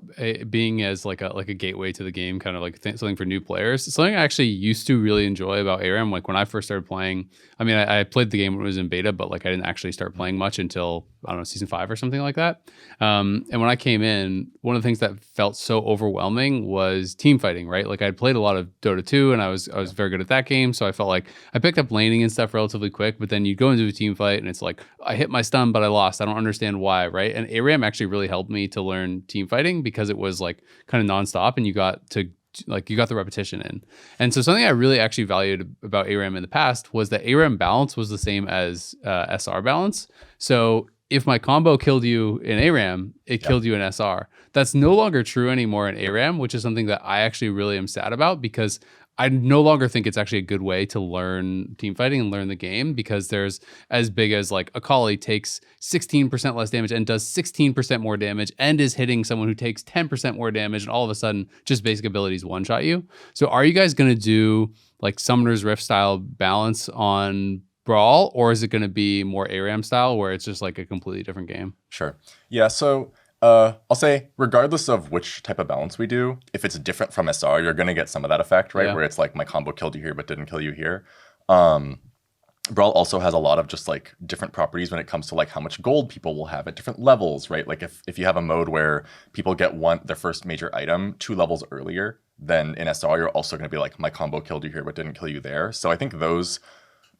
being as like a gateway to the game, kind of like something for new players, something I actually used to really enjoy about ARAM, like when I first started playing, I mean, I played the game when it was in beta, but like I didn't actually start playing much until, I don't know, season 5 or something like that. And when I came in, one of the things that felt so overwhelming was team fighting, right? Like I'd played a lot of Dota 2 and I was very good at that game. So I felt like I picked up laning and stuff relatively quick, but then you go into a team fight and it's like, I hit my stun, but I lost. I don't understand why, right? And ARAM actually really helped me to learn team fighting because it was like kind of nonstop and you got the repetition in. And so something I really actually valued about ARAM in the past was that ARAM balance was the same as SR balance. So if my combo killed you in ARAM, it killed you in SR. That's no longer true anymore in ARAM, which is something that I actually really am sad about because I no longer think it's actually a good way to learn team fighting and learn the game, because there's as big as like Akali takes 16% less damage and does 16% more damage and is hitting someone who takes 10% more damage, and all of a sudden just basic abilities one-shot you. So are you guys going to do like Summoner's Rift style balance on Brawl, or is it going to be more ARAM style where it's just like a completely different game?
Sure. Yeah, so I'll say, regardless of which type of balance we do, if it's different from SR, you're going to get some of that effect, right? Where it's like my combo killed you here but didn't kill you here. Brawl also has a lot of just like different properties when it comes to like how much gold people will have at different levels, right? Like if you have a mode where people get their first major item 2 levels earlier than in SR, you're also going to be like, my combo killed you here but didn't kill you there. So I think those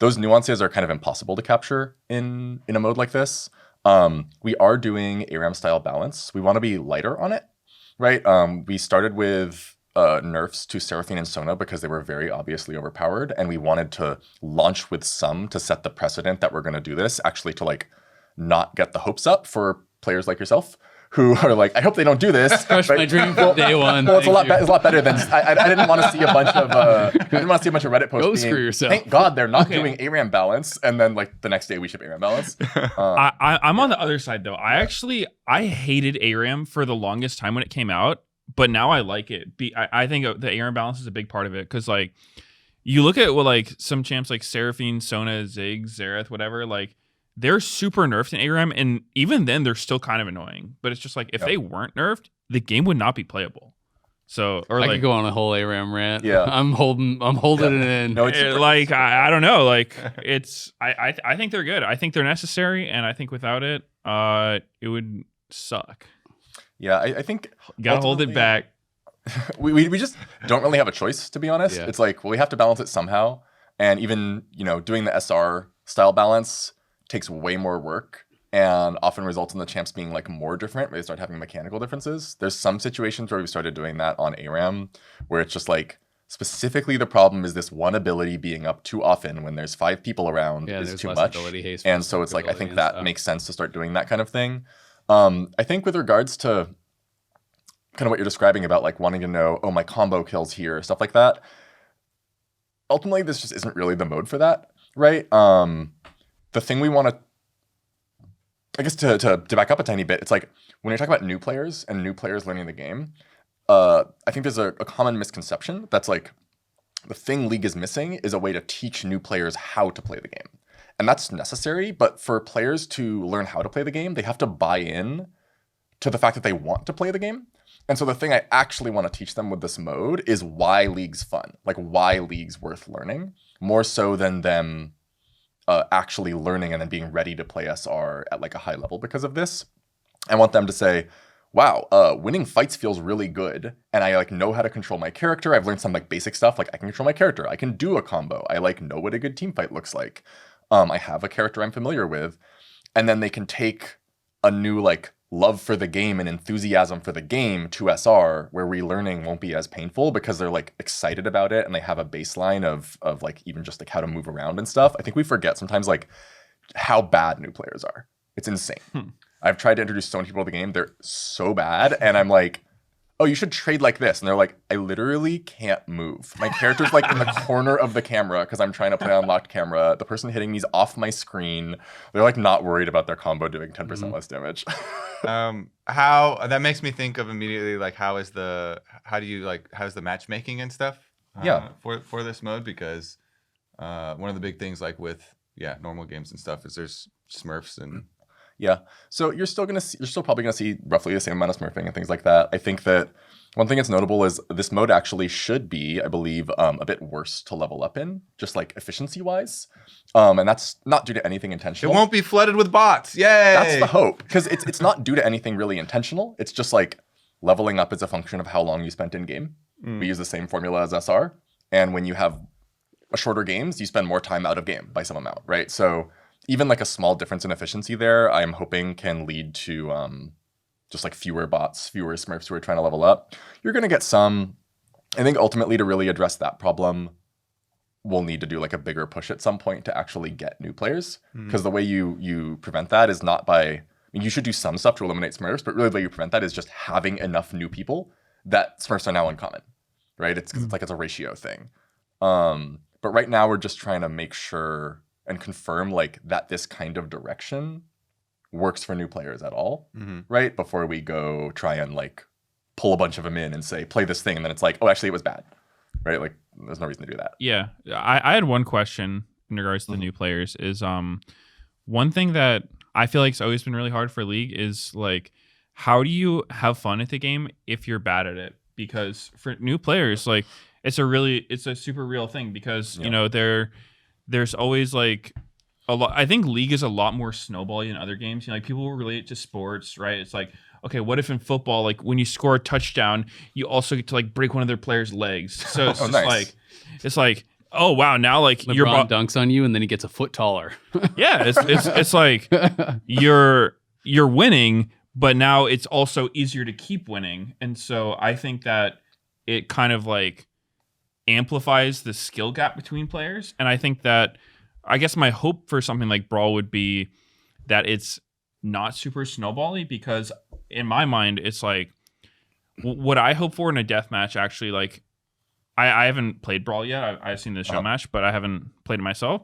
nuances are kind of impossible to capture in a mode like this. We are doing ARAM style balance. We want to be lighter on it, right? We started with nerfs to Seraphine and Sona because they were very obviously overpowered, and we wanted to launch with some to set the precedent that we're going to do this, actually to like not get the hopes up for players like yourself who are like, I hope they don't do this.
Crushed my dream from day one.
Well, it's a lot better than I didn't want to see a bunch of Reddit posts.
Go screw yourself.
Thank God they're not doing ARAM balance, and then like the next day we ship ARAM balance.
I'm on the other side though. I hated ARAM for the longest time when it came out, but now I like it. I think the ARAM balance is a big part of it because like you look at what like some champs like Seraphine, Sona, Ziggs, Xerath, whatever, like they're super nerfed in ARAM, and even then they're still kind of annoying. But it's just like if they weren't nerfed, the game would not be playable. So or
I
like
could go on a whole ARAM rant.
Yeah.
I'm holding it in.
No, it's
like I don't know. Like it's I think they're good. I think they're necessary, and I think without it, it would suck.
Yeah, I think
You gotta hold it back.
We just don't really have a choice, to be honest.
Yeah.
It's like, well, we have to balance it somehow, and even doing the SR style balance takes way more work and often results in the champs being like more different. They start having mechanical differences. There's some situations where we started doing that on ARAM where it's just like specifically the problem is this one ability being up too often when there's 5 people around is too much. And so it's like, I think that makes sense to start doing that kind of thing. I think with regards to kind of what you're describing about like wanting to know, oh, my combo kills here, stuff like that. Ultimately, this just isn't really the mode for that, right? The thing we want to, I guess to back up a tiny bit, it's like when you're talking about new players and new players learning the game, I think there's a common misconception that's like the thing League is missing is a way to teach new players how to play the game. And that's necessary, but for players to learn how to play the game, they have to buy in to the fact that they want to play the game. And so the thing I actually want to teach them with this mode is why League's fun, like why League's worth learning, more so than them actually learning and then being ready to play SR at like a high level because of this. I want them to say, wow, winning fights feels really good, and I like know how to control my character. I've learned some like basic stuff, like I can control my character, I can do a combo, I like know what a good team fight looks like. I have a character I'm familiar with, and then they can take a new like love for the game and enthusiasm for the game to SR, where relearning won't be as painful because they're like excited about it and they have a baseline of like even just like how to move around and stuff. I think we forget sometimes like how bad new players are. It's insane. I've tried to introduce so many people to the game, they're so bad, and I'm like, oh, you should trade like this. And they're like, I literally can't move. My character's like in the corner of the camera because I'm trying to play on locked camera. The person hitting me's off my screen. They're like not worried about their combo doing 10% less damage.
How that makes me think of immediately like how's the matchmaking and stuff for this mode, because one of the big things like with normal games and stuff is there's Smurfs and
so you're still probably gonna see roughly the same amount of smurfing and things like that. I think that one thing that's notable is this mode actually should be, I believe, a bit worse to level up in, just like efficiency wise, and that's not due to anything intentional.
It won't be flooded with bots. Yay!
That's the hope, because it's not due to anything really intentional. It's just like leveling up is a function of how long you spent in game. We use the same formula as SR, and when you have shorter games, you spend more time out of game by some amount, right? So even like a small difference in efficiency there, I'm hoping can lead to just like fewer bots, fewer Smurfs who are trying to level up. You're going to get some. I think ultimately to really address that problem, we'll need to do like a bigger push at some point to actually get new players. Because the way you prevent that is not by, I mean, you should do some stuff to eliminate Smurfs, but really the way you prevent that is just having enough new people that Smurfs are now uncommon, right? It's like it's a ratio thing. But right now we're just trying to make sure and confirm like that this kind of direction works for new players at all, right? Before we go try and like pull a bunch of them in and say, play this thing. And then it's like, oh, actually it was bad, right? Like there's no reason to do that.
Yeah. I had one question in regards to the new players is one thing that I feel like has always been really hard for League is like how do you have fun at the game if you're bad at it? Because for new players, like it's a super real thing because you know there's always like a lot. I think League is a lot more snowbally than other games. You know, like people will relate it to sports, right? It's like, okay, what if in football, like when you score a touchdown, you also get to like break one of their players' legs? So it's just
nice.
it's like, oh wow, now like
LeBron dunks on you and then he gets a foot taller.
Yeah, it's like you're winning, but now it's also easier to keep winning. And so I think that it kind of like amplifies the skill gap between players. And I think that I guess my hope for something like Brawl would be that it's not super snowbally, because in my mind, it's like what I hope for in a deathmatch, actually, like I haven't played Brawl yet. I've seen the show match, but I haven't played it myself,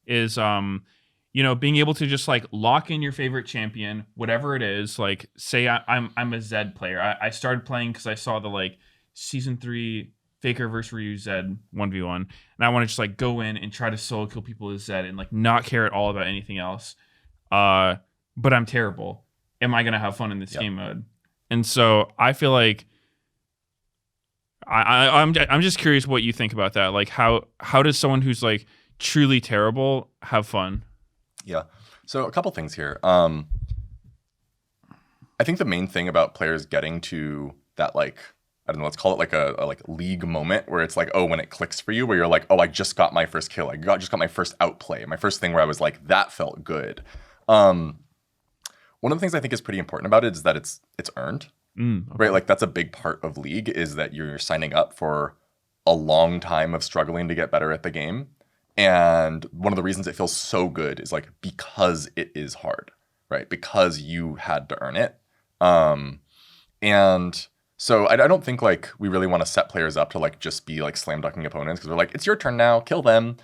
is you know, being able to just like lock in your favorite champion, whatever it is. Like say I'm a Zed player. I started playing because I saw the like season 3 Faker versus Ryu Zed 1v1, and I want to just like go in and try to solo kill people with Zed and like not care at all about anything else. But I'm terrible. Am I gonna have fun in this game mode? And so I feel like I'm just curious what you think about that. Like how does someone who's like truly terrible have fun?
Yeah. So a couple things here. I think the main thing about players getting to that, like, I don't know, let's call it like a like league moment where it's like, oh, when it clicks for you, where you're like, oh, I just got my first kill. Just got my first outplay. My first thing where I was like, that felt good. One of the things I think is pretty important about it is that it's earned, right? Like that's a big part of League, is that you're signing up for a long time of struggling to get better at the game. And one of the reasons it feels so good is like because it is hard, right? Because you had to earn it. And so I don't think like we really want to set players up to like just be like slam dunking opponents, because we're like, it's your turn now, kill them.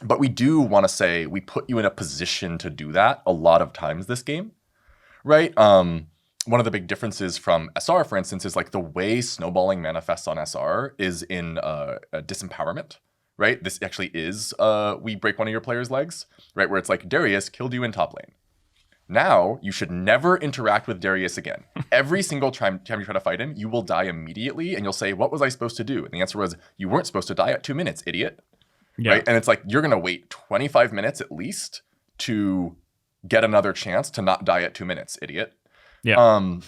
But we do want to say we put you in a position to do that a lot of times this game, right? One of the big differences from SR, for instance, is like the way snowballing manifests on SR is in a disempowerment, right? This actually is we break one of your player's legs, right? Where it's like, Darius killed you in top lane. Now, you should never interact with Darius again. Every single time you try to fight him, you will die immediately, and you'll say, what was I supposed to do? And the answer was, you weren't supposed to die at 2 minutes, idiot. Yeah. Right? And it's like, you're going to wait 25 minutes at least to get another chance to not die at 2 minutes, idiot. Yeah.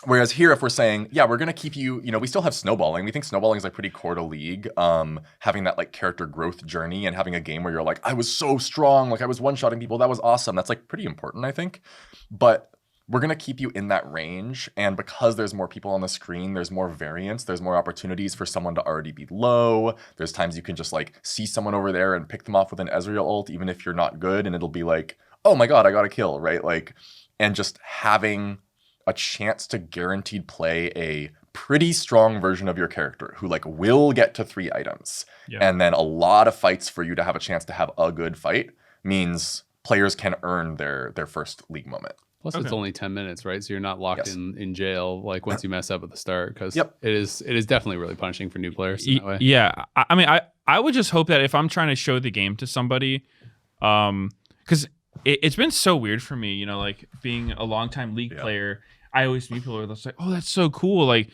Whereas here, if we're saying, yeah, we're going to keep you, you know, we still have snowballing. We think snowballing is like pretty core to League. Having that like character growth journey and having a game where you're like, I was so strong, like I was one-shotting people, that was awesome. That's like pretty important, I think. But we're going to keep you in that range. And because there's more people on the screen, there's more variance, there's more opportunities for someone to already be low. There's times you can just like see someone over there and pick them off with an Ezreal ult, even if you're not good. And it'll be like, oh my God, I got a kill, right? Like, and just having a chance to guaranteed play a pretty strong version of your character who like will get to 3 items. Yeah. And then a lot of fights for you to have a chance to have a good fight means players can earn their first League moment.
Plus, it's only 10 minutes, right? So you're not locked in jail like once you mess up at the start, because it is definitely really punishing for new players in that way.
Yeah, I mean, I would just hope that if I'm trying to show the game to somebody, because it's been so weird for me, you know, like being a longtime League player. I always meet people that's like, oh, that's so cool. Like,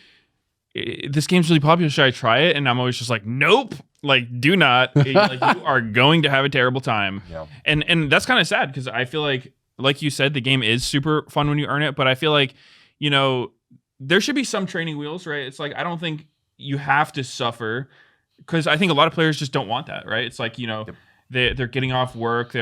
this game's really popular. Should I try it? And I'm always just like, nope. Like, do not. Like, you are going to have a terrible time. Yeah. And that's kind of sad, because I feel like you said, the game is super fun when you earn it. But I feel like, you know, there should be some training wheels, right? It's like, I don't think you have to suffer, because I think a lot of players just don't want that, right? It's like, you know, they're getting off work.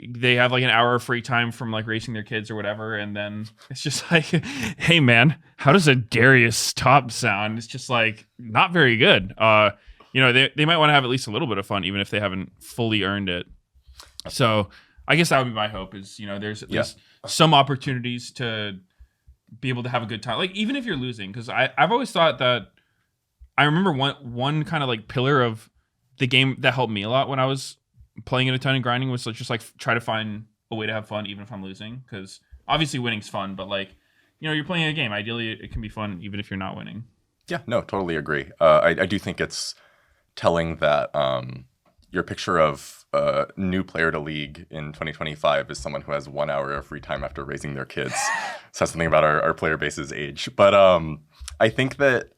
They have like an hour of free time from like racing their kids or whatever, and then it's just like, hey man, how does a Darius top sound? It's just like not very good. You know, they might want to have at least a little bit of fun, even if they haven't fully earned it. So I guess that would be my hope, is, you know, there's at least some opportunities to be able to have a good time, like even if you're losing. Because I've always thought that, I remember one kind of like pillar of the game that helped me a lot when I was playing it a ton and grinding was just like try to find a way to have fun even if I'm losing, because obviously winning's fun, but like, you know, you're playing a game, ideally it can be fun even if you're not winning. Yeah,
no, totally agree. I do think it's telling that your picture of a new player to League in 2025 is someone who has 1 hour of free time after raising their kids. Says something about our player base's age. But I think that,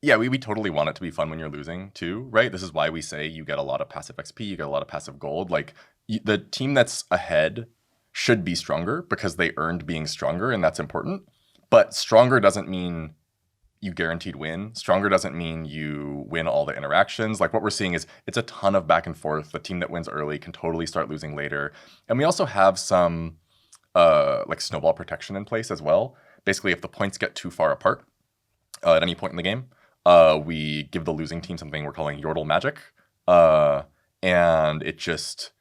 yeah, we totally want it to be fun when you're losing too, right? This is why we say you get a lot of passive XP, you get a lot of passive gold. Like the team that's ahead should be stronger because they earned being stronger, and that's important. But stronger doesn't mean you guaranteed win. Stronger doesn't mean you win all the interactions. Like what we're seeing is it's a ton of back and forth. The team that wins early can totally start losing later. And we also have some like snowball protection in place as well. Basically, if the points get too far apart at any point in the game, we give the losing team something we're calling Yordle Magic. And it just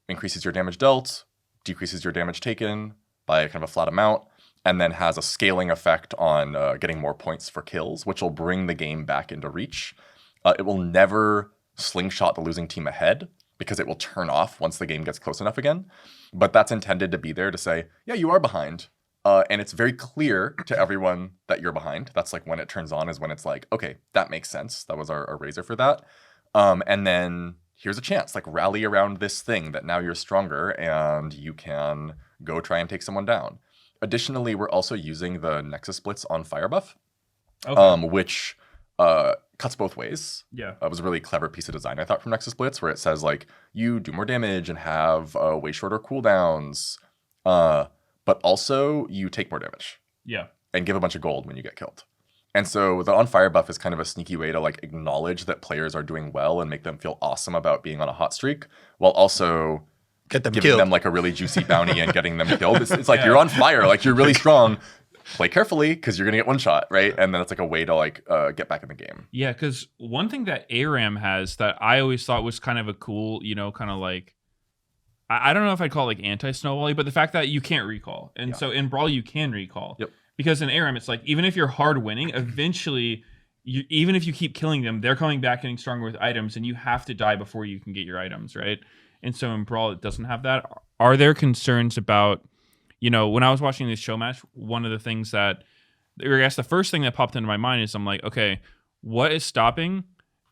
increases your damage dealt, decreases your damage taken by kind of a flat amount, and then has a scaling effect on getting more points for kills, which will bring the game back into reach. It will never slingshot the losing team ahead because it will turn off once the game gets close enough again. But that's intended to be there to say, yeah, you are behind. And it's very clear to everyone that you're behind. That's like when it turns on is when it's like, okay, that makes sense. That was our razor for that. And then here's a chance, like rally around this thing that now you're stronger and you can go try and take someone down. Additionally, we're also using the Nexus splits on Fire buff, which cuts both ways.
Yeah.
It was a really clever piece of design, I thought, from Nexus splits, where it says, like, you do more damage and have way shorter cooldowns, but also you take more damage.
Yeah.
And give a bunch of gold when you get killed. And so the on fire buff is kind of a sneaky way to like acknowledge that players are doing well and make them feel awesome about being on a hot streak, while also giving them like a really juicy bounty and getting them killed. It's like you're on fire, like you're really strong. Play carefully because you're gonna get one shot, right? And then it's like a way to like get back in the game.
Yeah, because one thing that ARAM has that I always thought was kind of a cool, kind of like, I don't know if I'd call it like anti-snowbally, but the fact that you can't recall. And so in Brawl, you can recall.
Yep.
Because in ARAM, it's like, even if you're hard winning, eventually, even if you keep killing them, they're coming back getting stronger with items, and you have to die before you can get your items, right? And so in Brawl, it doesn't have that. Are there concerns about, when I was watching this show match, one of the things that, or I guess the first thing that popped into my mind is I'm like, okay, what is stopping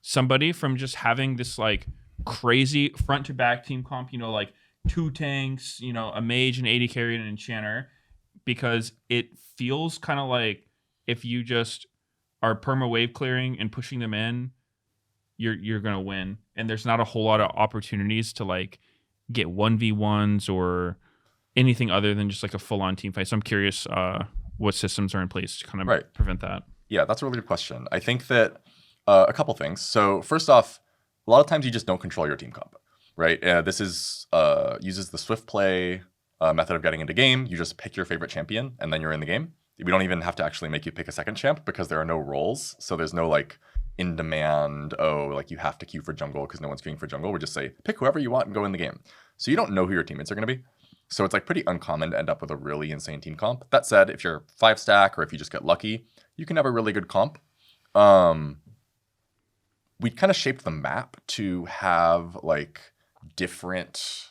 somebody from just having this like crazy front to back team comp, like 2 tanks, a mage, an AD carry, and an enchanter, because it feels kind of like if you just are perma wave clearing and pushing them in, you're gonna win, and there's not a whole lot of opportunities to like get 1v1s or anything other than just like a full-on team fight. So I'm curious what systems are in place to kind of prevent that.
Yeah, that's a really good question. I think that a couple things. So first off, a lot of times you just don't control your team comp, right? This is uses the swift play method of getting into game. You just pick your favorite champion and then you're in the game. We don't even have to actually make you pick a second champ because there are no roles. So there's no like in demand, like you have to queue for jungle because no one's queuing for jungle. We just say pick whoever you want and go in the game. So you don't know who your teammates are going to be. So it's like pretty uncommon to end up with a really insane team comp. That said, if you're 5 stack or if you just get lucky, you can have a really good comp. We kind of shaped the map to have like different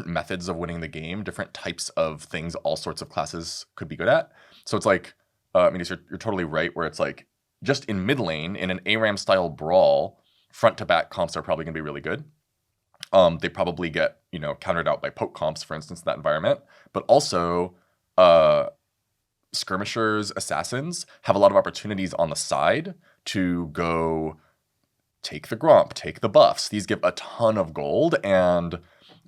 methods of winning the game, different types of things all sorts of classes could be good at. So it's like, you're totally right, where it's like just in mid lane in an ARAM style brawl, front to back comps are probably going to be really good. They probably get countered out by poke comps, for instance, in that environment. But also, skirmishers, assassins have a lot of opportunities on the side to go take the Gromp, take the buffs. These give a ton of gold, and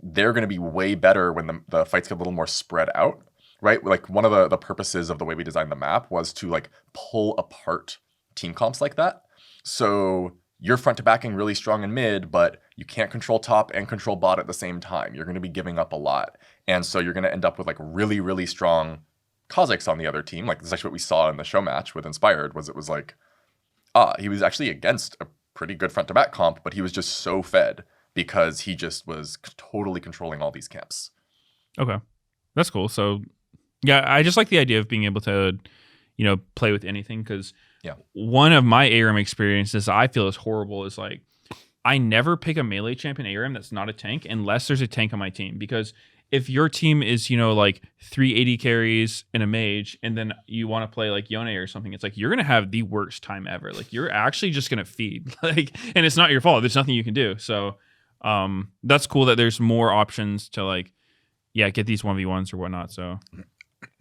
they're going to be way better when the fights get a little more spread out, right? Like one of the purposes of the way we designed the map was to like pull apart team comps like that. So you're front to backing really strong in mid, but you can't control top and control bot at the same time. You're going to be giving up a lot. And so you're going to end up with like really, really strong Kha'Zix on the other team. Like this is actually what we saw in the show match with Inspired, was it was like, he was actually against a pretty good front to back comp, but he was just so fed because he just was totally controlling all these camps.
Okay. That's cool. So yeah, I just like the idea of being able to, play with anything, because one of my ARAM experiences I feel is horrible is like, I never pick a melee champion ARAM that's not a tank unless there's a tank on my team, because if your team is, like 380 carries and a mage, and then you want to play like Yone or something, it's like you're gonna have the worst time ever. Like you're actually just gonna feed, like, and it's not your fault. There's nothing you can do. So that's cool that there's more options to like, get these 1v1s or whatnot. So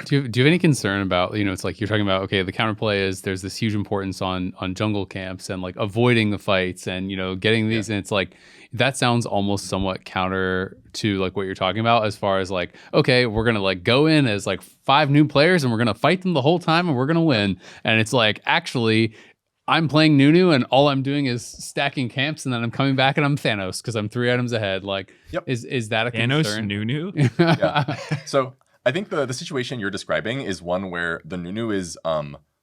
do you have any concern about, it's like you're talking about, okay, the counterplay is there's this huge importance on jungle camps and like avoiding the fights and, getting these. And it's like, that sounds almost somewhat counter to like what you're talking about as far as like, okay, we're going to like go in as like 5 new players and we're going to fight them the whole time and we're going to win. And it's like, actually, I'm playing Nunu and all I'm doing is stacking camps and then I'm coming back and I'm Thanos because I'm 3 items ahead. Like, is that a
Thanos
concern?
Nunu?
Yeah. So I think the situation you're describing is one where the Nunu is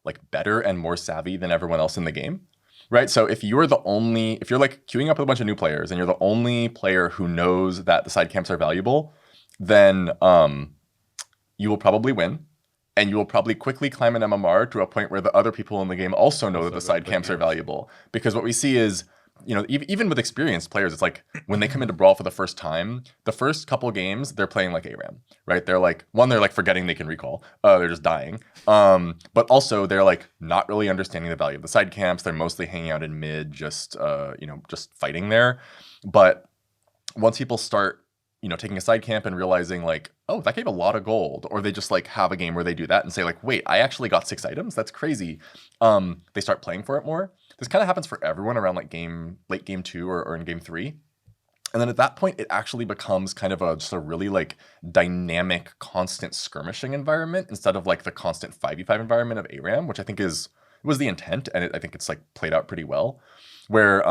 like better and more savvy than everyone else in the game, right? So if you're like queuing up with a bunch of new players and you're the only player who knows that the side camps are valuable, then you will probably win. And you will probably quickly climb an MMR to a point where the other people in the game also know that the side camps are valuable. Because what we see is, even with experienced players, it's like when they come into Brawl for the first time, the first couple games, they're playing like ARAM, right? They're like, they're like forgetting they can recall. They're just dying. But also they're like not really understanding the value of the side camps. They're mostly hanging out in mid, just fighting there. But once people start, taking a side camp and realizing like, oh, that gave a lot of gold, or they just like have a game where they do that and say like, wait, I actually got 6 items. That's crazy. They start playing for it more. This kind of happens for everyone around like late game 2 or in game 3. And then at that point, it actually becomes kind of just a really like dynamic, constant skirmishing environment instead of like the constant 5v5 environment of ARAM, which I think was the intent. And I think it's like played out pretty well, where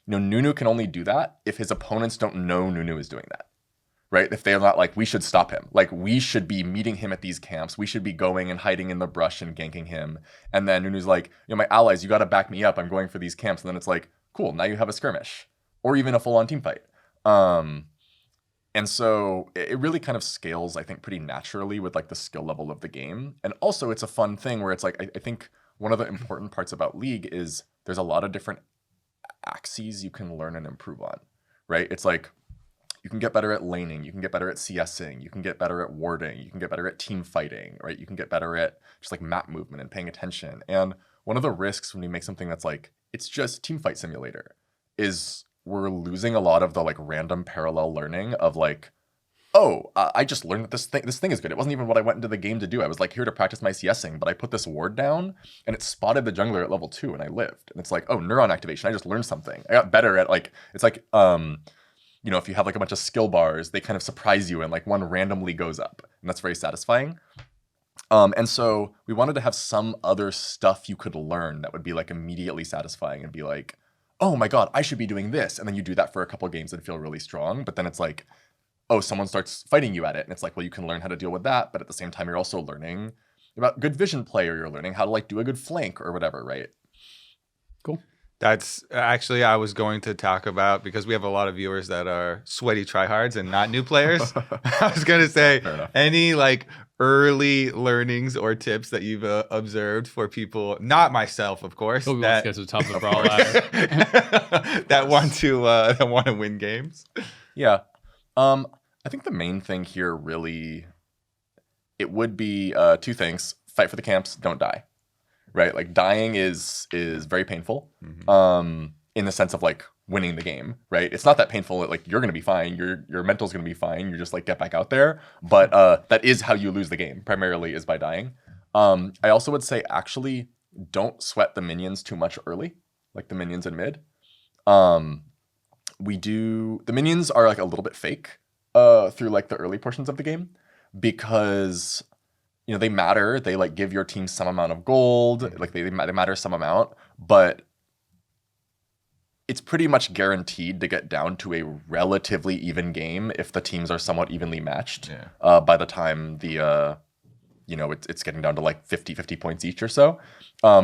Nunu can only do that if his opponents don't know Nunu is doing that. Right? If they're not like, we should stop him. Like, we should be meeting him at these camps. We should be going and hiding in the brush and ganking him. And then Nunu's like, my allies, you got to back me up. I'm going for these camps. And then it's like, cool, now you have a skirmish. Or even a full-on team fight. And so it really kind of scales, I think, pretty naturally with like the skill level of the game. And also it's a fun thing where it's like, I think one of the important parts about League is there's a lot of different axes you can learn and improve on, right? It's like, you can get better at laning, you can get better at CSing, you can get better at warding, you can get better at team fighting, right? You can get better at just like map movement and paying attention. And one of the risks when we make something that's like, it's just team fight simulator, is we're losing a lot of the like random parallel learning of like, oh, I just learned that this thing is good. It wasn't even what I went into the game to do. I was like here to practice my CSing, but I put this ward down and it spotted the jungler at level 2 and I lived. And it's like, oh, neuron activation, I just learned something. I got better at like, it's like, if you have like a bunch of skill bars, they kind of surprise you and like one randomly goes up. And that's very satisfying. And so we wanted to have some other stuff you could learn that would be like immediately satisfying and be like, oh my God, I should be doing this. And then you do that for a couple of games and feel really strong. But then it's like, oh, someone starts fighting you at it. And it's like, well, you can learn how to deal with that. But at the same time, you're also learning about good vision play, or you're learning how to like do a good flank or whatever, right?
Cool.
That's actually I was going to talk about, because we have a lot of viewers that are sweaty tryhards and not new players. I was going to say any like early learnings or tips that you've observed for people, not myself, of course,
that get to the top of the Brawl ladder,
that want to win games.
Yeah, I think the main thing here really, it would be 2 things: fight for the camps, don't die. Right, like dying is very painful, in the sense of like winning the game. Right, it's not that painful. Like you're gonna be fine. Your mental's gonna be fine. You just like get back out there. But that is how you lose the game. Primarily is by dying. I also would say actually don't sweat the minions too much early, like the minions in mid. The minions are like a little bit fake through like the early portions of the game, because they matter. They like give your team some amount of gold. Like they matter some amount, but it's pretty much guaranteed to get down to a relatively even game if the teams are somewhat evenly matched. By the time it's getting down to like 50 points each or so,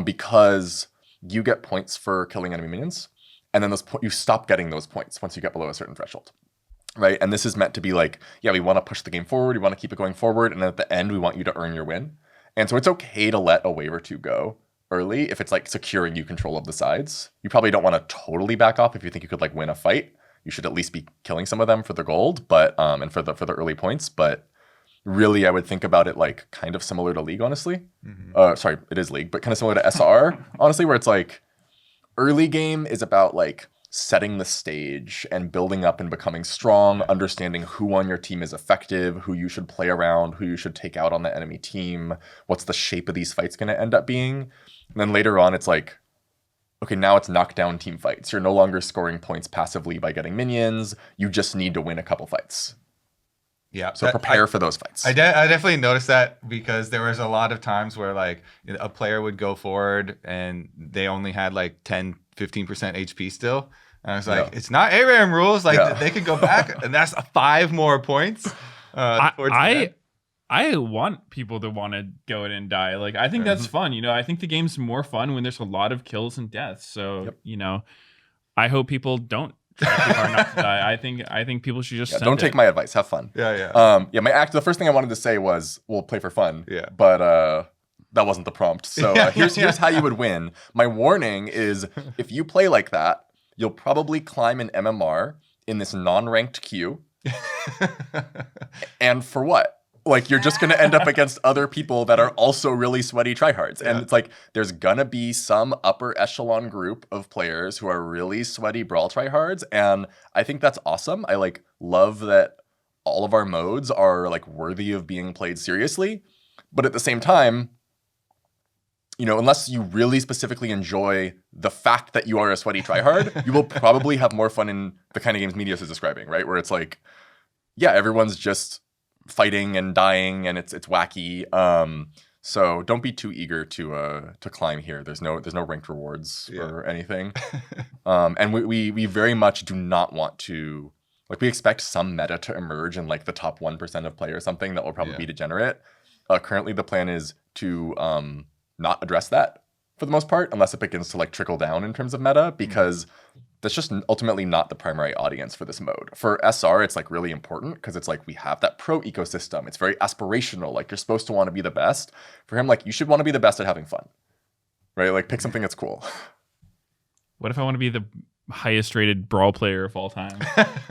because you get points for killing enemy minions, and then you stop getting those points once you get below a certain threshold. Right, and this is meant to be like, we want to push the game forward, we want to keep it going forward, and then at the end, we want you to earn your win. And so it's okay to let a wave or 2 go early if it's like securing you control of the sides. You probably don't want to totally back off if you think you could like win a fight. you should at least be killing some of them for the gold, but and for the early points. But really, I would think about it like kind of similar to League, honestly. Sorry, it is League, but kind of similar to SR, honestly, where it's like early game is about like setting the stage and building up and becoming strong, understanding who on your team is effective, who you should play around, who you should take out on the enemy team, what's the shape of these fights going to end up being. And then later on, it's like, okay, now it's knockdown team fights. You're no longer scoring points passively by getting minions. You just need to win a couple fights.
Yeah.
So prepare for those fights.
I definitely noticed that because there was a lot of times where like a player would go forward and they only had like 10, 15% HP still. And I was like, it's not ARAM rules. Like they could go back and that's 5 more points.
I want people to want to go in and die. Like, I think that's fun. You know, I think the game's more fun when there's a lot of kills and deaths. So, you know, I hope people don't try too hard not to die. I think people should just
don't take my advice. Have fun. The first thing I wanted to say was we'll play for fun. But that wasn't the prompt. So here's how you would win. My warning is if you play like that, you'll probably climb an MMR in this non-ranked queue. And for what? Like, you're just going to end up against other people that are also really sweaty tryhards. And it's like, there's going to be some upper echelon group of players who are really sweaty Brawl tryhards. And I think that's awesome. I like love that all of our modes are like worthy of being played seriously. But at the same time, you know, unless you really specifically enjoy the fact that you are a sweaty tryhard, you will probably have more fun in the kind of games Meteos is describing, right? Where it's like, yeah, everyone's just fighting and dying and it's wacky. So don't be too eager to climb here. There's no ranked rewards or anything. And we very much do not want to, like, we expect some meta to emerge in like the top 1% of play or something that will probably be degenerate. Currently the plan is to not address that for the most part, unless it begins to like trickle down in terms of meta, because that's just ultimately not the primary audience for this mode. For SR, it's like really important because it's like we have that pro ecosystem. It's very aspirational. Like, you're supposed to want to be the best. For him, like, you should want to be the best at having fun, right? Like, pick something that's cool.
What if I want to be the highest rated Brawl player of all time?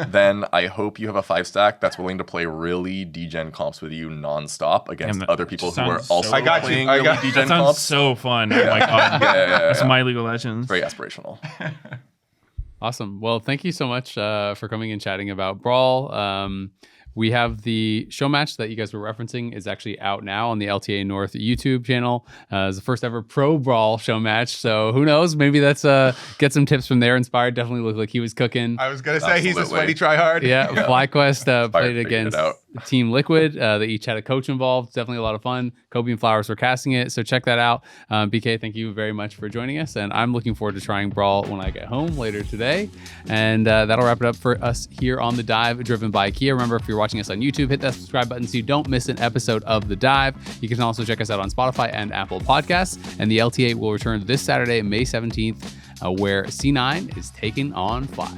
Then I hope you have a 5-stack that's willing to play really degen comps with you nonstop against other people who are also playing really degen
that sounds
comps.
So fun. Oh my god. That's my League of Legends.
Very aspirational.
Awesome. Well, thank you so much for coming and chatting about Brawl. We have the show match that you guys were referencing is actually out now on the LTA North YouTube channel. It's the first ever pro Brawl show match. So who knows? Maybe that's get some tips from there. Inspired definitely looked like he was cooking.
I was going to say he's a sweaty tryhard.
Yeah. FlyQuest played against Team Liquid. They each had a coach involved. Definitely a lot of fun. Kobe and Flowers were casting it. So check that out. BK, thank you very much for joining us. And I'm looking forward to trying Brawl when I get home later today. And that'll wrap it up for us here on The Dive, driven by Kia. Remember, if you're watching us on YouTube, hit that subscribe button so you don't miss an episode of The Dive. You can also check us out on Spotify and Apple Podcasts. And the LTA will return this Saturday, May 17th, where C9 is taking on Fly.